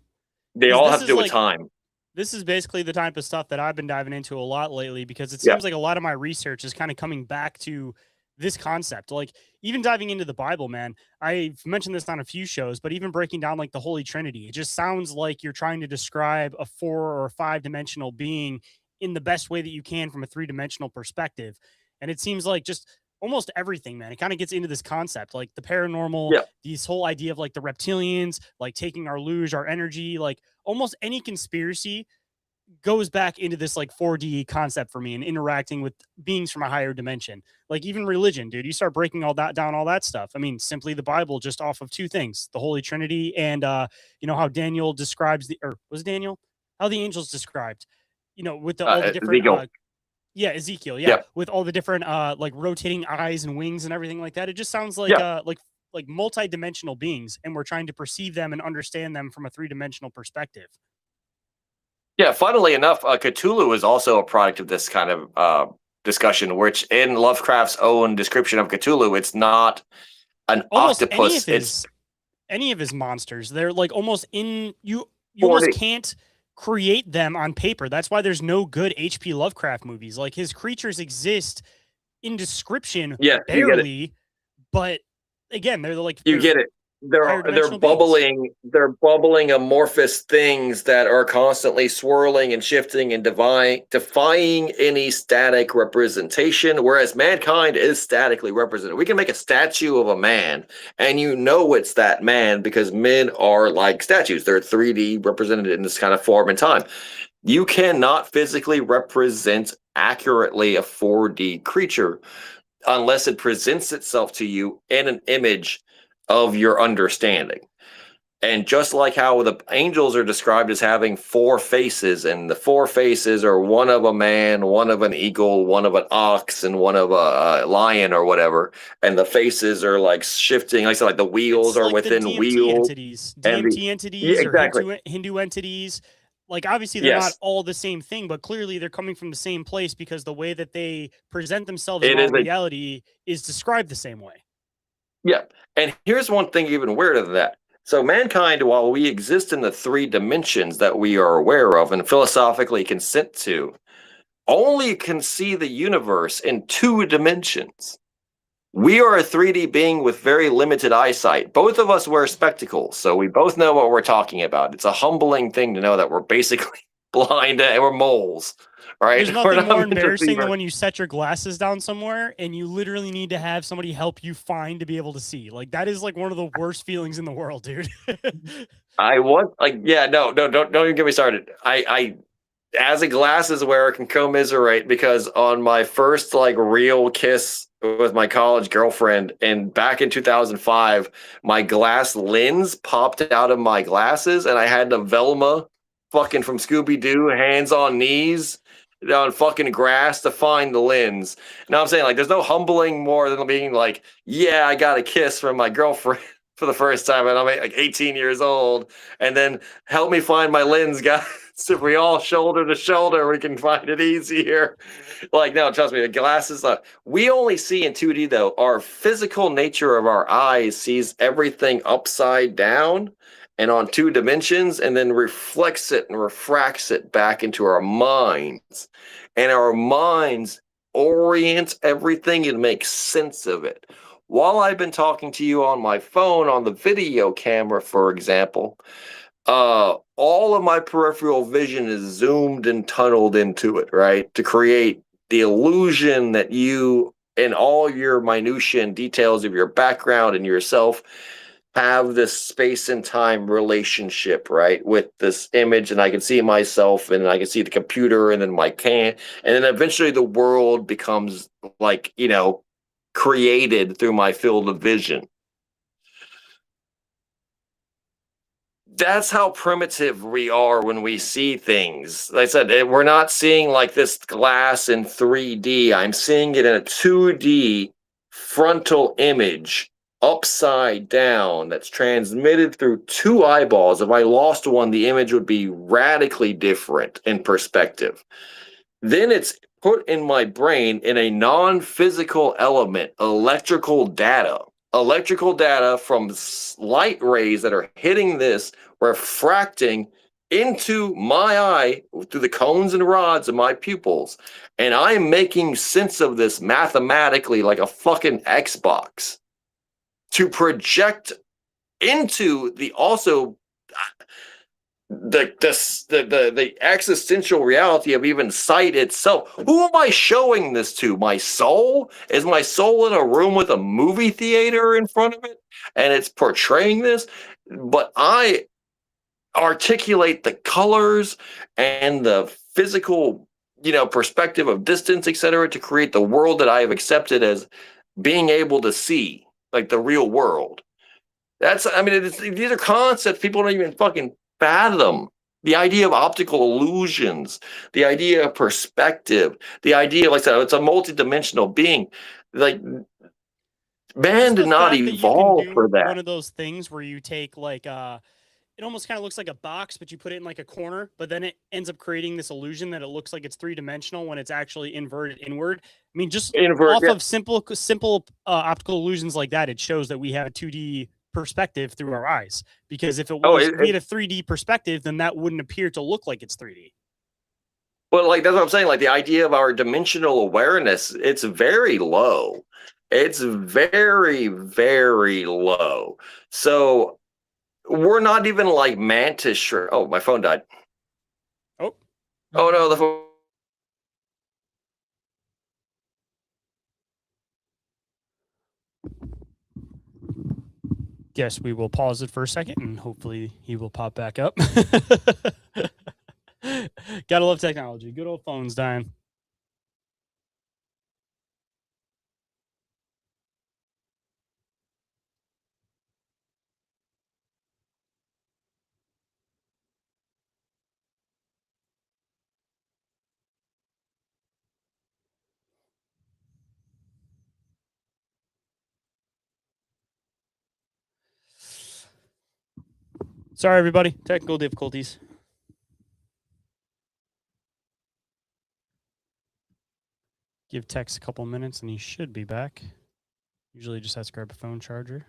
They 'Cause all this have to is do with like time. this is basically the type of stuff that I've been diving into a lot lately because it Yeah. seems like a lot of my research is kind of coming back to this concept. Like even diving into the Bible, man. I've mentioned this on a few shows, but even breaking down like the Holy Trinity, it just sounds like you're trying to describe a 4 or 5 dimensional being in the best way that you can from a 3 dimensional perspective. And it seems like just almost everything, man. It kind of gets into this concept, like the paranormal, Yeah. this whole idea of like the reptilians, like taking our luge, our energy, like almost any conspiracy goes back into this like 4D concept for me and interacting with beings from a higher dimension. Like even religion, dude, you start breaking all that down, all that stuff. I mean, simply the Bible just off of two things, the Holy Trinity and you know how Daniel describes the or was it Daniel? How the angels described, you know, with all the different Ezekiel. yeah, Ezekiel, yeah, Yeah. with all the different like rotating eyes and wings and everything like that. It just sounds Yeah. like multi-dimensional beings and we're trying to perceive them and understand them from a 3 dimensional perspective. Yeah, funnily enough, Cthulhu is also a product of this kind of discussion, which in Lovecraft's own description of Cthulhu, it's not an Almost octopus. It's any of his monsters, they're like almost in you almost 40. can't create them on paper. That's why there's no good HP Lovecraft movies. Like his creatures exist in description Yeah, you get it. barely, but again, they're like You they're get it. higher They're dimensional beings. bubbling amorphous things that are constantly swirling and shifting and defying any static representation, whereas mankind is statically represented. We can make a statue of a man, and you know it's that man because men are like statues. They're 3D represented in this kind of form and time. You cannot physically represent accurately a 4D creature unless it presents itself to you in an image of your understanding. And just like how the angels are described as having 4 faces, and the 4 faces are one of a man, one of an eagle, one of an ox, and one of a lion or whatever. And the faces are like shifting. Like I said, like the wheels It's are like within the DMT wheels. entities, And DMT yeah, entities, or exactly. Hindu entities. Like obviously they're not Yes, all the same thing, but clearly they're coming from the same place because the way that they present themselves in it is our a reality is described the same way. yeah. And here's one thing even weirder than that. So mankind, while we exist in the 3 dimensions that we are aware of and philosophically consent to, only can see the universe in 2 dimensions. We are a 3D being with very limited eyesight. Both of us wear spectacles, so we both know what we're talking about. It's a humbling thing to know that we're basically blind and we're moles, right? There's We're nothing not more meant to see. embarrassing than when you set your glasses down somewhere and you literally need to have somebody help you find to be able to see. Like that is like one of the worst feelings in the world, dude. I want like yeah, don't even get me started. I as a glasses wearer can commiserate because on my first like real kiss with my college girlfriend and back in 2005 my glass lens popped out of my glasses and I had to Velma fucking from Scooby-Doo hands on knees on fucking grass to find the lens. Now I'm saying like there's no humbling more than being like yeah I got a kiss from my girlfriend for the first time and I'm like 18 years old and then help me find my lens guys. So if we all shoulder to shoulder, we can find it easier. Like, no, trust me, the glasses, we only see in 2D, though. Our physical nature of our eyes sees everything upside down and on 2 dimensions and then reflects it and refracts it back into our minds. And our minds orient everything and make sense of it. While I've been talking to you on my phone, on the video camera, for example, all of my peripheral vision is zoomed and tunneled into it, right? To create the illusion that you, in all your minutiae and details of your background and yourself, have this space and time relationship, right, with this image, and I can see myself, and I can see the computer, and then my can, and then eventually the world becomes like, created through my field of vision. That's how primitive we are when we see things. Like I said, we're not seeing like this glass in 3D. I'm seeing it in a 2D frontal image upside down that's transmitted through two eyeballs. If I lost one, the image would be radically different in perspective. Then it's put in my brain in a non-physical element, electrical data from light rays that are hitting this, refracting into my eye through the cones and rods of my pupils. And I'm making sense of this mathematically like a fucking Xbox to project into the also the existential reality of even sight itself. Who am I showing this to? My soul? Is my soul in a room with a movie theater in front of it and it's portraying this? But I articulate the colors and the physical, perspective of distance, etc., to create the world that I have accepted as being able to see, like the real world. I mean, these are concepts people don't even fucking fathom. The idea of optical illusions, the idea of perspective, the idea, like I said, it's a multidimensional being. Like, man Just did the not fact that you can evolve for do that. one of those things where you take like it almost kind of looks like a box, but you put it in like a corner, but then it ends up creating this illusion that it looks like it's three-dimensional when it's actually inverted inward. I mean, just Invert, off yeah. of simple optical illusions like that, it shows that we have a 2D perspective through our eyes. Because if Oh, we had a 3D perspective, then that wouldn't appear to look like it's 3D. well, like that's what I'm saying. Like the idea of our dimensional awareness, it's very low. It's very, very low. So we're not even like mantis shrimp. Oh, my phone died. Oh, Oh no, the phone. guess we will pause it for a second and hopefully he will pop back up. Gotta love technology. Good old phones dying. Sorry, everybody. Technical difficulties. Give Tex a couple minutes and he should be back. Usually just has to grab a phone charger.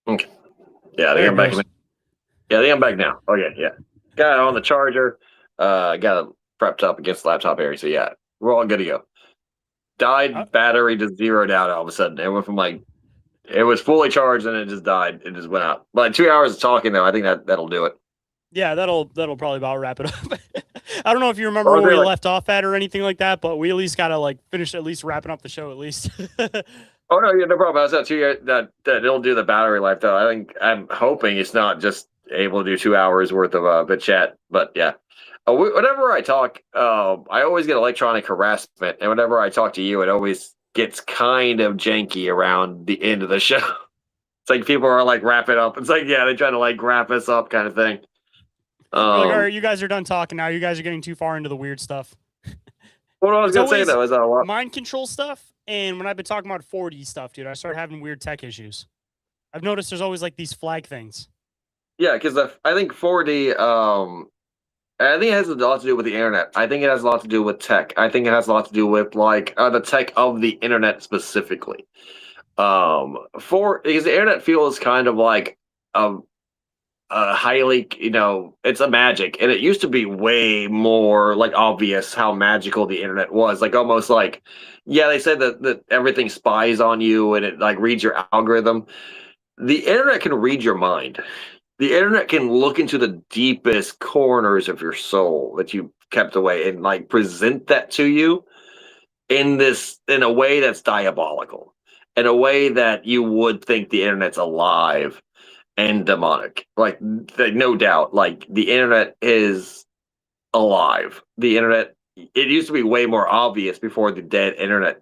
Okay. Yeah, I think There I'm it back. goes. Yeah, I think I'm back now. Okay, yeah. Got it on the charger. Got it prepped up against the laptop area. So yeah, we're all good to go. Uh, Died, battery just zeroed out all of a sudden. It went from like it was fully charged and it just died. It just went out. But 2 hours of talking though, I think that'll do it. yeah, that'll probably about wrap it up. I don't know if you remember Or where they we like, left off at or anything like that, but we at least gotta like finish at least wrapping up the show at least. oh no, yeah, no problem. I was at 2 years that it'll do the battery life though. I think I'm hoping it's not just able to do 2 hours worth of the chat, but yeah. Whenever I talk, I always get electronic harassment, and whenever I talk to you, it always gets kind of janky around the end of the show. It's like people are like wrap it up. It's like yeah, they're trying to like wrap us up, kind of thing. We're like, all Um, right, you guys are done talking now. You guys are getting too far into the weird stuff. what I was It's gonna say always though is what? mind control stuff, and when I've been talking about 4D stuff, dude, I started having weird tech issues. I've noticed there's always like these flag things. Yeah, because I think 4D. I think it has a lot to do with the internet. I think it has a lot to do with tech. I think it has a lot to do with like the tech of the internet specifically. For because the internet feels kind of like a highly, it's a magic, and it used to be way more like obvious how magical the internet was. Like almost like, yeah, they said that everything spies on you and it like reads your algorithm. The internet can read your mind. The internet can look into the deepest corners of your soul that you kept away and like present that to you in a way that's diabolical, in a way that you would think the internet's alive and demonic. Like, no doubt, like the internet is alive. The internet, it used to be way more obvious before the dead internet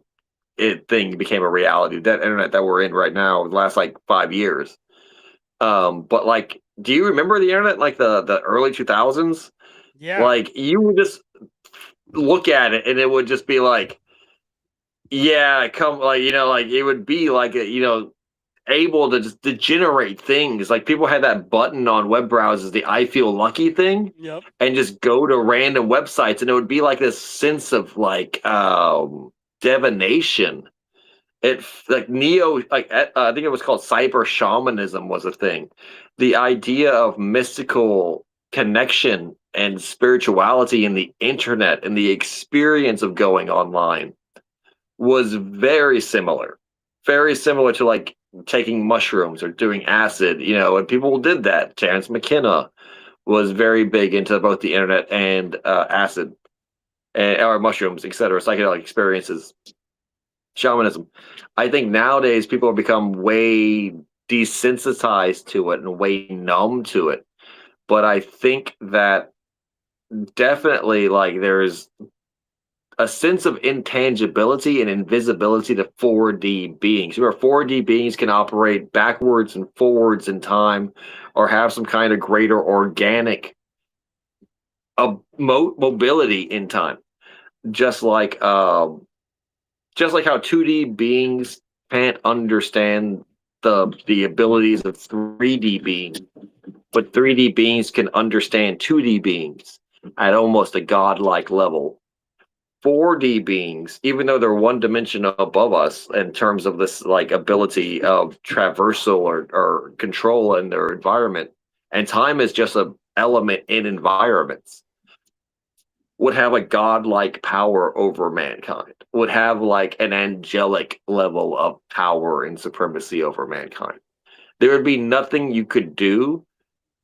thing became a reality. That internet that we're in right now lasts like 5 years. But like, do you remember the internet like the early 2000s? Yeah. Like, you would just look at it and it would just be like, yeah, come, like, like it would be like able to just to generate things. Like people had that button on web browsers, the I feel lucky thing, Yep. and just go to random websites, and it would be like this sense of like divination. It like neo like I think it was called cyber shamanism was a thing. The idea of mystical connection and spirituality in the internet and the experience of going online was very similar to like taking mushrooms or doing acid, and people did that. Terrence McKenna was very big into both the internet and acid and or mushrooms, etc., psychedelic experiences, shamanism. I think nowadays people have become way desensitized to it and way numb to it. But I think that definitely like there's a sense of intangibility and invisibility to 4D beings. Where 4D beings can operate backwards and forwards in time or have some kind of greater organic mobility in time. Just like just like how 2D beings can't understand the abilities of 3D beings, but 3D beings can understand 2D beings at almost a godlike level. 4D beings, even though they're one dimension above us in terms of this like ability of traversal or control in their environment, and time is just an element in environments, would have a godlike power over mankind, would have like an angelic level of power and supremacy over mankind. There would be nothing you could do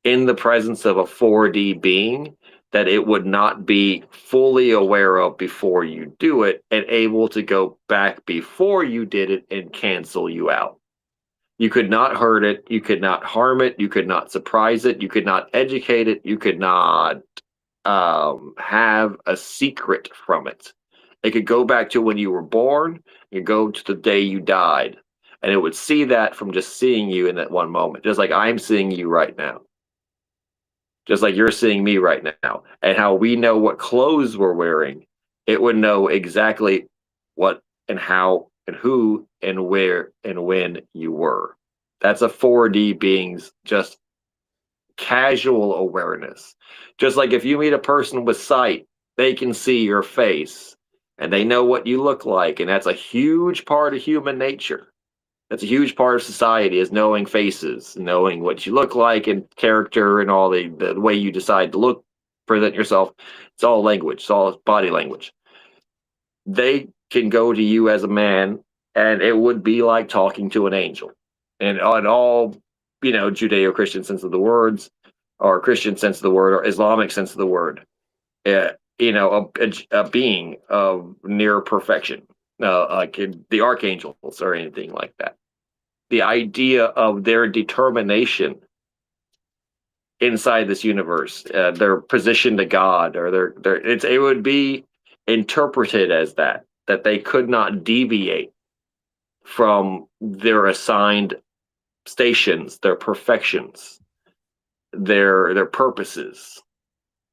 in the presence of a 4D being that it would not be fully aware of before you do it and able to go back before you did it and cancel you out. You could not hurt it. You could not harm it. You could not surprise it. You could not educate it. You could not have a secret from it. It could go back to when you were born, you go to the day you died, and it would see that from just seeing you in that one moment, just like I'm seeing you right now, just like you're seeing me right now, and how we know what clothes we're wearing. It would know exactly what and how and who and where and when you were. That's a 4D being's just casual awareness. Just like if you meet a person with sight, they can see your face and they know what you look like. And that's a huge part of human nature. That's a huge part of society, is knowing faces, knowing what you look like and character and all the way you decide to look, present yourself. It's all language. It's all body language. They can go to you as a man, and it would be like talking to an angel, and on all, Judeo-Christian sense of the words, or Christian sense of the word, or Islamic sense of the word. A being of near perfection, like the archangels or anything like that. The idea of their determination inside this universe, their position to God, or it would be interpreted as that they could not deviate from their assigned stations, their perfections, their purposes,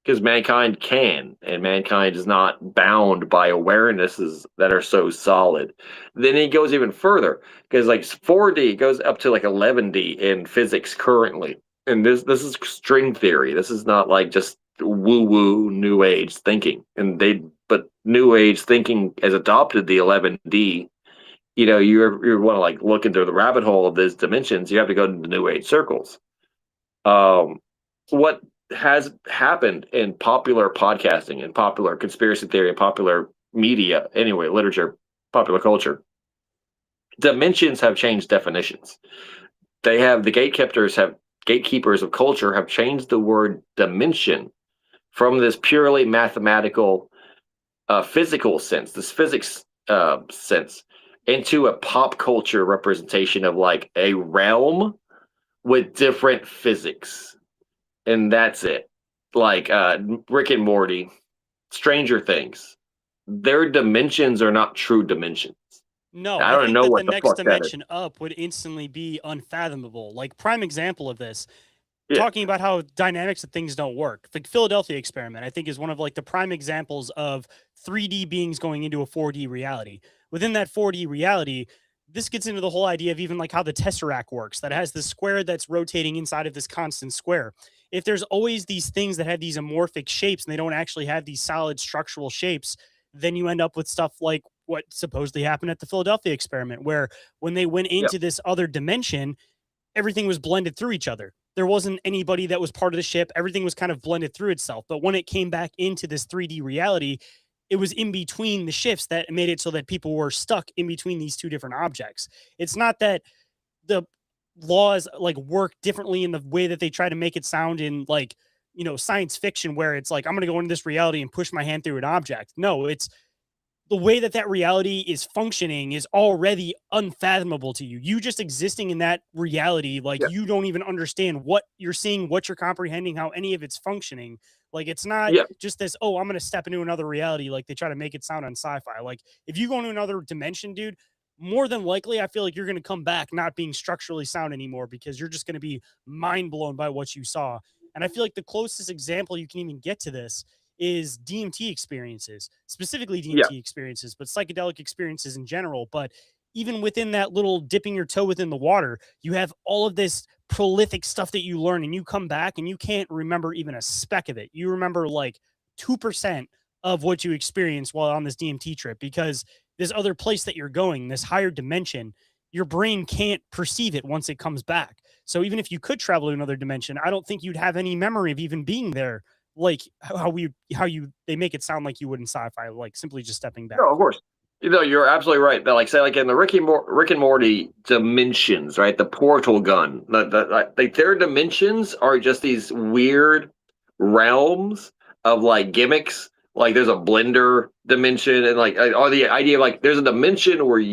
because mankind can, and mankind is not bound by awarenesses that are so solid. Then he goes even further, because like 4D goes up to like 11D in physics currently, and this is string theory. This is not like just woo woo new age thinking, but new age thinking has adopted the 11D. You want to like look into the rabbit hole of these dimensions, you have to go into new age circles. What has happened in popular podcasting and popular conspiracy theory and popular media, anyway, literature, popular culture, dimensions have changed definitions. The gatekeepers of culture have changed the word dimension from this purely mathematical, physical sense, this physics sense, into a pop culture representation of like a realm with different physics. And that's it. Like Rick and Morty, Stranger Things, their dimensions are not true dimensions. No, I I don't think know that the what the next fuck that is. dimension up would instantly be unfathomable. Like, prime example of this, Yeah. talking about how dynamics of things don't work. The Philadelphia experiment, I think, is one of like the prime examples of 3D beings going into a 4D reality. Within that 4D reality, this gets into the whole idea of even like how the tesseract works, that has this square that's rotating inside of this constant square. If there's always these things that have these amorphic shapes and they don't actually have these solid structural shapes, then you end up with stuff like what supposedly happened at the Philadelphia experiment, where when they went into this other dimension, everything was blended through each other. There wasn't anybody that was part of the ship. Everything was kind of blended through itself. But when it came back into this 3D reality, it was in between the shifts that made it so that people were stuck in between these two different objects. It's not that the laws like work differently in the way that they try to make it sound in like, science fiction, where it's like, I'm going to go into this reality and push my hand through an object. No, it's the way that reality is functioning is already unfathomable to you. You just existing in that reality, like you don't even understand what you're seeing, what you're comprehending, how any of it's functioning. Like it's not just this, oh, I'm going to step into another reality. Like they try to make it sound on sci-fi. Like if you go into another dimension, dude, more than likely, I feel like you're going to come back not being structurally sound anymore, because you're just going to be mind blown by what you saw. And I feel like the closest example you can even get to this is DMT experiences, specifically DMT experiences, but psychedelic experiences in general. But even within that little dipping your toe within the water, you have all of this prolific stuff that you learn, and you come back and you can't remember even a speck of it. You remember like 2% of what you experienced while on this DMT trip, because this other place that you're going, this higher dimension, your brain can't perceive it once it comes back. So even if you could travel to another dimension, I don't think you'd have any memory of even being there, like they make it sound like you would in sci-fi, like simply just stepping back. No, of course. You're absolutely right. That, like, say, like in the Rick and Morty dimensions, right? The portal gun, like their dimensions are just these weird realms of like gimmicks. Like there's a blender dimension, and like, or the idea of like there's a dimension where and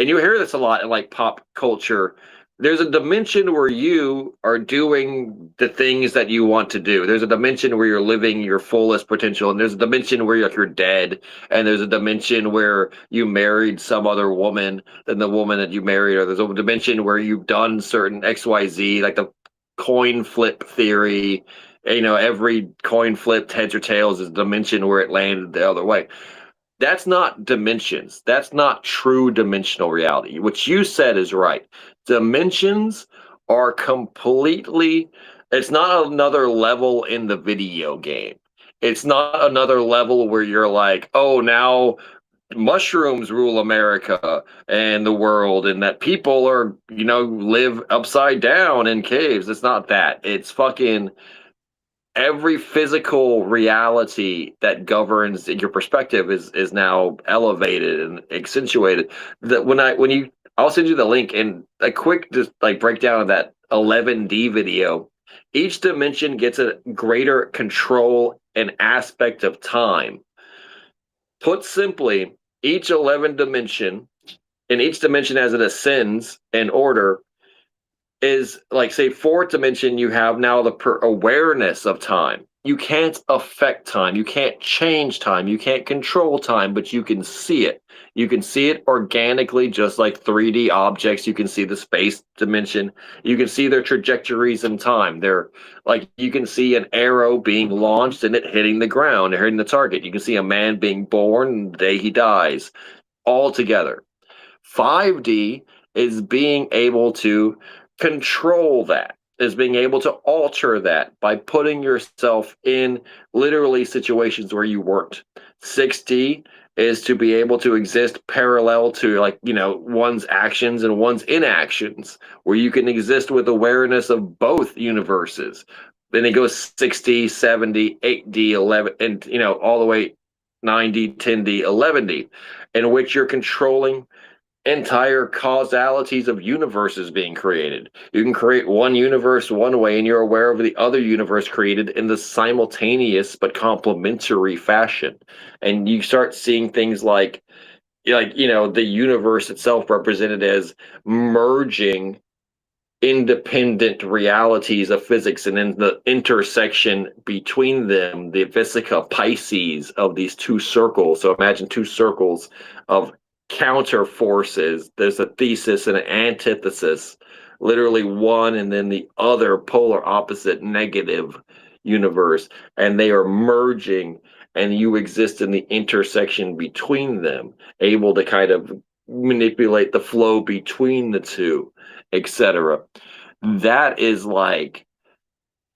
you hear this a lot in like pop culture. There's a dimension where you are doing the things that you want to do. There's a dimension where you're living your fullest potential, and there's a dimension where you're dead, and there's a dimension where you married some other woman than the woman that you married, or there's a dimension where you've done certain XYZ, like the coin flip theory. Every coin flipped heads or tails is a dimension where it landed the other way. That's not dimensions. That's not true dimensional reality. What you said is right. Dimensions are completely, it's not another level in the video game. It's not another level where you're like, oh, now mushrooms rule America and the world, and that people are, live upside down in caves. It's not that. It's fucking every physical reality that governs your perspective is now elevated and accentuated. That I'll send you the link and a quick just like breakdown of that 11D video. Each dimension gets a greater control and aspect of time. Put simply, each 11 dimension, and each dimension as it ascends in order, is like, say, fourth dimension, you have now the awareness of time. You can't affect time. You can't change time. You can't control time, but you can see it. You can see it organically, just like 3D objects. You can see the space dimension. You can see their trajectories in time. They're like, you can see an arrow being launched and it hitting the ground, hitting the target. You can see a man being born the day he dies, all together. 5D is being able to control that, is being able to alter that by putting yourself in literally situations where you weren't. 6D is to be able to exist parallel to, like, one's actions and one's inactions, where you can exist with awareness of both universes. Then it goes 6D, 7D, 8D, 11, and all the way 9D, 10D, 11D, in which you're controlling entire causalities of universes being created. You can create one universe one way and you're aware of the other universe created in the simultaneous but complementary fashion. And you start seeing things like the universe itself represented as merging independent realities of physics, and in the intersection between them, the Vesica Pisces of these two circles. So imagine two circles of counter forces. There's a thesis and an antithesis, literally one and then the other polar opposite negative universe, and they are merging, and you exist in the intersection between them, able to kind of manipulate the flow between the two, etc. That is like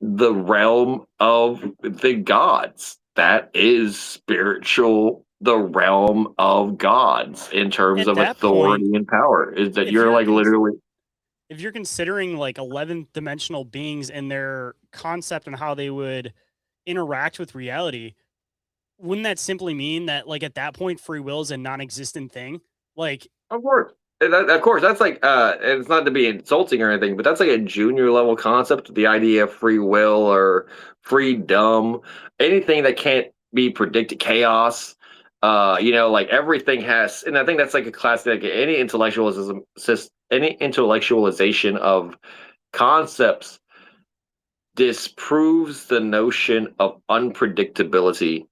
the realm of the gods. That is spiritual, the realm of gods in terms At of that point, authority and power. Is that if you're you're like literally. if you're considering like 11th dimensional beings and their concept and how they would interact with reality, wouldn't that simply mean that like at that point free will is a non-existent thing? Like, Of course. Of course, that's like, and it's not to be insulting or anything, but that's like a junior level concept. The idea of free will or freedom, anything that can't be predicted, chaos. Like everything has, and I think that's like a classic. Like any intellectualization of concepts disproves the notion of unpredictability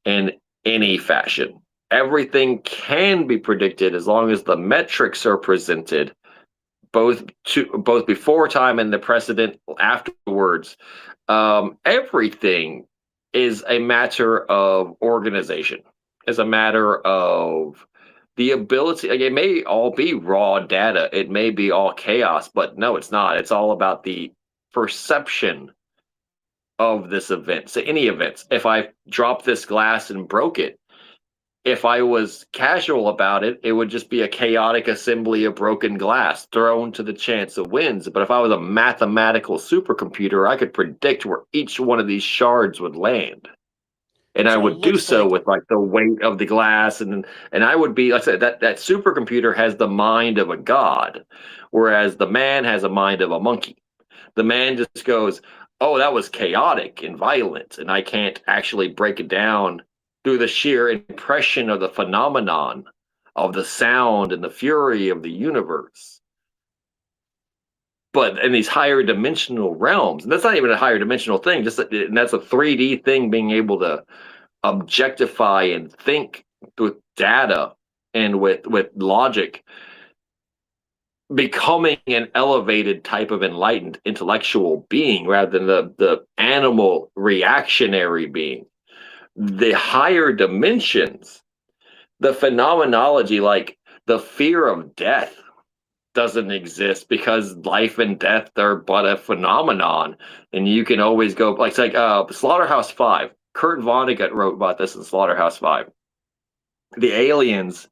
in any fashion. Everything can be predicted as long as the metrics are presented, both before time and the precedent afterwards. Everything is a matter of organization. Is a matter of the ability. Like, it may all be raw data. It may be all chaos, but no, it's not. It's all about the perception of this event. So any events. If I dropped this glass and broke it, if I was casual about it, it would just be a chaotic assembly of broken glass thrown to the chance of winds. But if I was a mathematical supercomputer, I could predict where each one of these shards would land. And I so it would do looks so like with like the weight of the glass, and I would be, like I said, that supercomputer has the mind of a god, whereas the man has a mind of a monkey. The man just goes, "Oh, that was chaotic and violent, and I can't actually break it down through the sheer impression of the phenomenon of the sound and the fury of the universe." But in these higher dimensional realms, and that's not even a higher dimensional thing, and that's a 3D thing, being able to objectify and think with data and with logic, becoming an elevated type of enlightened intellectual being rather than the animal reactionary being. The higher dimensions, the phenomenology, like the fear of death, doesn't exist because life and death are but a phenomenon, and you can always go, like, it's like Slaughterhouse Five. Kurt Vonnegut wrote about this in Slaughterhouse Five. the aliens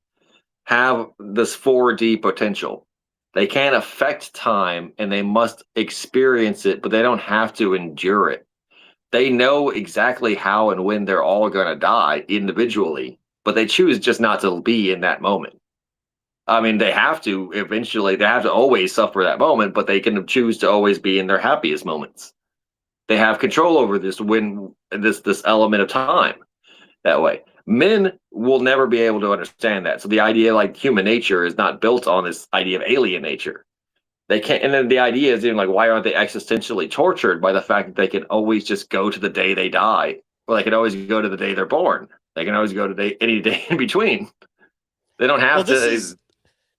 have this 4D potential. They can't affect time and they must experience it, but they don't have to endure it. They know exactly how and when they're all going to die individually, but they choose just not to be in that moment. I mean, they have to eventually, they have to always suffer that moment, but they can choose to always be in their happiest moments. They have control over this element of time that way. Men will never be able to understand that. So the idea like human nature is not built on this idea of alien nature. They can't, and then the idea is even like, why aren't they existentially tortured by the fact that they can always just go to the day they die, or they can always go to the day they're born. They can always go to any day in between. They don't Well, have to.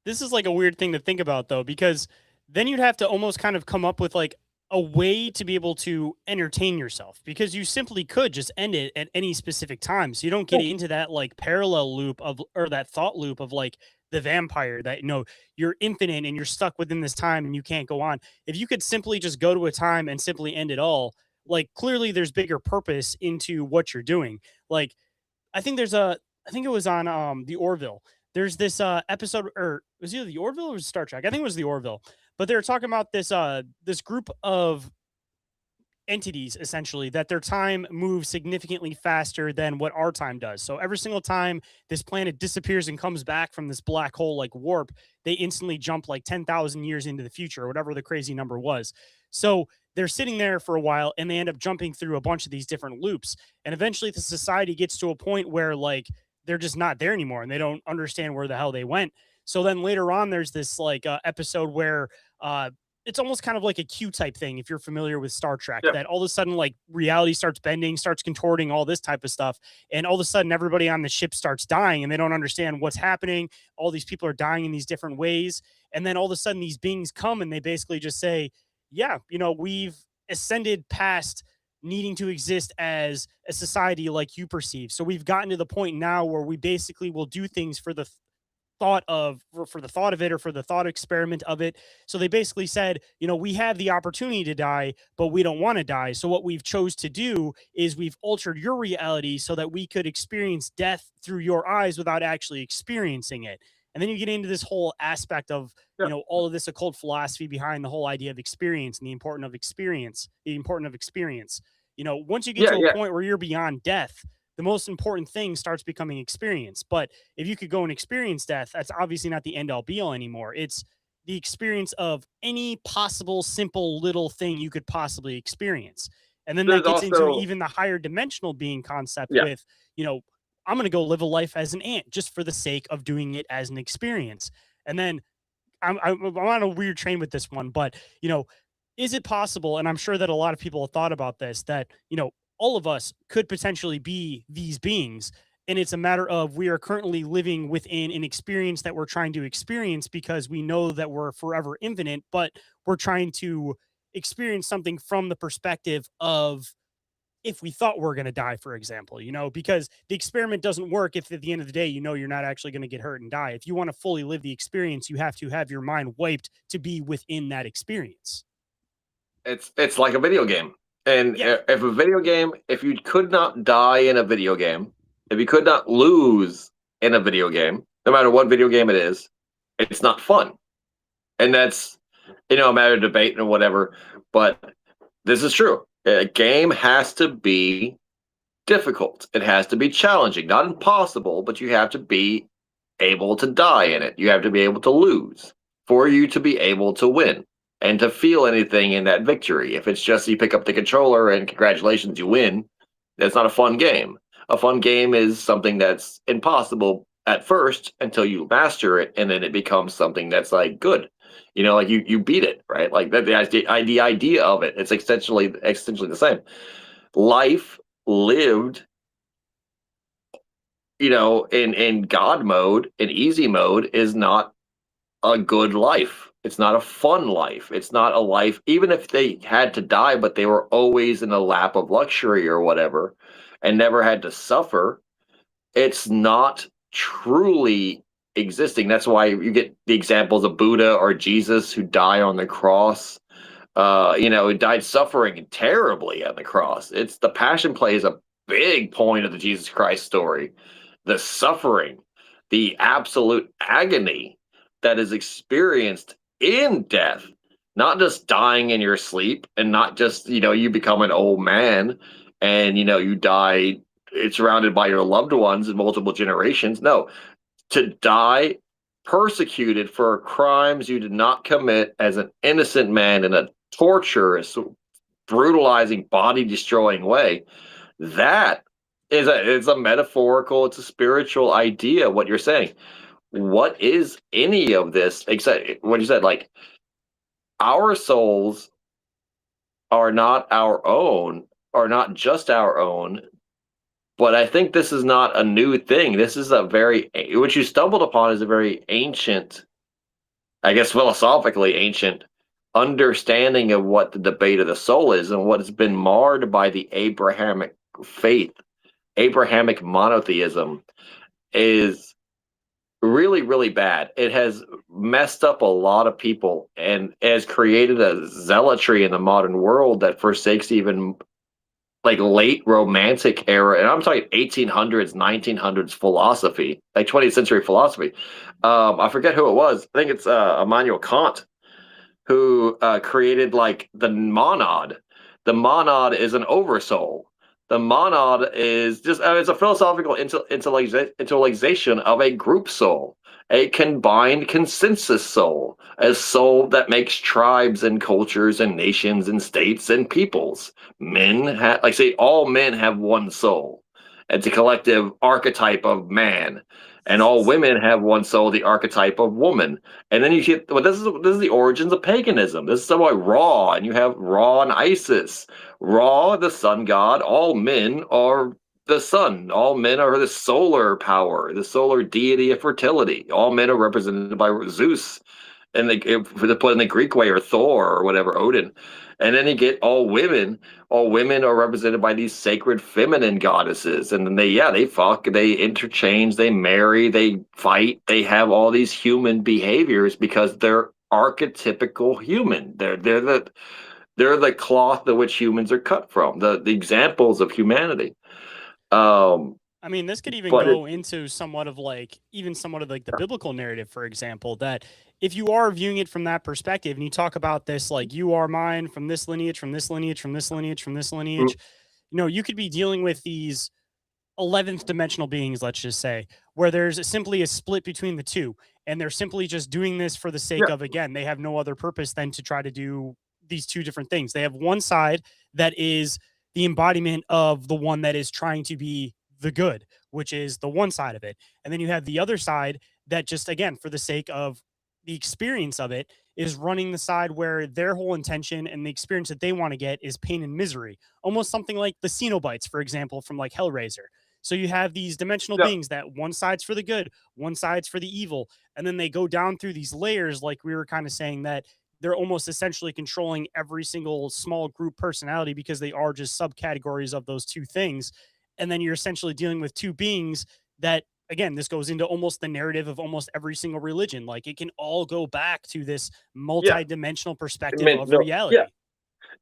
this is like a weird thing to think about though, because then you'd have to almost kind of come up with like a way to be able to entertain yourself, because you simply could just end it at any specific time. So you don't get into that like parallel loop of, or that thought loop of like the vampire that, you know, you're infinite and you're stuck within this time and you can't go on. If you could simply just go to a time and simply end it all, like clearly there's bigger purpose into what you're doing. Like I think there's a I think it was on the Orville. There's this episode, or it was either the Orville or Star Trek. I think it was the Orville. But they were talking about this group of entities essentially, that their time moves significantly faster than what our time does. So every single time this planet disappears and comes back from this black hole like warp, they instantly jump like 10,000 years into the future, or whatever the crazy number was. So they're sitting there for a while and they end up jumping through a bunch of these different loops. And eventually the society gets to a point where like they're just not there anymore and they don't understand where the hell they went. So then later on, there's this like episode where uh, it's almost kind of like a Q type thing, if you're familiar with Star Trek, Yeah, that all of a sudden like reality starts bending, starts contorting, all this type of stuff, and all of a sudden everybody on the ship starts dying and they don't understand what's happening. All these people are dying in these different ways, and then all of a sudden these beings come and they basically just say, yeah, you know, we've ascended past needing to exist as a society like you perceive. So we've gotten to the point now where we basically will do things for the thought of, for the thought of it, or for the thought experiment of it. So they basically said, you know, we have the opportunity to die, but we don't want to die. So what we've chose to do is we've altered your reality so that we could experience death through your eyes without actually experiencing it. And then you get into this whole aspect of, yeah, you know, all of this occult philosophy behind the whole idea of experience and the importance of experience, the importance of experience. You know, once you get yeah, to a yeah. point where you're beyond death, the most important thing starts becoming experience. But if you could go and experience death, that's obviously not the end all be all anymore. It's the experience of any possible simple little thing you could possibly experience. And then that There's gets into also even the higher dimensional being concept yeah. with, you know, I'm going to go live a life as an ant just for the sake of doing it as an experience. And then I'm on a weird train with this one, but, you know, is it possible? And I'm sure that a lot of people have thought about this, that, you know, all of us could potentially be these beings. And it's a matter of we are currently living within an experience that we're trying to experience because we know that we're forever infinite, but we're trying to experience something from the perspective of if we thought we're going to die, for example, you know, because the experiment doesn't work if at the end of the day, you know, you're not actually going to get hurt and die. If you want to fully live the experience, you have to have your mind wiped to be within that experience. It's like a video game. And Yeah. if a video game, if you could not die in a video game, if you could not lose in a video game, no matter what video game it is, it's not fun. And that's, you know, a matter of debate and whatever. But this is true. A game has to be difficult. It has to be challenging, not impossible, but you have to be able to die in it. You have to be able to lose for you to be able to win and to feel anything in that victory. If it's just you pick up the controller and congratulations, you win, that's not a fun game. A fun game is something that's impossible at first until you master it, and then it becomes something that's like good. You know, like you beat it, right? Like that the idea of it. It's essentially the same. Life lived, you know, in God mode, in easy mode, is not a good life. It's not a fun life. It's not a life, even if they had to die, but they were always in a lap of luxury or whatever and never had to suffer. It's not truly existing. That's why you get the examples of Buddha or Jesus who die on the cross. You know, who died suffering terribly on the cross. It's the passion play is a big point of the Jesus Christ story. The suffering the absolute agony that is experienced in death, not just dying in your sleep, and not just, you become an old man and, you die, it's surrounded by your loved ones in multiple generations. No, to die persecuted for crimes you did not commit as an innocent man in a torturous, brutalizing, body destroying way. That it's a metaphorical, it's a spiritual idea, what you're saying. What is any of this except what you said? Like, our souls are not our own, are not just our own. But I think this is not a new thing. This is what you stumbled upon is a very ancient, I guess philosophically ancient understanding of what the debate of the soul is, and what has been marred by the Abrahamic faith. Abrahamic monotheism is really, really bad. It has messed up a lot of people and has created a zealotry in the modern world that forsakes even like late romantic era, and I'm talking 1800s, 1900s philosophy, like 20th century philosophy. I forget who it was. I think it's Immanuel Kant, who created like the monad. The monad is an oversoul. The monad is just it's a philosophical intellectualization of a group soul, a combined consensus soul, a soul that makes tribes and cultures and nations and states and peoples. Men have, like, say, all men have one soul. It's a collective archetype of man, and all women have one soul, the archetype of woman. And then you get, well, this is the origins of paganism. This is about Ra, and you have Ra and Isis. Ra, the sun god. All men are the sun. All men are the solar power, the solar deity of fertility. All men are represented by Zeus, and they put in the Greek way, or Thor, or whatever, Odin. And then you get all women. All women are represented by these sacred feminine goddesses, and then they fuck, they interchange, they marry, they fight, they have all these human behaviors because they're archetypical human. They're the cloth of which humans are cut from, the examples of humanity. I mean, this could even But go into somewhat of like the biblical narrative, for example, that if you are viewing it from that perspective and you talk about this, like, you are mine from this lineage, from this lineage, from this lineage, from this lineage, you could be dealing with these 11th dimensional beings, let's just say, where there's simply a split between the two. And they're simply just doing this for the sake of, again, they have no other purpose than to try to do these two different things. They have one side that is the embodiment of the one that is trying to be the good, which is the one side of it. And then you have the other side that just, again, for the sake of the experience of it, is running the side where their whole intention and the experience that they want to get is pain and misery. Almost something like the Cenobites, for example, from like Hellraiser. So you have these dimensional beings that one side's for the good, one side's for the evil. And then they go down through these layers, like we were kind of saying, that they're almost essentially controlling every single small group personality because they are just subcategories of those two things. And then you're essentially dealing with two beings that, again, this goes into almost the narrative of almost every single religion. Like, it can all go back to this multi-dimensional perspective of reality. Yeah.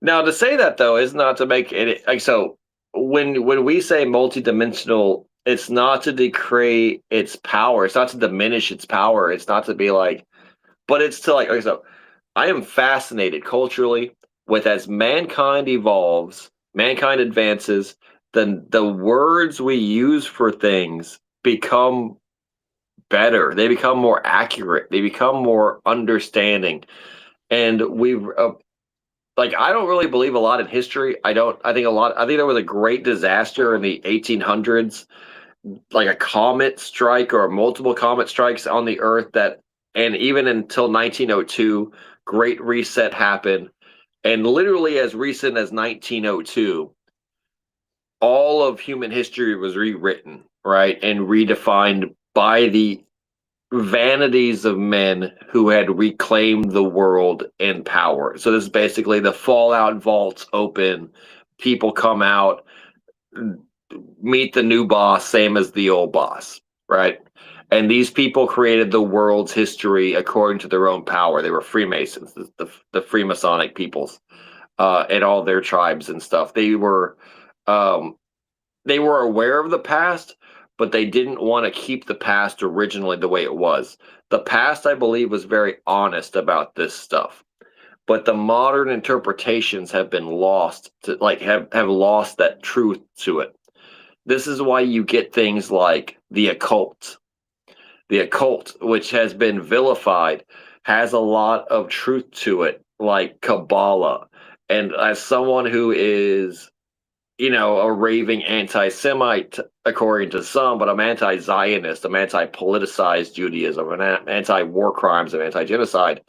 Now, to say that, though, is not to make it like, so when we say multidimensional, it's not to decree its power. It's not to diminish its power. It's not to be like, but it's to like, okay, so I am fascinated culturally with, as mankind evolves, mankind advances, then the words we use for things become better. They become more accurate. They become more understanding. And we've like, I don't really believe a lot in history. I think there was a great disaster in the 1800s, like a comet strike or multiple comet strikes on the Earth and even until 1902, Great Reset happened. And literally as recent as 1902, all of human history was rewritten, right? And redefined by the vanities of men who had reclaimed the world in power. So this is basically the Fallout vaults open, people come out, meet the new boss, same as the old boss, right? And these people created the world's history according to their own power. They were Freemasons, the Freemasonic peoples, and all their tribes and stuff. They were aware of the past, but they didn't want to keep the past originally the way it was. The past, I believe, was very honest about this stuff, but the modern interpretations have been lost to have lost that truth to it. This is why you get things like the occult. The occult, which has been vilified, has a lot of truth to it, like Kabbalah. And as someone who is, a raving anti-Semite, according to some, but I'm anti-Zionist, I'm anti-politicized Judaism, I'm anti-war crimes, I'm anti-genocide.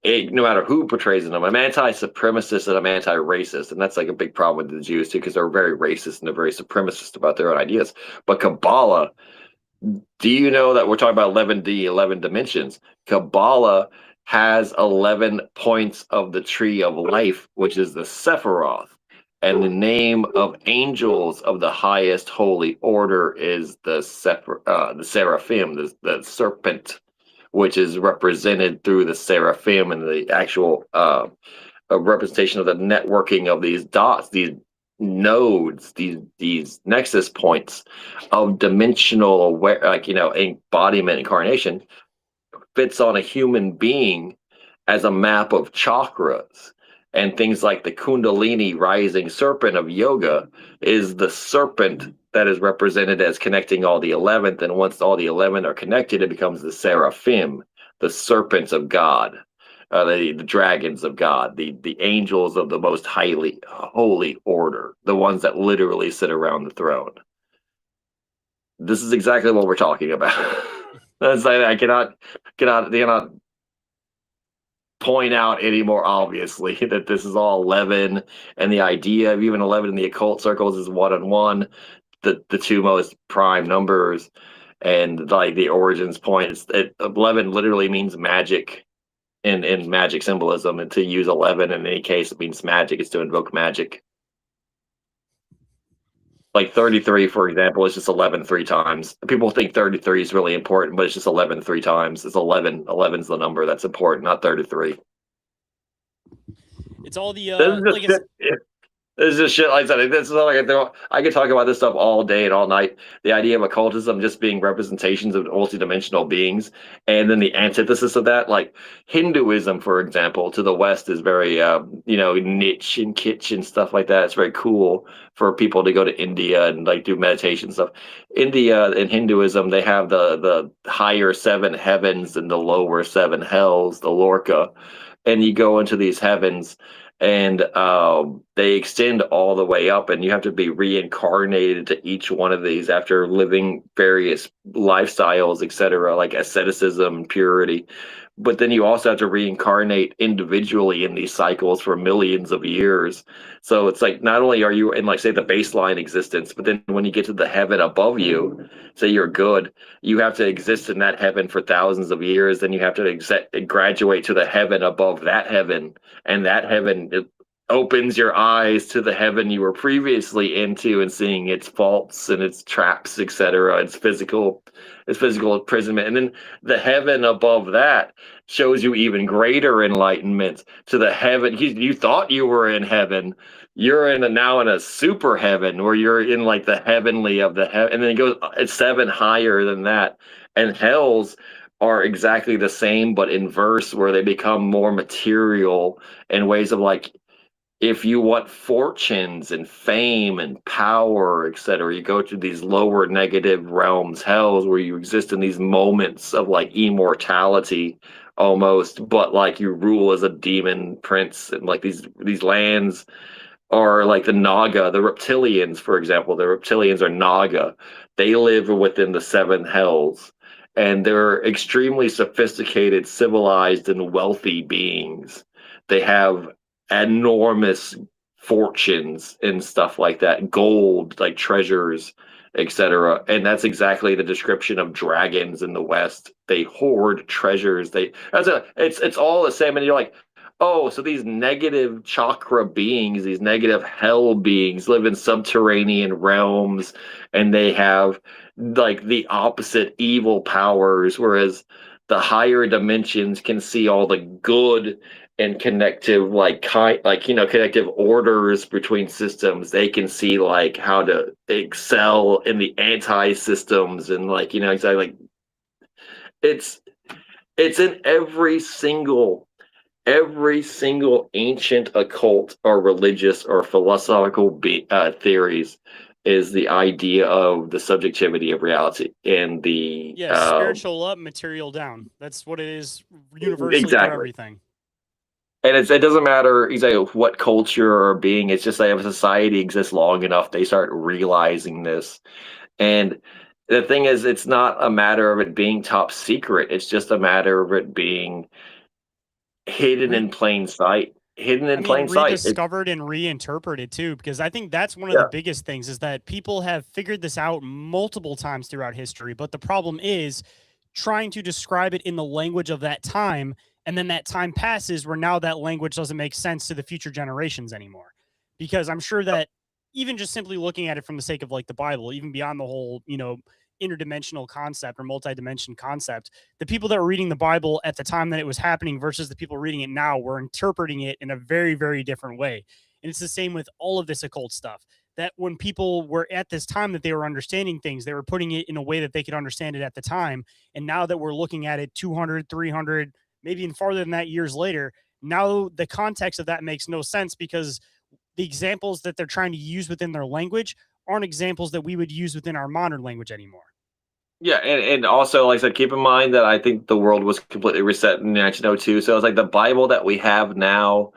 No matter who portrays them, I'm anti-supremacist and I'm anti-racist, and that's like a big problem with the Jews too, because they're very racist and they're very supremacist about their own ideas. But Kabbalah, do you know that we're talking about 11D, 11 dimensions? Kabbalah has 11 points of the tree of life, which is the Sephiroth. And the name of angels of the highest holy order is the seraphim, the serpent, which is represented through the seraphim and the actual a representation of the networking of these dots, these nodes, these nexus points of dimensional aware, embodiment, incarnation, fits on a human being as a map of chakras. And things like the Kundalini rising serpent of yoga is the serpent that is represented as connecting all the 11th. And once all the 11 are connected, it becomes the seraphim, the serpents of God, the dragons of God, the angels of the most highly holy order, the ones that literally sit around the throne. This is exactly what we're talking about. I cannot point out any more obviously that this is all 11, and the idea of even 11 in the occult circles is 1 and 1, the two most prime numbers, and like the origins point. 11 literally means magic in magic symbolism, and to use 11 in any case it means magic. It's to invoke magic. Like 33, for example, is just 11 3 times. People think 33 is really important, but it's just 11 3 times. It's 11. 11's the number that's important, not 33. It's all the This is just shit like that. This is like I could talk about this stuff all day and all night. The idea of occultism just being representations of multidimensional beings, and then the antithesis of that, like Hinduism, for example, to the West is very, niche and kitsch and stuff like that. It's very cool for people to go to India and like do meditation stuff. India in Hinduism, they have the higher 7 heavens and the lower 7 hells, the Lorca, and you go into these heavens, and they extend all the way up, and you have to be reincarnated to each one of these after living various lifestyles, etc., like asceticism, purity. But then you also have to reincarnate individually in these cycles for millions of years. So it's like not only are you in, like, say, the baseline existence, but then when you get to the heaven above you, say you're good, you have to exist in that heaven for thousands of years. Then you have to graduate to the heaven above that heaven, and that heaven, it opens your eyes to the heaven you were previously into and seeing its faults and its traps, etc., its physical imprisonment. And then the heaven above that shows you even greater enlightenment to the heaven. You thought you were in heaven. You're now in a super heaven where you're in like the heavenly of the heaven. And then it goes, it's 7 higher than that. And hells are exactly the same, but inverse, where they become more material in ways of like, if you want fortunes and fame and power, etc., you go to these lower negative realms, hells, where you exist in these moments of like immortality almost, but like you rule as a demon prince. And like these lands are like the Naga, the reptilians, for example. The reptilians are Naga. They live within the 7 hells, and they're extremely sophisticated, civilized, and wealthy beings. They have enormous fortunes and stuff like that, gold, like treasures, etc. And that's exactly the description of dragons in the West. They hoard treasures. It's all the same. And you're like, oh, so these negative chakra beings, these negative hell beings live in subterranean realms, and they have like the opposite evil powers, whereas the higher dimensions can see all the good and connective connective orders between systems. They can see like how to excel in the anti-systems and exactly like it's it's in every single ancient occult or religious or philosophical theories is the idea of the subjectivity of reality and the spiritual up, material down. That's what it is universally for exactly. everything. And it doesn't matter exactly what culture or being. It's just like if a society exists long enough, they start realizing this. And the thing is, it's not a matter of it being top secret. It's just a matter of it being hidden in plain sight. Hidden in plain sight. Rediscovered and reinterpreted too, because I think that's one of Yeah. the biggest things is that people have figured this out multiple times throughout history. But the problem is trying to describe it in the language of that time. And then that time passes where now that language doesn't make sense to the future generations anymore. Because I'm sure that even just simply looking at it from the sake of like the Bible, even beyond the whole, interdimensional concept or multi-dimension concept, the people that were reading the Bible at the time that it was happening versus the people reading it now were interpreting it in a very, very different way. And it's the same with all of this occult stuff. That when people were at this time that they were understanding things, they were putting it in a way that they could understand it at the time. And now that we're looking at it 200, 300, maybe even farther than that years later, now the context of that makes no sense because the examples that they're trying to use within their language aren't examples that we would use within our modern language anymore. Yeah, and also, like I said, keep in mind that I think the world was completely reset in 1902. So it's like the Bible that we have now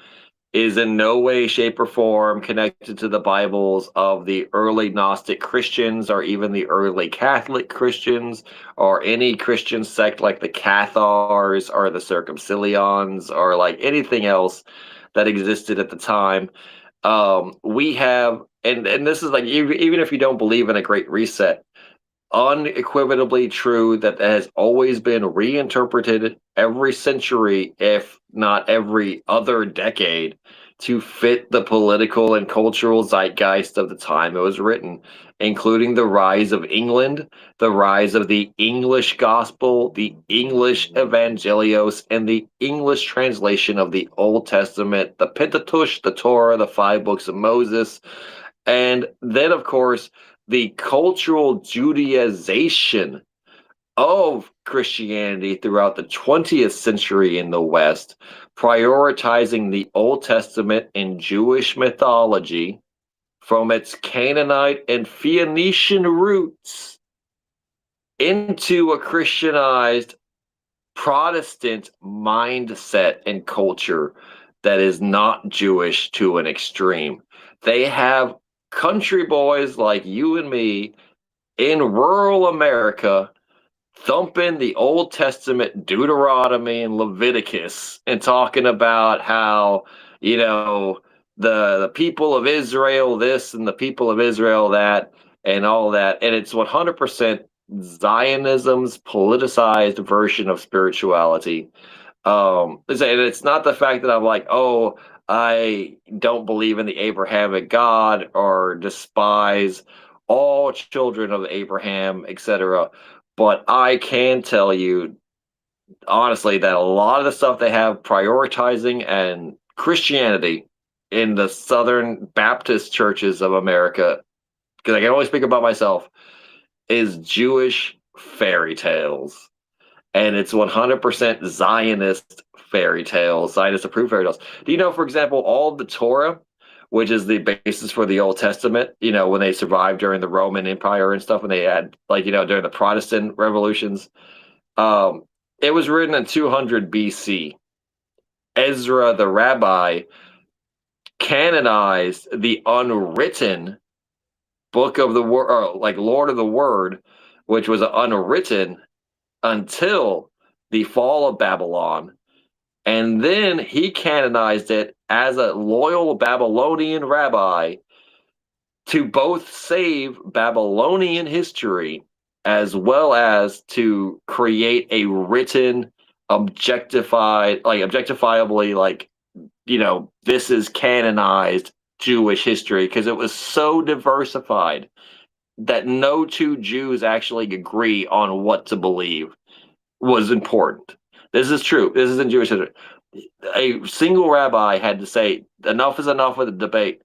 is in no way, shape, or form connected to the Bibles of the early Gnostic Christians or even the early Catholic Christians or any Christian sect like the Cathars or the Circumcillions or like anything else that existed at the time. We have, and this is like, even if you don't believe in a Great Reset, unequivocally true that has always been reinterpreted every century, if not every other decade, to fit the political and cultural zeitgeist of the time it was written, including the rise of England, the rise of the English gospel, the English evangelios, and the English translation of the Old Testament, the Pentateuch, the Torah, the five books of Moses, and then, of course, the cultural Judaization of Christianity throughout the 20th century in the West, prioritizing the Old Testament and Jewish mythology from its Canaanite and Phoenician roots into a Christianized Protestant mindset and culture that is not Jewish to an extreme. They have country boys like you and me in rural America thumping the Old Testament Deuteronomy and Leviticus and talking about how, the people of Israel this and the people of Israel that and all that. And it's 100% Zionism's politicized version of spirituality. It's not the fact that I'm like, oh, I don't believe in the Abrahamic God or despise all children of Abraham, etc. But I can tell you honestly that a lot of the stuff they have prioritizing and Christianity in the Southern Baptist churches of America, because I can only speak about myself, is Jewish fairy tales. And it's 100% Zionist fairy tales, Zionist approved fairy tales. Do you know, for example, all of the Torah, which is the basis for the Old Testament, when they survived during the Roman Empire and stuff, when they had, during the Protestant revolutions, it was written in 200 BC. Ezra the rabbi canonized the unwritten book of the word, or like Lord of the Word, which was unwritten until the fall of Babylon. And then he canonized it as a loyal Babylonian rabbi to both save Babylonian history as well as to create a written, objectifiably, this is canonized Jewish history, because it was so diversified that no two Jews actually agree on what to believe was important. This is true. This is in Jewish history. a single rabbi had to say, enough is enough with the debate.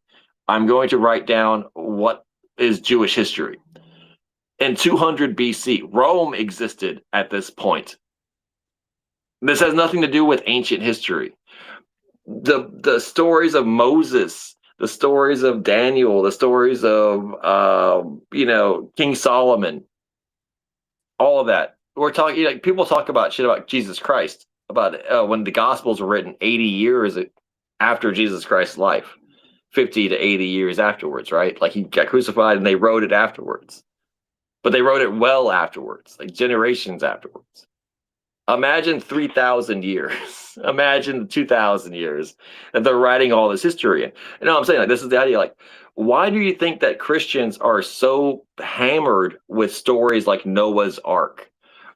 I'm going to write down what is Jewish history. In 200 BC, Rome existed at this point. This has nothing to do with ancient history. The stories of Moses, the stories of Daniel, the stories of King Solomon, all of that. We're talking, like, people talk about shit about Jesus Christ, about when the Gospels were written 80 years after Jesus Christ's life, 50 to 80 years afterwards, right? Like, he got crucified and they wrote it afterwards. But they wrote it well afterwards, like generations afterwards. Imagine 3,000 years. Imagine 2,000 years that they're writing all this history in. You know what I'm saying? Like, this is the idea. Like, why do you think that Christians are so hammered with stories like Noah's Ark,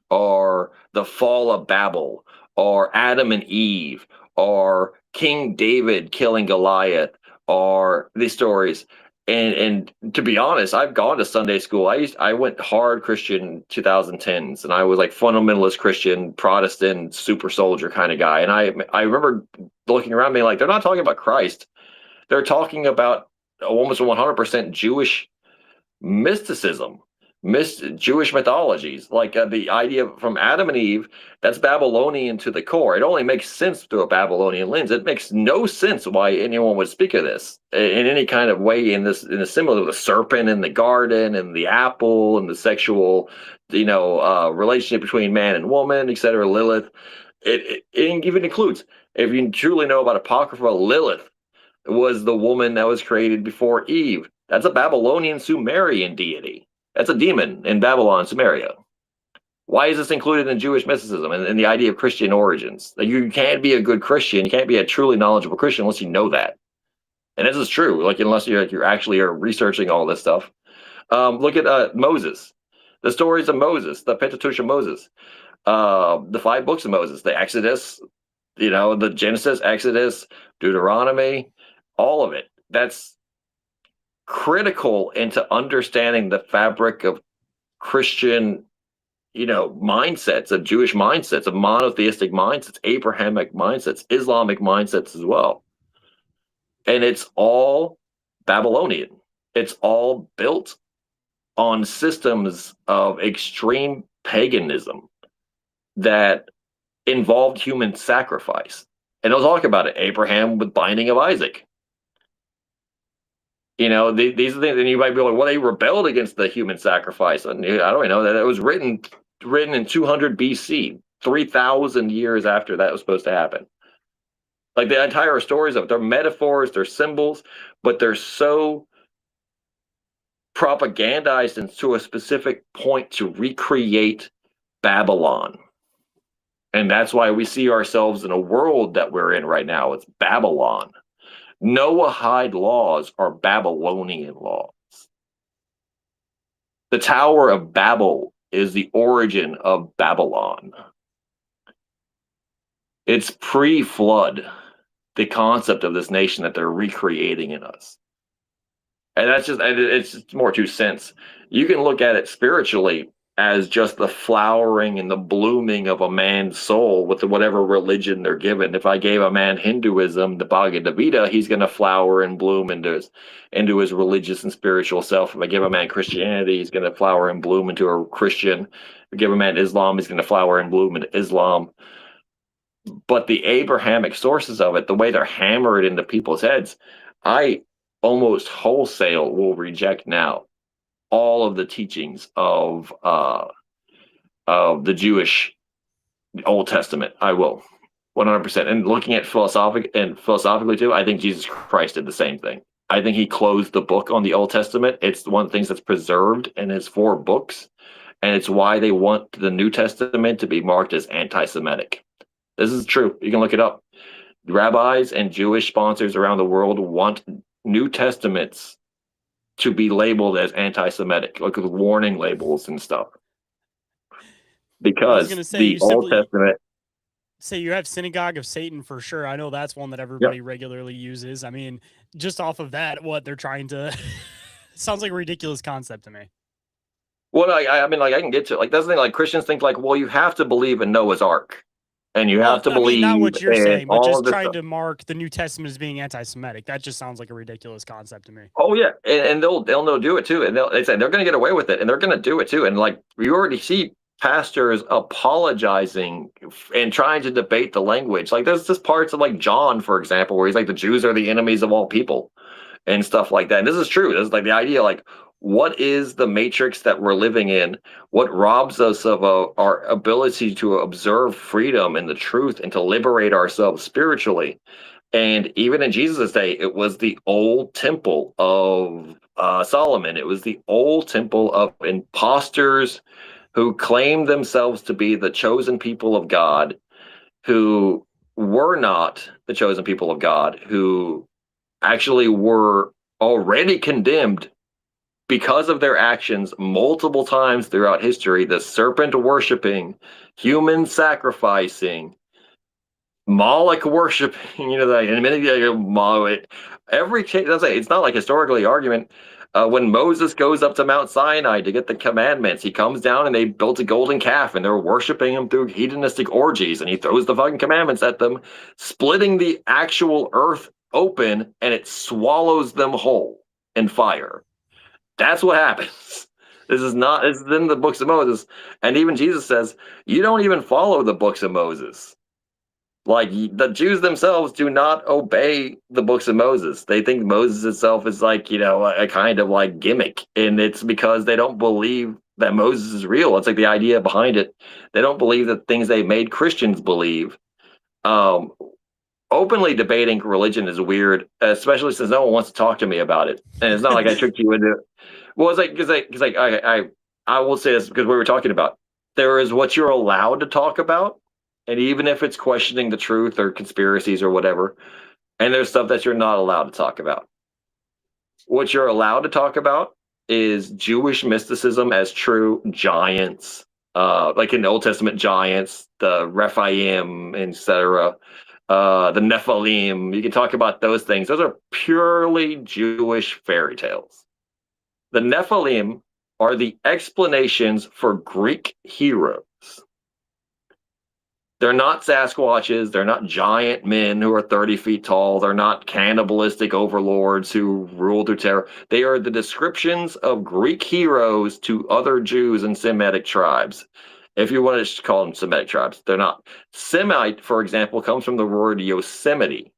or the fall of Babel, or Adam and Eve, or King David killing Goliath, or these stories? And to be honest, I've gone to Sunday school. I went hard Christian 2010s, and I was like fundamentalist Christian, Protestant, super soldier kind of guy. And I remember looking around being like, they're not talking about Christ. They're talking about almost 100% Jewish mysticism, Jewish mythologies, like the idea from Adam and Eve. That's Babylonian to the core. It only makes sense through a Babylonian lens. It makes no sense why anyone would speak of this in any kind of way in a similar, the serpent in the garden and the apple and the sexual, relationship between man and woman, etc. Lilith. It even includes, if you truly know about Apocrypha, Lilith was the woman that was created before Eve. That's a Babylonian Sumerian deity. That's a demon in Babylon, Sumeria. Why is this included in Jewish mysticism and the idea of Christian origins? Like, you can't be a good Christian, you can't be a truly knowledgeable Christian unless you know that. And this is true, like, unless you're actually researching all this stuff. Look at Moses, the stories of Moses, the Pentateuch of Moses, the 5 books of Moses, the Exodus, the Genesis, Exodus, Deuteronomy, all of it. That's critical into understanding the fabric of Christian, mindsets, of Jewish mindsets, of monotheistic mindsets, Abrahamic mindsets, Islamic mindsets as well. And it's all Babylonian. It's all built on systems of extreme paganism that involved human sacrifice. And they'll talk about it. Abraham with binding of Isaac. These are things, and you might be like, well, they rebelled against the human sacrifice. And I don't know that it was written in 200 BC, 3,000 years after that was supposed to happen. Like, the entire stories of it, they're metaphors, they're symbols, but they're so propagandized into a specific point to recreate Babylon. And that's why we see ourselves in a world that we're in right now. It's Babylon. Noahide laws are Babylonian laws. The Tower of Babel is the origin of Babylon. It's pre-flood, the concept of this nation that they're recreating in us. And it's just more 2 cents. You can look at it spiritually as just the flowering and the blooming of a man's soul with whatever religion they're given. If I gave a man Hinduism, the Bhagavad Gita, he's going to flower and bloom into his religious and spiritual self. If I give a man Christianity, he's going to flower and bloom into a Christian. If I give a man Islam, he's going to flower and bloom into Islam. But the Abrahamic sources of it, the way they're hammered into people's heads, I almost wholesale will reject now all of the teachings of the Jewish Old Testament. I will, 100%. And looking at philosophically too, I think Jesus Christ did the same thing. I think he closed the book on the Old Testament. It's one of the things that's preserved in his 4 books, and it's why they want the New Testament to be marked as anti-Semitic. This is true. You can look it up. Rabbis and Jewish sponsors around the world want New Testaments to be labeled as anti-Semitic, like with warning labels and stuff. Because the Old Testament. Say you have Synagogue of Satan for sure. I know that's one that everybody regularly uses. I mean, just off of that, what they're trying to sounds like a ridiculous concept to me. Well, I mean, like, I can get to, like, that's the thing. Like, Christians think, like, well, you have to believe in Noah's Ark. and you Well, have to I mean, not believe what you're in saying, but all just of this trying stuff. to mark the New Testament as being anti-Semitic. That just sounds like a ridiculous concept to me. Oh yeah, and they'll do it too, and they say they're going to get away with it, and they're going to do it too, and like we already see pastors apologizing and trying to debate the language. Like there's just parts of like John, for example, where he's like the Jews are the enemies of all people and stuff like that. And this is true. This is like the idea, like what is the matrix that we're living in? What robs us of our ability to observe freedom and the truth and to liberate ourselves spiritually? And even in Jesus' day, it was the old temple of Solomon. It was the old temple of imposters who claimed themselves to be the chosen people of God, who were not the chosen people of God, who actually were already condemned because of their actions multiple times throughout history. The serpent worshiping, human sacrificing, Moloch worshiping, and many every case. That's it's not like historically argument. When Moses goes up to Mount Sinai to get the commandments, he comes down and they built a golden calf and they're worshiping him through hedonistic orgies, and he throws the fucking commandments at them, splitting the actual earth open, and it swallows them whole in fire. That's what happens. This is not. This is in the books of Moses, and even Jesus says you don't even follow the books of Moses. Like the Jews themselves do not obey the books of Moses. They think Moses itself is like, a kind of like gimmick. And it's because they don't believe that Moses is real. It's like the idea behind it. They don't believe the things they made Christians believe. Um, Openly debating religion is weird, especially since no one wants to talk to me about it. And it's not like I tricked you into it. Well, it's like, because I will say this because we were talking about there is what you're allowed to talk about, and even if it's questioning the truth or conspiracies or whatever, and there's stuff that you're not allowed to talk about. What you're allowed to talk about is Jewish mysticism as true, giants, like in the Old Testament giants, the Rephaim, etc., the Nephilim. You can talk about those things. Those are purely Jewish fairy tales. The Nephilim are the explanations for Greek heroes. They're not Sasquatches. They're not giant men who are 30 feet tall. They're not cannibalistic overlords who rule through terror. They are the descriptions of Greek heroes to other Jews and Semitic tribes. If you want to call them Semitic tribes, they're not. Semite, for example, comes from the word Yosemite.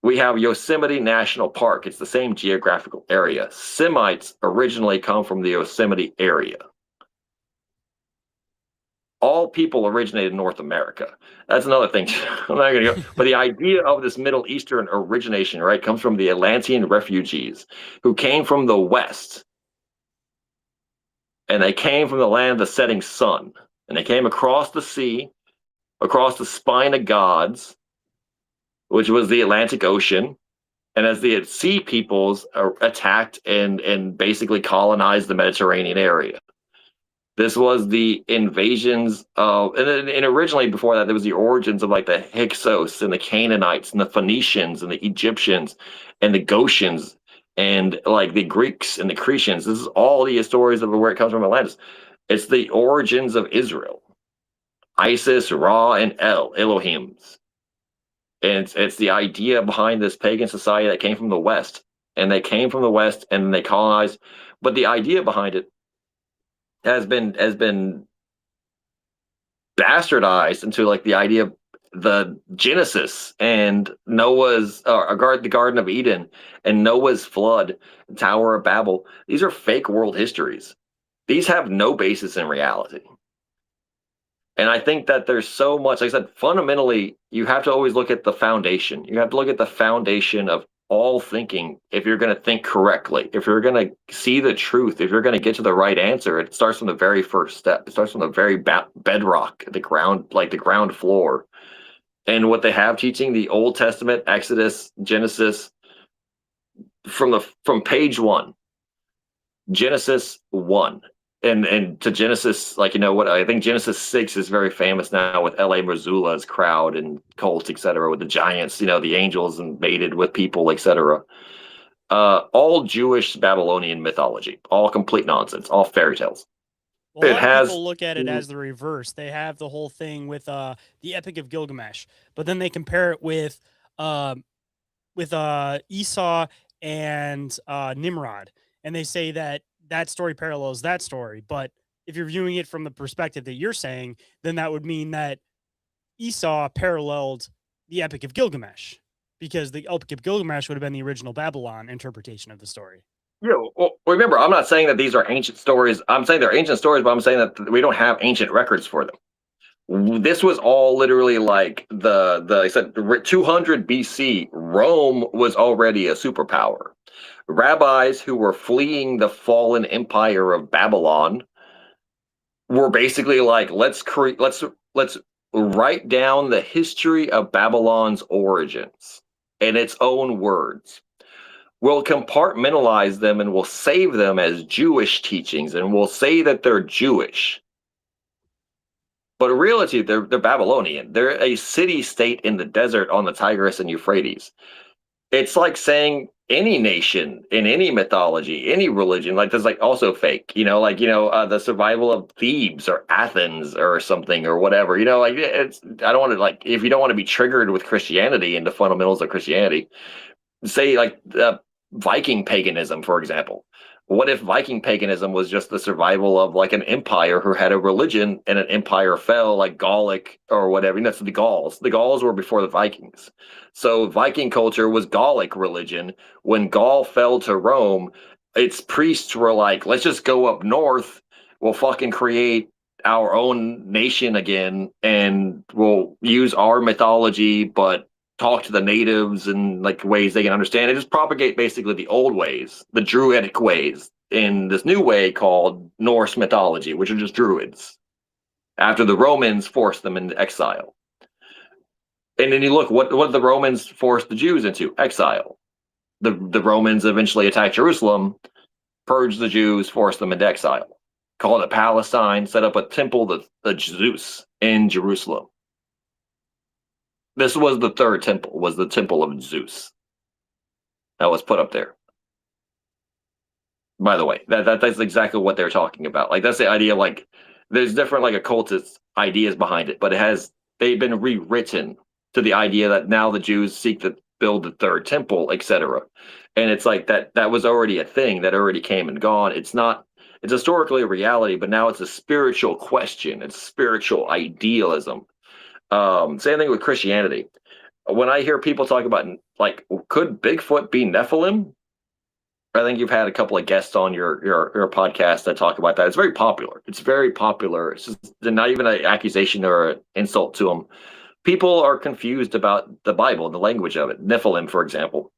We have Yosemite National Park. It's the same geographical area. Semites originally come from the Yosemite area. All people originated in North America. That's another thing. I'm not going to go. But the idea of this Middle Eastern origination, right, comes from the Atlantean refugees who came from the West. And they came from the land of the setting sun. And they came across the sea, across the spine of gods, which was the Atlantic Ocean. And as the sea peoples attacked and basically colonized the Mediterranean area. This was the invasions of, and originally before that, there was the origins of like the Hyksos and the Canaanites and the Phoenicians and the Egyptians and the Goshians and like the Greeks and the Cretians. This is all the stories of where it comes from Atlantis. It's the origins of Israel, Isis, Ra, and Elohims. And it's the idea behind this pagan society that came from the West. And they came from the West and they colonized. But the idea behind it has been bastardized into like the idea of the Genesis and Noah's the Garden of Eden and Noah's flood, Tower of Babel. These are fake world histories. These have no basis in reality. And I think that there's so much, like I said, fundamentally, you have to always look at the foundation. You have to look at the foundation of all thinking if you're going to think correctly, if you're going to see the truth, if you're going to get to the right answer. It starts from the very first step. It starts from the very bedrock, the ground, like the ground floor. And what they have teaching the Old Testament, Exodus, Genesis, from page 1, Genesis 1. And to Genesis, like, what I think Genesis 6 is very famous now with L.A. Missoula's crowd and cults, etc., with the giants, the angels and mated with people, etc. All Jewish Babylonian mythology, all complete nonsense, all fairy tales. Well, a It lot of has. people look at it as the reverse. They have the whole thing with the Epic of Gilgamesh, but then they compare it um with Esau and Nimrod, and they say that that story parallels that story. But if you're viewing it from the perspective that you're saying, then that would mean that Esau paralleled the Epic of Gilgamesh, because the Epic of Gilgamesh would have been the original Babylon interpretation of the story. Yeah, well, remember, I'm not saying that these are ancient stories. I'm saying they're ancient stories, but I'm saying that we don't have ancient records for them. This was all literally like I said 200 BC. Rome was already a superpower. Rabbis who were fleeing the fallen empire of Babylon were basically like, let's write down the history of Babylon's origins in its own words. We'll compartmentalize them and we'll save them as Jewish teachings, and we'll say that they're Jewish. But in reality, they're Babylonian. They're a city-state in the desert on the Tigris and Euphrates. It's like saying any nation in any mythology, any religion, like that's like also fake. The survival of Thebes or Athens or something or whatever. Like it's. I don't want to like if you don't want to be triggered with Christianity and the fundamentals of Christianity, say like Viking paganism, for example. What if Viking paganism was just the survival of like an empire who had a religion and an empire fell, like Gallic or whatever? And that's the Gauls. The Gauls were before the Vikings. So Viking culture was Gallic religion. When Gaul fell to Rome, its priests were like, let's just go up north. We'll fucking create our own nation again and we'll use our mythology, but talk to the natives in like ways they can understand and just propagate basically the old ways, the druidic ways, in this new way called Norse mythology, which are just druids after the Romans forced them into exile. And then you look, what the Romans forced the Jews into? Exile. The Romans eventually attacked Jerusalem, purged the Jews, forced them into exile, called it Palestine, set up a temple to the Zeus in Jerusalem. This was the third temple, was the temple of Zeus that was put up there. By the way, that's exactly what they're talking about. Like that's the idea of like there's different like occultist ideas behind it, but they've been rewritten to the idea that now the Jews seek to build the third temple, etc. And it's like that was already a thing that already came and gone. It's historically a reality, but now it's a spiritual question. It's spiritual idealism. Same thing with Christianity. When I hear people talk about like, could Bigfoot be Nephilim? I think you've had a couple of guests on your podcast that talk about that. It's very popular. It's very popular. It's just not even an accusation or an insult to them. People are confused about the Bible and the language of it. Nephilim, for example.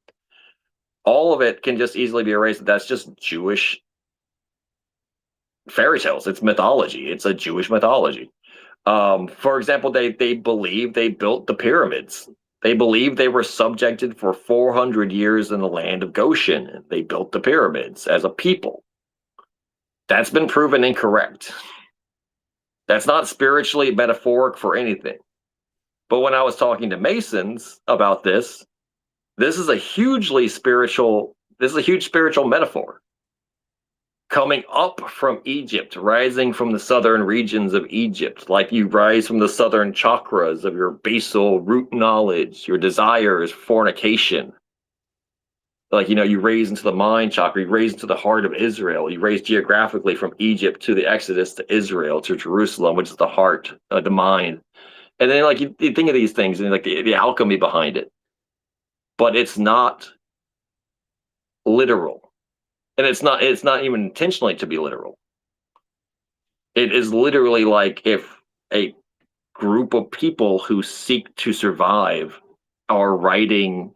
All of it can just easily be erased. That's just Jewish fairy tales. It's mythology. It's a Jewish mythology. For example, they believe they built the pyramids. They believe they were subjected for 400 years in the land of Goshen. They built the pyramids as a people. That's been proven incorrect. That's not spiritually metaphoric for anything. But when I was talking to Masons about this is a huge spiritual metaphor. Coming up from Egypt, rising from the southern regions of Egypt, like you rise from the southern chakras of your basal root knowledge, your desires, fornication. Like, you raise into the mind chakra, you raise into the heart of Israel, you raise geographically from Egypt to the Exodus to Israel, to Jerusalem, which is the heart, the mind. And then like you think of these things and like the alchemy behind it. But it's not literal. And it's not even intentionally to be literal. It is literally like if a group of people who seek to survive are writing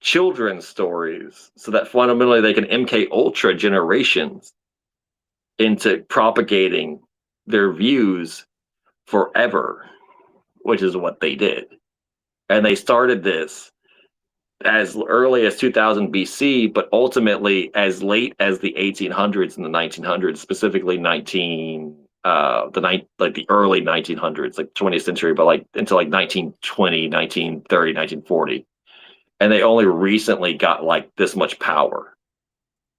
children's stories so that fundamentally they can MK Ultra generations into propagating their views forever, which is what they did. And they started this as early as 2000 BC, but ultimately as late as the 1800s and the 1900s, specifically the early 1900s, like 20th century, but like until like 1920, 1930, 1940. And they only recently got like this much power.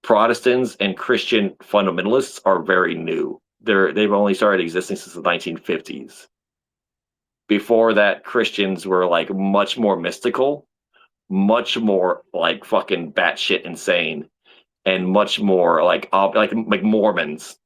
Protestants and Christian fundamentalists are very new. they've only started existing since the 1950s. Before that, Christians were like much more mystical, much more like fucking batshit insane, and much more like Mormons.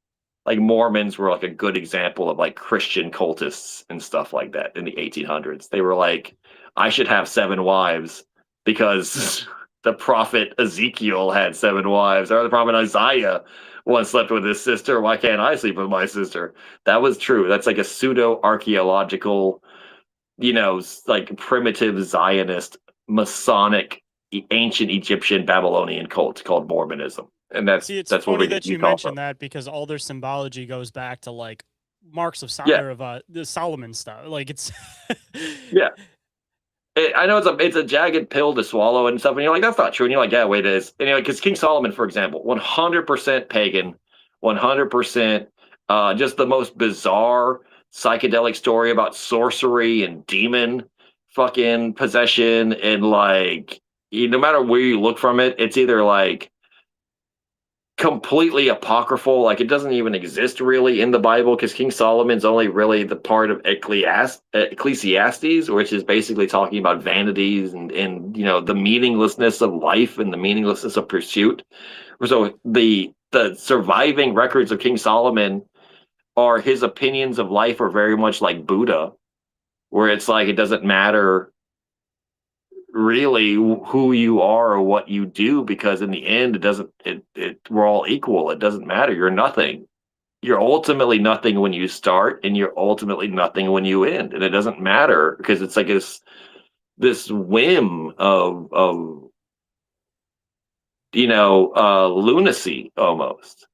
Like Mormons were like a good example of like Christian cultists and stuff like that in the 1800s. They were like, I should have 7 wives because the prophet Ezekiel had 7 wives, or the prophet Isaiah once slept with his sister. Why can't I sleep with my sister? That was true. That's like a pseudo archaeological, like primitive Zionist, Masonic, ancient Egyptian Babylonian cult called Mormonism. And See, it's that's what funny we that get you Utah from. mentioned that because all their symbology goes back to like marks of Yeah, the Solomon stuff. Like it's yeah. I know it's a jagged pill to swallow and stuff, and you're like, that's not true. And you're like, yeah, wait, it is. And you're like, because King Solomon, for example, 100% pagan, 100% just the most bizarre psychedelic story about sorcery and demon fucking possession, and like, no matter where you look from it, it's either like completely apocryphal, like it doesn't even exist really in the Bible, because King Solomon's only really the part of Ecclesiastes, which is basically talking about vanities and the meaninglessness of life and the meaninglessness of pursuit. So the surviving records of King Solomon are his opinions of life are very much like Buddha, where it's like it doesn't matter really who you are or what you do, because in the end we're all equal. It doesn't matter. You're nothing. You're ultimately nothing when you start, and you're ultimately nothing when you end, and it doesn't matter, because it's like this whim of lunacy almost,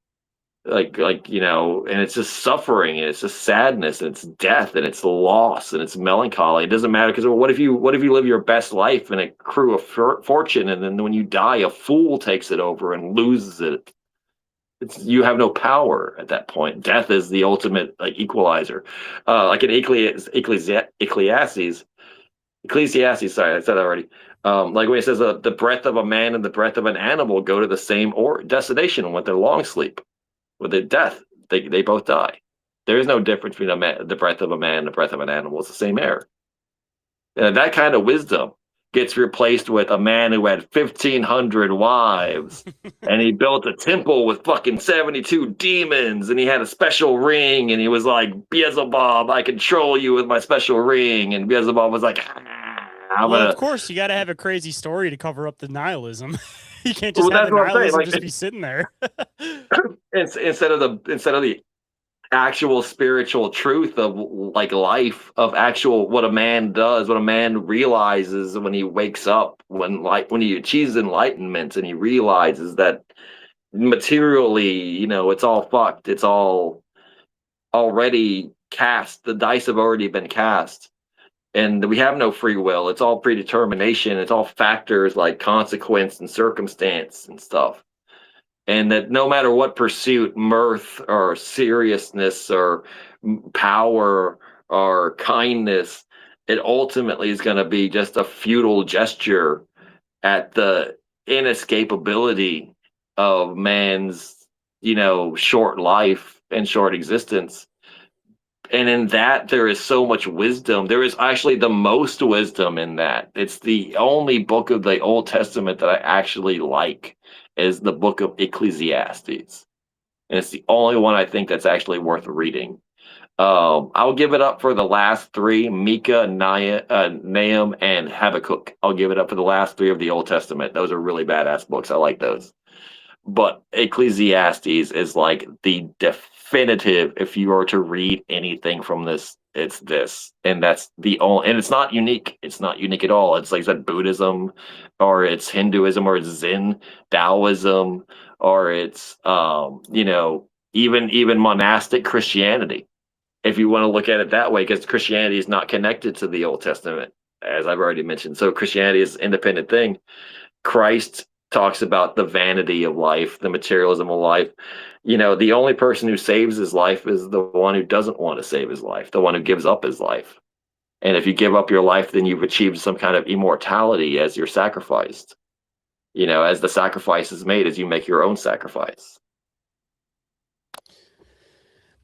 and it's just suffering, and it's just sadness, and it's death, and it's loss, and it's melancholy. It doesn't matter, because what if you live your best life and accrue a fortune, and then when you die, a fool takes it over and loses it? You have no power at that point. Death is the ultimate like equalizer. Like in Ecclesiastes, sorry, I said that already. Like when it says the breath of a man and the breath of an animal go to the same or destination with their long sleep. With their death, they both die. There is no difference between the breath of a man and the breath of an animal. It's the same air. And that kind of wisdom gets replaced with a man who had 1,500 wives, and he built a temple with fucking 72 demons, and he had a special ring, and he was like, Beelzebub, I control you with my special ring. And Beelzebub was like, of course, you got to have a crazy story to cover up the nihilism. You can't just well, have that's the what I'm saying. nihilism Like, just be sitting there. instead of the actual spiritual truth of like life, of actual what a man does, what a man realizes when he wakes up, when he achieves enlightenment, and he realizes that materially, it's all fucked, it's all already cast, the dice have already been cast, and we have no free will. It's all predetermination. It's all factors like consequence and circumstance and stuff. And that no matter what pursuit, mirth or seriousness or power or kindness, it ultimately is going to be just a futile gesture at the inescapability of man's, short life and short existence. And in that, there is so much wisdom. There is actually the most wisdom in that. It's the only book of the Old Testament that I actually like, is the book of Ecclesiastes. And it's the only one I think that's actually worth reading. I'll give it up for the last 3, Micah, Nahum, and Habakkuk. I'll give it up for the last 3 of the Old Testament. Those are really badass books. I like those. But Ecclesiastes is like the definitive. If you were to read anything from this, it's this. And that's the only, and it's not unique. It's not unique at all. It's like I said, Buddhism, or it's Hinduism, or it's Zen, Taoism, or it's even monastic Christianity, if you want to look at it that way, because Christianity is not connected to the Old Testament, as I've already mentioned. So Christianity is an independent thing. Christ talks about the vanity of life, the materialism of life. The only person who saves his life is the one who doesn't want to save his life, the one who gives up his life. And if you give up your life, then you've achieved some kind of immortality as you're sacrificed. As the sacrifice is made, as you make your own sacrifice.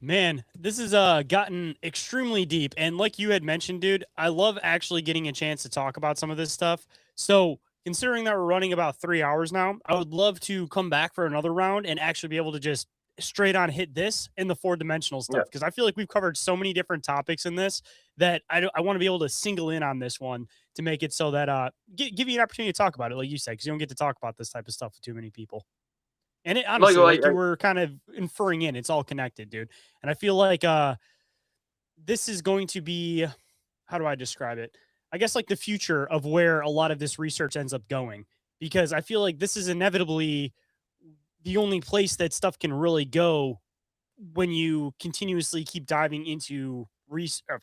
Man, this has gotten extremely deep. And like you had mentioned, dude, I love actually getting a chance to talk about some of this stuff. So, considering that we're running about 3 hours now, I would love to come back for another round and actually be able to just straight on hit this and the four-dimensional Yeah. stuff because I feel like we've covered so many different topics in this that I want to be able to single in on this one to make it so that give you an opportunity to talk about it, like you said, because you don't get to talk about this type of stuff with too many people. And it honestly, like you were kind of inferring in, it's all connected, dude. And I feel like this is going to be, how do I describe it? I guess like the future of where a lot of this research ends up going, because I feel like this is inevitably the only place that stuff can really go when you continuously keep diving into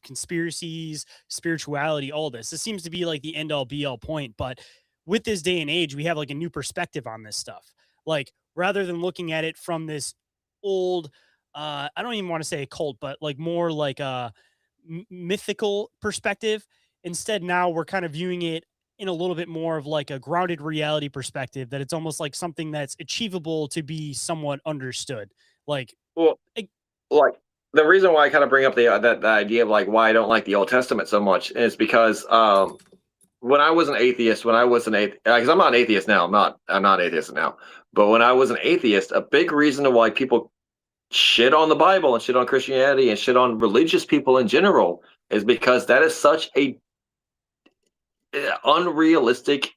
conspiracies, spirituality, all this. This seems to be like the end all be all point. But with this day and age, we have like a new perspective on this stuff. Like rather than looking at it from this old, I don't even want to say a cult, but like more like a mythical perspective. Instead, now we're kind of viewing it in a little bit more of like a grounded reality perspective, that it's almost like something that's achievable to be somewhat understood. Like, Well, it, like the reason why I kind of bring up the idea of like why I don't like the Old Testament so much is because when I was an atheist, because I'm not an atheist now, I'm not an atheist now, but when I was an atheist, a big reason why people shit on the Bible and shit on Christianity and shit on religious people in general is because that is such a unrealistic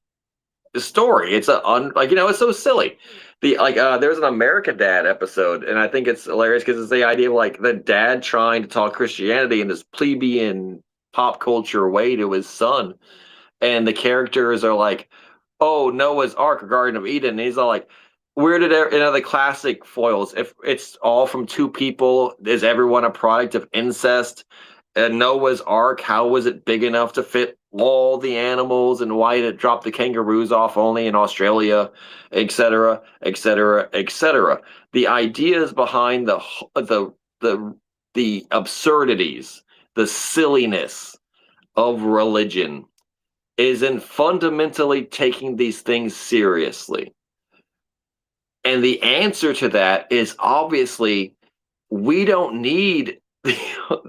story. It's it's so silly. There's an American Dad episode, and I think it's hilarious because it's the idea of like the dad trying to talk Christianity in this plebeian pop culture way to his son, and the characters are like, "Oh, Noah's Ark, or Garden of Eden," and he's all like, "Where did the classic foils? If it's all from two people, is everyone a product of incest? And Noah's Ark, how was it big enough to fit all the animals, and why did it drop the kangaroos off only in Australia, etc., etc., etc." The ideas behind the absurdities, the silliness of religion is in fundamentally taking these things seriously. And the answer to that is obviously we don't need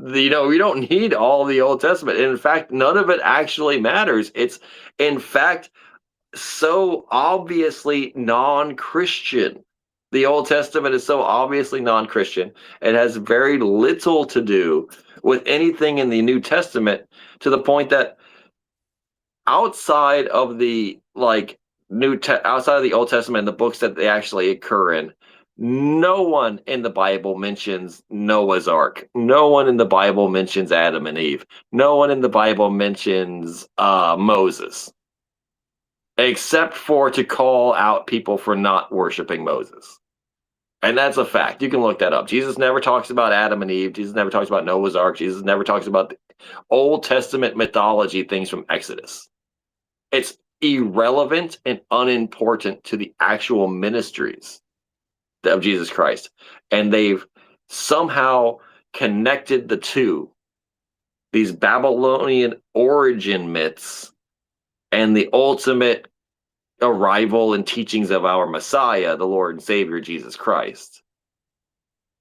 we don't need all the Old Testament. And in fact, none of it actually matters. It's in fact so obviously non-Christian. The Old Testament is so obviously non-Christian. It has very little to do with anything in the New Testament, to the point that outside of the outside of the Old Testament and the books that they actually occur in, no one in the Bible mentions Noah's Ark. No one in the Bible mentions Adam and Eve. No one in the Bible mentions Moses, except for to call out people for not worshiping Moses. And that's a fact. You can look that up. Jesus never talks about Adam and Eve. Jesus never talks about Noah's Ark. Jesus never talks about the Old Testament mythology things from Exodus. It's irrelevant and unimportant to the actual ministries of Jesus Christ. And they've somehow connected the two, these Babylonian origin myths and the ultimate arrival and teachings of our Messiah, the Lord and Savior, Jesus Christ.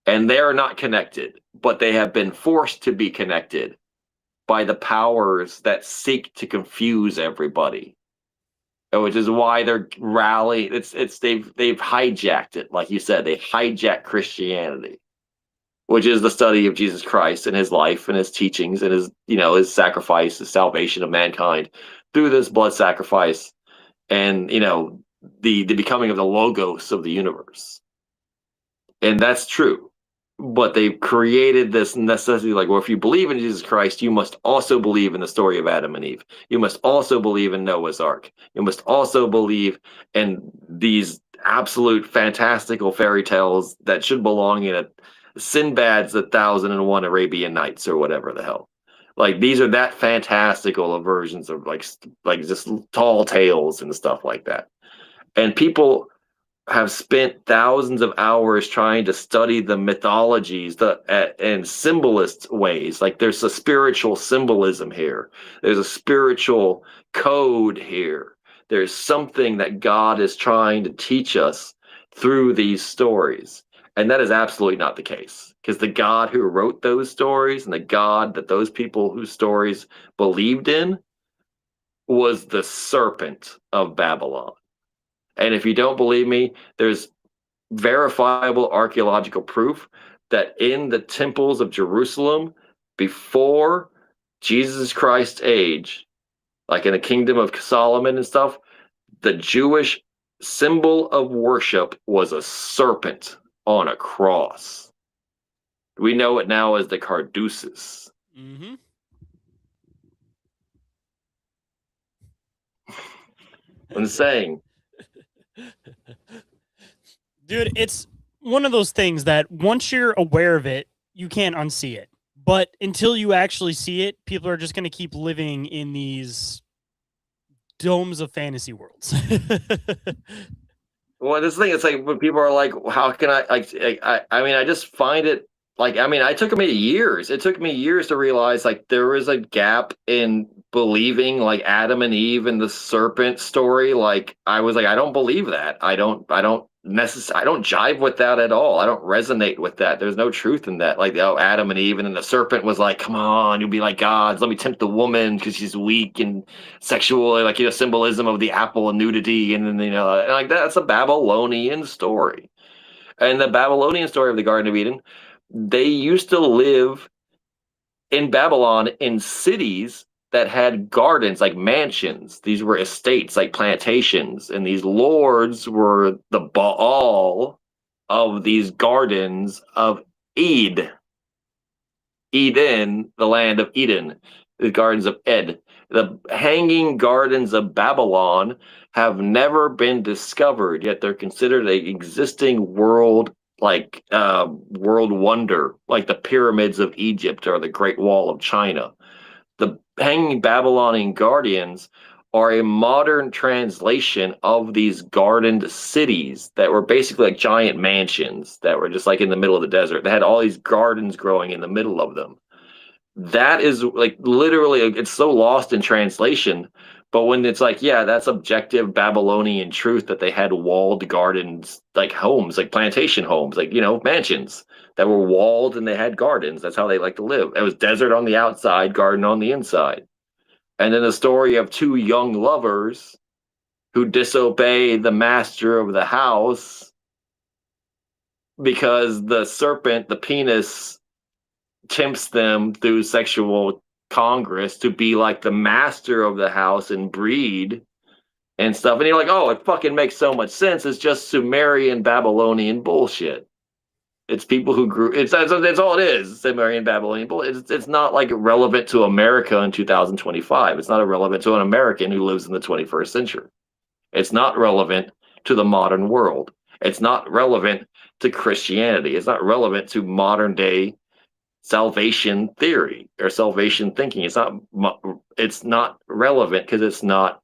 And they're not connected, but they have been forced to be connected by the powers that seek to confuse everybody. Which is why they're rallying. They've hijacked it, like you said. They hijacked Christianity, which is the study of Jesus Christ and his life and his teachings and his sacrifice, his salvation of mankind through this blood sacrifice, and the becoming of the logos of the universe. And that's true. But they've created this necessity, like, well, if you believe in Jesus Christ, you must also believe in the story of Adam and Eve. You must also believe in Noah's Ark. You must also believe in these absolute fantastical fairy tales that should belong in a Sinbad's 1001 Arabian Nights or whatever the hell. Like, these are that fantastical versions of like just tall tales and stuff like that. And people have spent thousands of hours trying to study the mythologies in symbolist ways. Like, there's a spiritual symbolism here. There's a spiritual code here. There's something that God is trying to teach us through these stories. And that is absolutely not the case, because the God who wrote those stories and the God that those people whose stories believed in was the serpent of Babylon. And if you don't believe me, there's verifiable archaeological proof that in the temples of Jerusalem before Jesus Christ's age, like in the kingdom of Solomon and stuff, the Jewish symbol of worship was a serpent on a cross. We know it now as the Caduceus. Mm-hmm. I'm saying, Dude, it's one of those things that once you're aware of it, you can't unsee it. But until you actually see it, people are just going to keep living in these domes of fantasy worlds. well, this thing, it's like when people are like, how can I, like, I mean, I just find it, like, I mean, it took me years to realize, like, there was a gap in believing, like, Adam and Eve and the serpent story. Like, I was like, I don't believe that. I don't jive with that at all. I don't resonate with that. There's no truth in that. Like, oh, Adam and Eve, and then the serpent was like, come on, you'll be like gods. Let me tempt the woman because she's weak and sexual, like, you know, symbolism of the apple and nudity, and then, you know, and like that's a Babylonian story. And the Babylonian story of the Garden of Eden, they used to live in Babylon in cities that had gardens, like mansions. These were estates, like plantations, and these lords were the Baal of these gardens of Eden, the land of Eden, the gardens of Ed. The hanging gardens of Babylon have never been discovered, yet they're considered an existing world, like world wonder, like the pyramids of Egypt or the Great Wall of China. The hanging Babylonian guardians are a modern translation of these gardened cities that were basically like giant mansions that were just like in the middle of the desert. They had all these gardens growing in the middle of them. That is like literally, it's so lost in translation. But when it's like, yeah, that's objective Babylonian truth that they had walled gardens, like homes, like plantation homes, like, you know, mansions that were walled and they had gardens. That's how they like to live. It was desert on the outside, garden on the inside. And then the story of two young lovers who disobey the master of the house because the serpent, the penis, tempts them through sexual congress to be like the master of the house and breed and stuff. And you're like, oh, it fucking makes so much sense. It's just Sumerian Babylonian bullshit. It's people who grew. It's all it is. Sumerian Babylonian bullshit. It's not like relevant to America in 2025. It's not irrelevant to an American who lives in the 21st century. It's not relevant to the modern world. It's not relevant to Christianity. It's not relevant to modern day salvation theory or salvation thinking. It's not relevant because it's not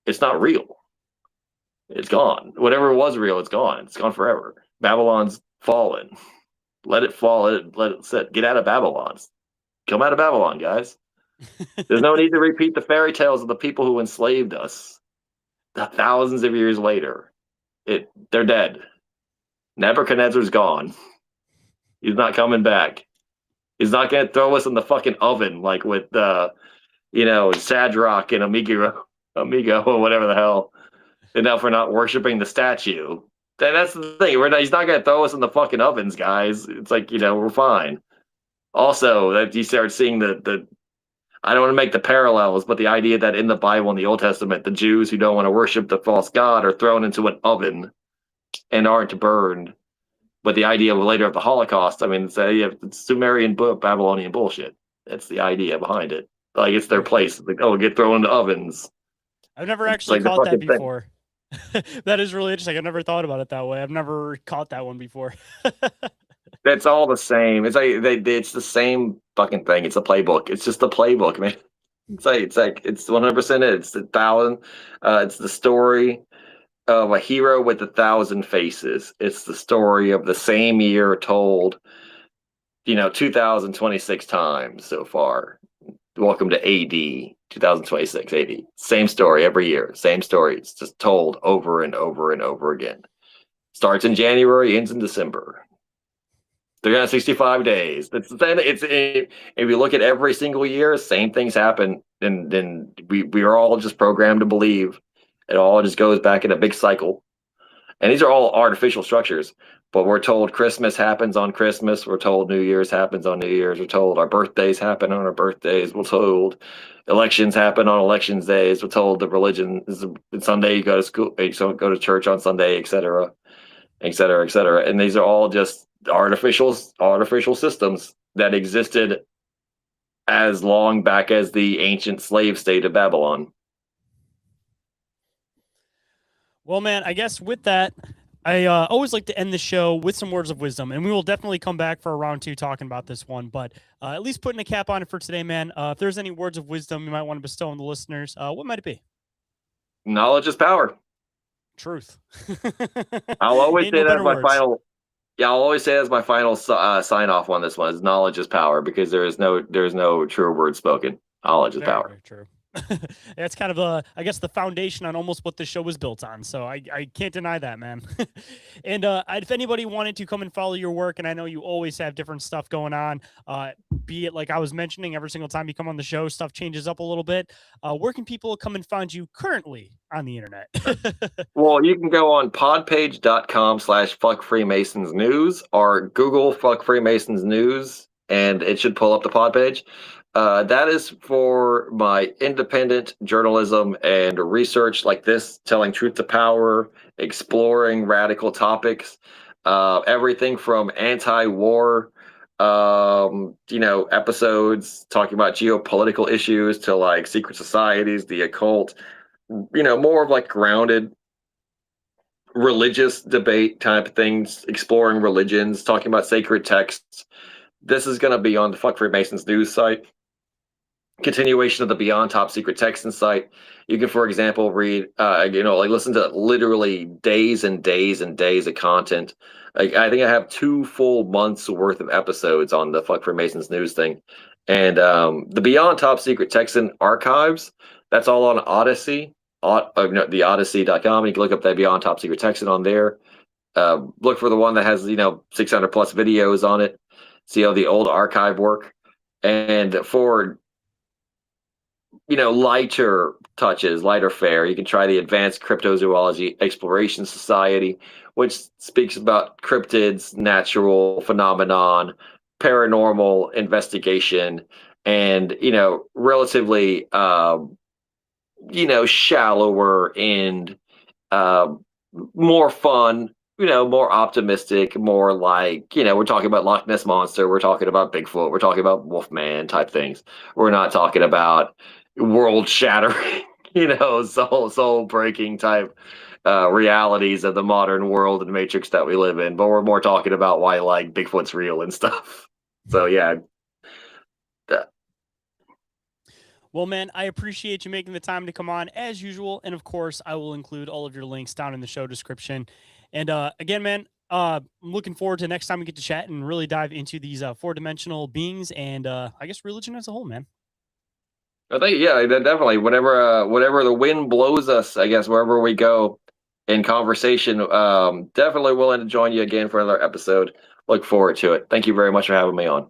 real. It's gone. Whatever was real, it's gone. It's gone forever. Babylon's fallen. Let it fall. Let it sit. Get out of Babylon. Come out of Babylon, guys. There's no need to repeat the fairy tales of the people who enslaved us thousands of years later. They're dead. Nebuchadnezzar's gone. He's not coming back. He's not going to throw us in the fucking oven like with, you know, Shadrach and Amigo, or whatever the hell. Enough for not worshiping the statue. That's the thing. He's not going to throw us in the fucking ovens, guys. It's like, you know, we're fine. Also, that you start seeing the I don't want to make the parallels, but the idea that in the Bible, in the Old Testament, the Jews who don't want to worship the false god are thrown into an oven and aren't burned. But the idea of later of the Holocaust, I mean, it's Sumerian Babylonian bullshit. That's the idea behind it. Like, it's their place. Like, oh, get thrown into ovens. I've never actually caught that before. That is really interesting. I've never thought about it that way. I've never caught that one before. It's all the same. It's like it's the same fucking thing. It's a playbook. It's just a playbook, man. It's 100% it. It's 1,000. It's the story of a hero with 1,000 faces. It's the story of the same year told, 2026 times so far. Welcome to AD 2026 AD. Same story every year. Same story. It's just told over and over and over again. Starts in January, ends in December. 365 days. If you look at every single year, same things happen, and then we are all just programmed to believe it all just goes back in a big cycle. And these are all artificial structures. But we're told Christmas happens on Christmas. We're told New Year's happens on New Year's. We're told our birthdays happen on our birthdays. We're told elections happen on elections days. We're told the religion is Sunday you go to school, you don't go to church on Sunday, etc., etc., etc. And these are all just artificial systems that existed as long back as the ancient slave state of Babylon. Well, man, I guess with that, I always like to end the show with some words of wisdom, and we will definitely come back for a round 2 talking about this one. But at least putting a cap on it for today, man. If there's any words of wisdom you might want to bestow on the listeners, what might it be? Knowledge is power. Truth. I'll always say that as my final. Yeah, I'll always say as my final sign off on this one is knowledge is power, because there's no truer word spoken. Knowledge is power. Very true. That's kind of I guess the foundation on almost what the show was built on. So I can't deny that, man. And if anybody wanted to come and follow your work, and I know you always have different stuff going on, be it like I was mentioning, every single time you come on the show, stuff changes up a little bit. Where can people come and find you currently on the internet? Well, you can go on podpage.com/fuckfreemasonsnews or Google Fuck Freemasons News, and it should pull up the pod page. That is for my independent journalism and research like this, telling truth to power, exploring radical topics, everything from anti-war, episodes talking about geopolitical issues to like secret societies, the occult, more of like grounded religious debate type of things, exploring religions, talking about sacred texts. This is going to be on the Fuck Freemasons news site. Continuation of the Beyond Top Secret Texan site. You can, for example, read, listen to literally days and days and days of content. I think I have 2 full months worth of episodes on the Fuck Freemasons news thing. And the Beyond Top Secret Texan archives, that's all on Odyssey, the odyssey.com. You can look up that Beyond Top Secret Texan on there. Look for the one that has, 600 plus videos on it. See all the old archive work. And for lighter touches, lighter fare, you can try the Advanced Cryptozoology Exploration Society, which speaks about cryptids, natural phenomenon, paranormal investigation, and relatively shallower and more fun, more optimistic, more like, we're talking about Loch Ness Monster, we're talking about Bigfoot, we're talking about Wolfman type things. We're not talking about world shattering, soul breaking type realities of the modern world and matrix that we live in. But we're more talking about why like Bigfoot's real and stuff. So yeah. Well, man, I appreciate you making the time to come on as usual. And of course, I will include all of your links down in the show description. And again, man, I'm looking forward to next time we get to chat and really dive into these 4-dimensional beings and I guess religion as a whole, man. I think, yeah, definitely. Whatever the wind blows us, I guess, wherever we go in conversation, definitely willing to join you again for another episode. Look forward to it. Thank you very much for having me on.